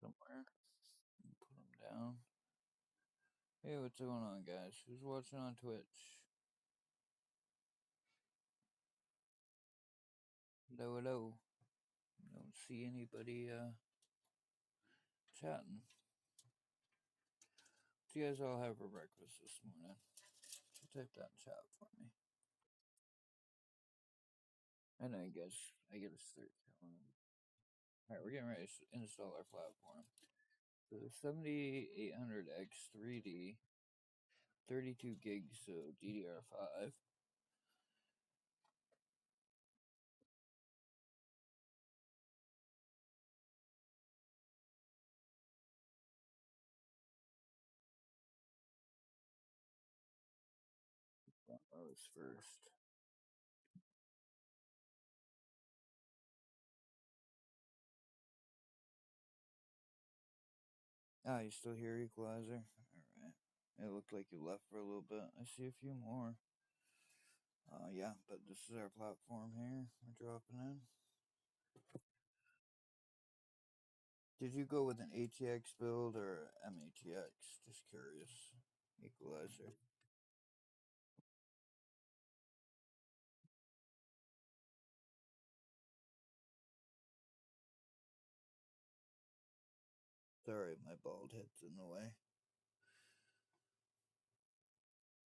Somewhere. Put them down. Hey, what's going on, guys? Who's watching on Twitch? Hello, hello. Don't see anybody chatting. So you guys all have for breakfast this morning? So type that in chat for me. And I guess I get to start telling them. Alright, we're getting ready to install our platform. So the 7800X 3D, 32 gigs of DDR5. Those first. Ah, you still here, Equalizer? Alright. It looked like you left for a little bit. I see a few more. Yeah, but this is our platform here. We're dropping in. Did you go with an ATX build or MATX? Just curious. Equalizer. Sorry, my bald head's in the way.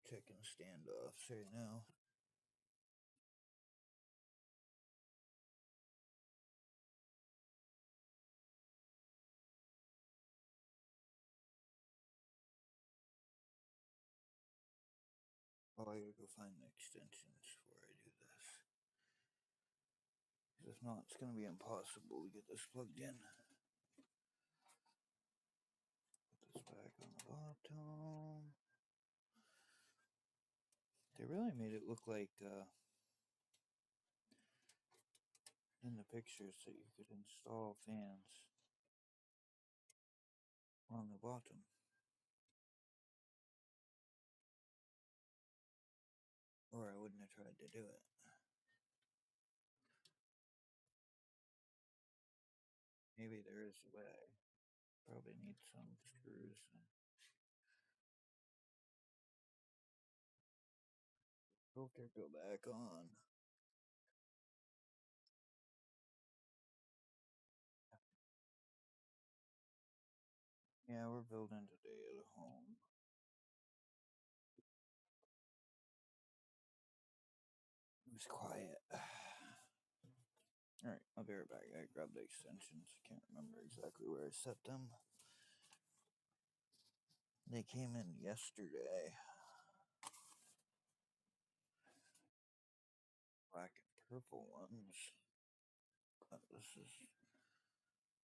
Checking standoffs right now. Oh, I gotta go find the extensions before I do this. Because if not, it's gonna be impossible to get this plugged in. Put this back on the bottom. They really made it look like in the pictures that you could install fans on the bottom. Or I wouldn't have tried to do it. Maybe there is a way. Probably need some screws. Filter go back on. Yeah, we're building today at home. It was quiet. Alright, I'll be right back. I grabbed the extensions. I can't remember exactly where I set them. They came in yesterday. Black and purple ones. This is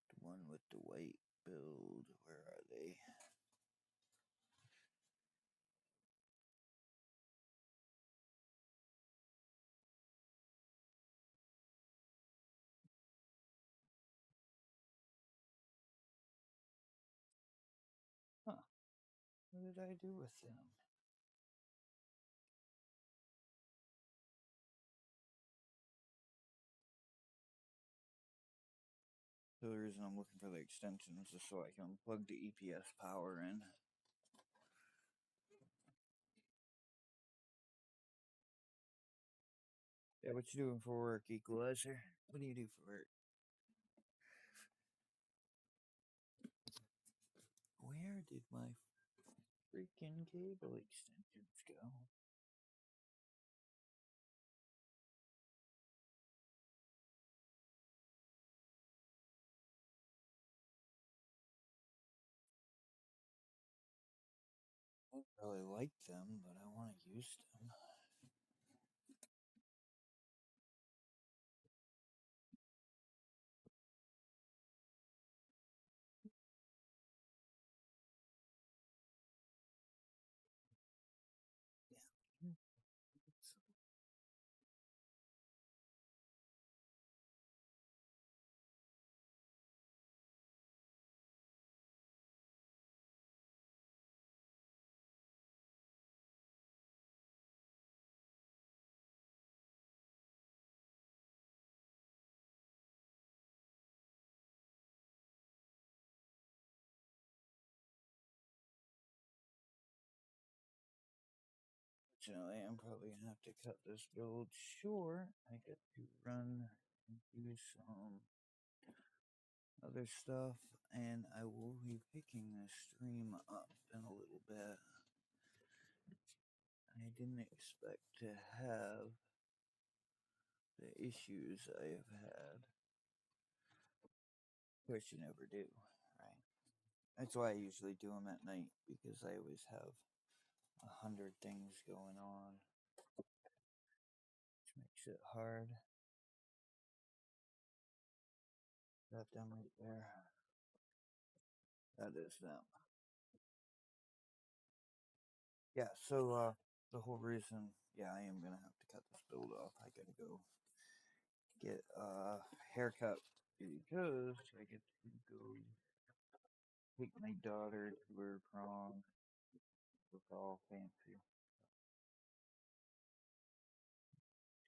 the one with the white build. Where are they? Huh. What did I do with them? So the reason I'm looking for the extensions is so I can plug the EPS power in. Yeah, what you doing for work, Equalizer? What do you do for work? Where did my freaking cable extensions go? I don't really like them, but I want to use them. Yeah. Fortunately, I'm probably gonna have to cut this build short. I get to run and do some other stuff, and I will be picking this stream up in a little bit. I didn't expect to have the issues I have had. Of course, you never do, right? That's why I usually do them at night, because I always have 100 things going on, which makes it hard. That them right there. That is them. Yeah, so the whole reason, yeah, I am gonna have to cut this build off. I gotta go get a haircut because I get to go take my daughter to her prom. It's all fancy.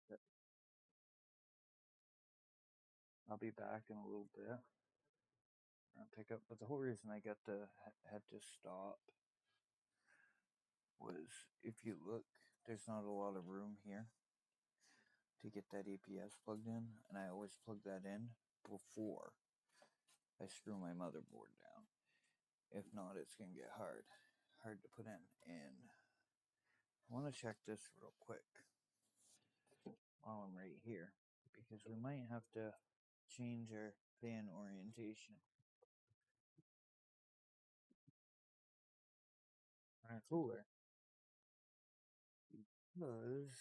But I'll be back in a little bit. I'll pick up. But the whole reason I got to had to stop was, if you look, there's not a lot of room here to get that APS plugged in, and I always plug that in before I screw my motherboard down. If not, it's gonna get hard to put in. And I want to check this real quick while I'm right here, because we might have to change our fan orientation on our cooler, because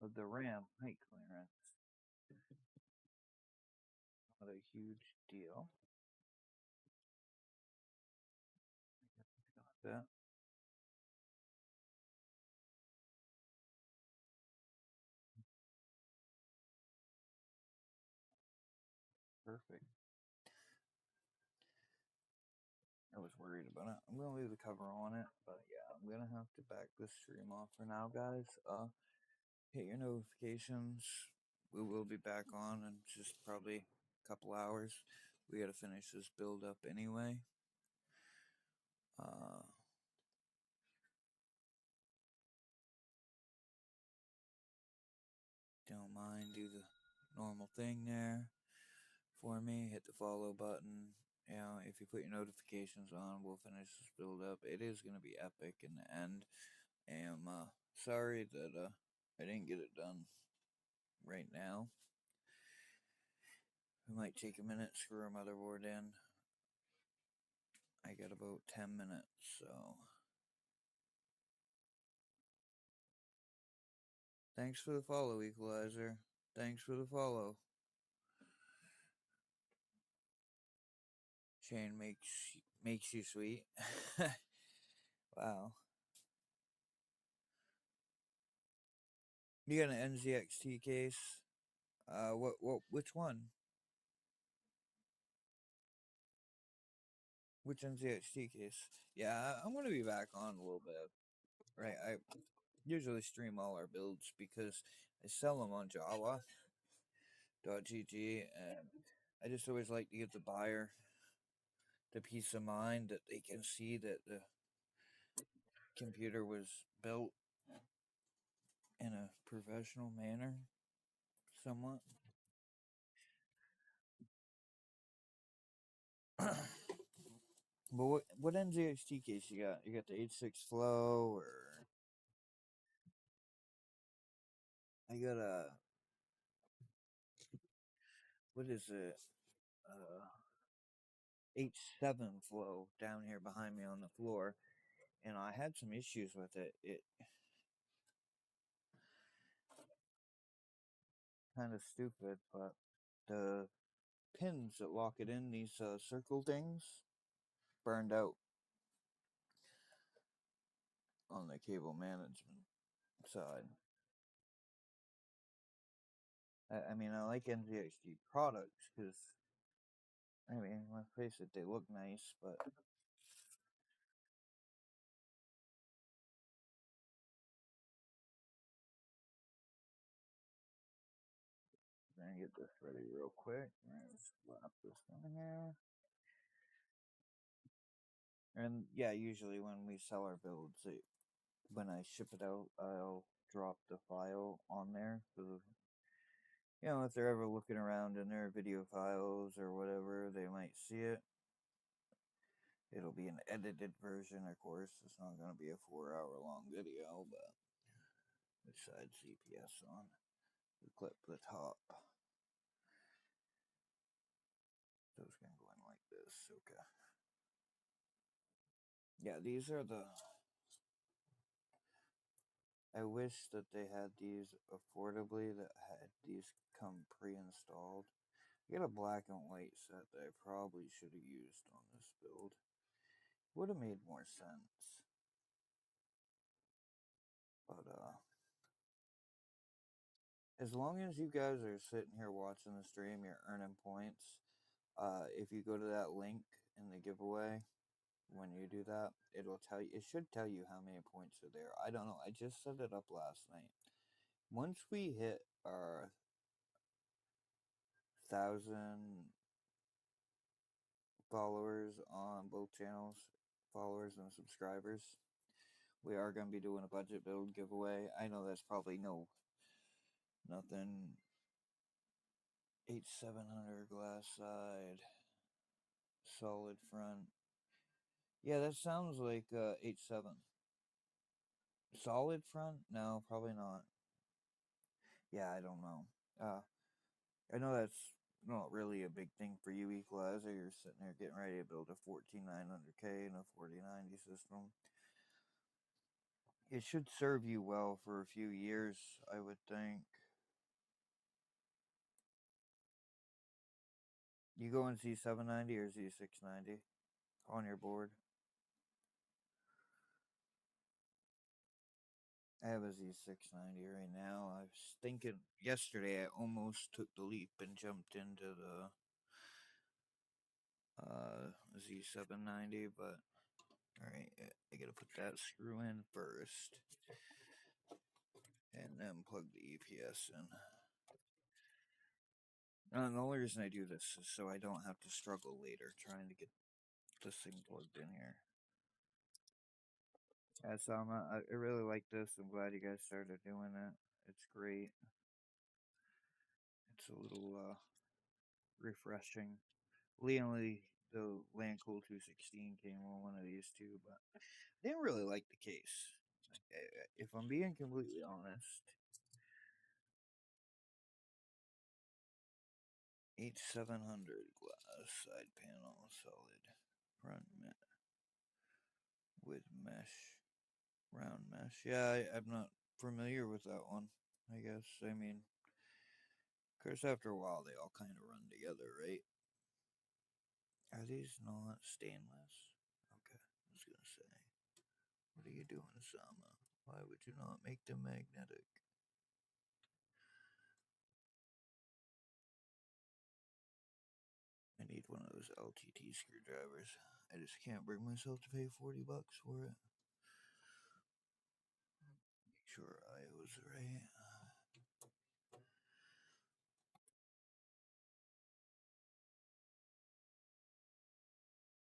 of the RAM height clearance. Not a huge deal. Got that. Perfect. I was worried about it. I'm gonna leave the cover on it, but yeah, I'm gonna have to back this stream off for now, guys. Hit your notifications. We will be back on in just probably a couple hours. We gotta finish this build up anyway. Don't mind, do the normal thing there for me. Hit the follow button. You know, if you put your notifications on, we'll finish this build up. It is gonna be epic in the end. I am sorry that I didn't get it done right now. We might take a minute, screw our motherboard in. I got about 10 minutes, so thanks for the follow, Equalizer. Thanks for the follow. Shane makes you sweet. Wow. You got an NZXT case? Which one? Which NZXT case? Yeah, I'm gonna be back on a little bit. Right, I usually stream all our builds because I sell them on Jawa.gg, and I just always like to give the buyer the peace of mind that they can see that the computer was built in a professional manner, somewhat. But what NZXT case you got? You got the H6 Flow, or I got a, what is it? H7 Flow down here behind me on the floor, and I had some issues with it. It kind of stupid, but the pins that lock it in, these circle things, burned out on the cable management side. I mean, I like NZXT products because, I mean, let's face it, they look nice, but I'm gonna get this ready real quick. Let's slap this in here. And yeah, usually when we sell our builds, when I ship it out, I'll drop the file on there if they're ever looking around in their video files or whatever, they might see it. It'll be an edited version, of course. It's not going to be a 4 hour long video, but besides CPS on the clip the top. So it's going to go in like this. Okay. Yeah, these are the. I wish that they had these affordably, that had these come pre installed. I got a black and white set that I probably should have used on this build. Would have made more sense. But as long as you guys are sitting here watching the stream, you're earning points. If you go to that link in the giveaway, when you do that, it'll tell you. It should tell you how many points are there. I don't know. I just set it up last night. Once we hit our 1,000 followers on both channels, followers and subscribers, we are going to be doing a budget build giveaway. I know that's probably nothing. 8700 glass side, solid front. Yeah, that sounds like 87. Solid front? No, probably not. Yeah, I don't know. I know that's not really a big thing for you, Equalizer. You're sitting there getting ready to build a 14900K and a 4090 system. It should serve you well for a few years, I would think. You go and see 790 or Z690 on your board? I have a Z690 right now. I was thinking yesterday I almost took the leap and jumped into the Z790, but alright, I gotta put that screw in first and then plug the EPS in. And the only reason I do this is so I don't have to struggle later trying to get this thing plugged in here. Yeah, so I really like this. I'm glad you guys started doing it. It's great. It's a little refreshing. The Land Cool 216 came on one of these too, but I didn't really like the case. If I'm being completely honest, 8700 glass side panel, solid front with mesh, round mesh. Yeah, I'm not familiar with that one. I guess. I mean, of course, after a while, they all kind of run together, right? Are these not stainless? Okay, I was gonna say. What are you doing, Sama? Why would you not make them magnetic? I need one of those LTT screwdrivers. I just can't bring myself to pay $40 for it. Make sure IO's right.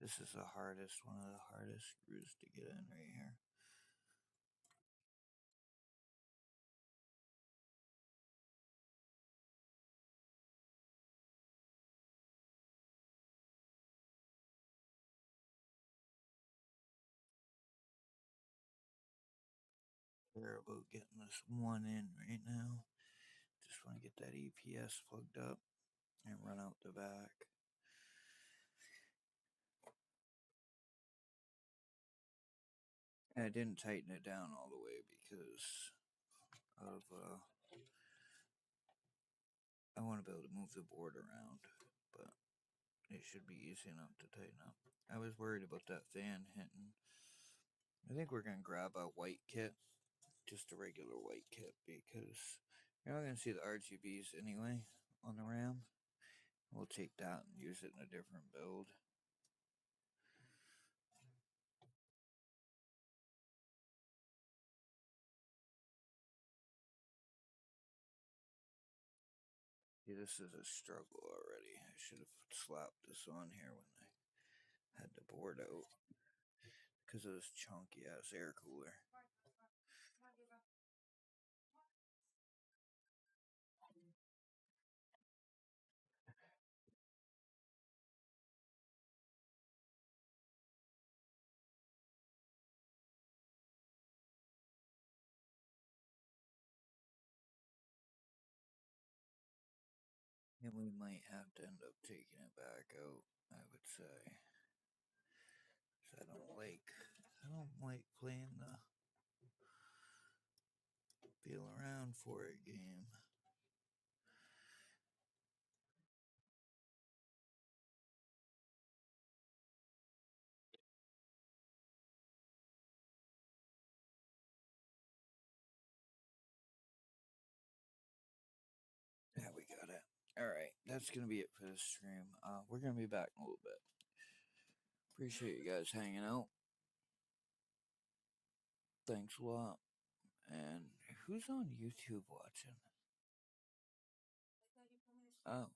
This is the hardest, one of the hardest screws to get in right here. Care about getting this one in right now. Just want to get that EPS plugged up and run out the back. And I didn't tighten it down all the way because of I want to be able to move the board around, but it should be easy enough to tighten up. I was worried about that fan hitting. I think we're gonna grab a white kit, just a regular white kit, because you're not gonna see the RGBs anyway on the RAM. We'll take that and use it in a different build. See, this is a struggle already. I should have slapped this on here when I had the board out because of this chunky ass air cooler. And we might have to end up taking it back out, I would say. 'Cause I don't like playing the feel around for it game. Yeah, we got it. Alright, that's gonna be it for this stream. We're gonna be back in a little bit. Appreciate you guys hanging out. Thanks a lot. And who's on YouTube watching? Oh,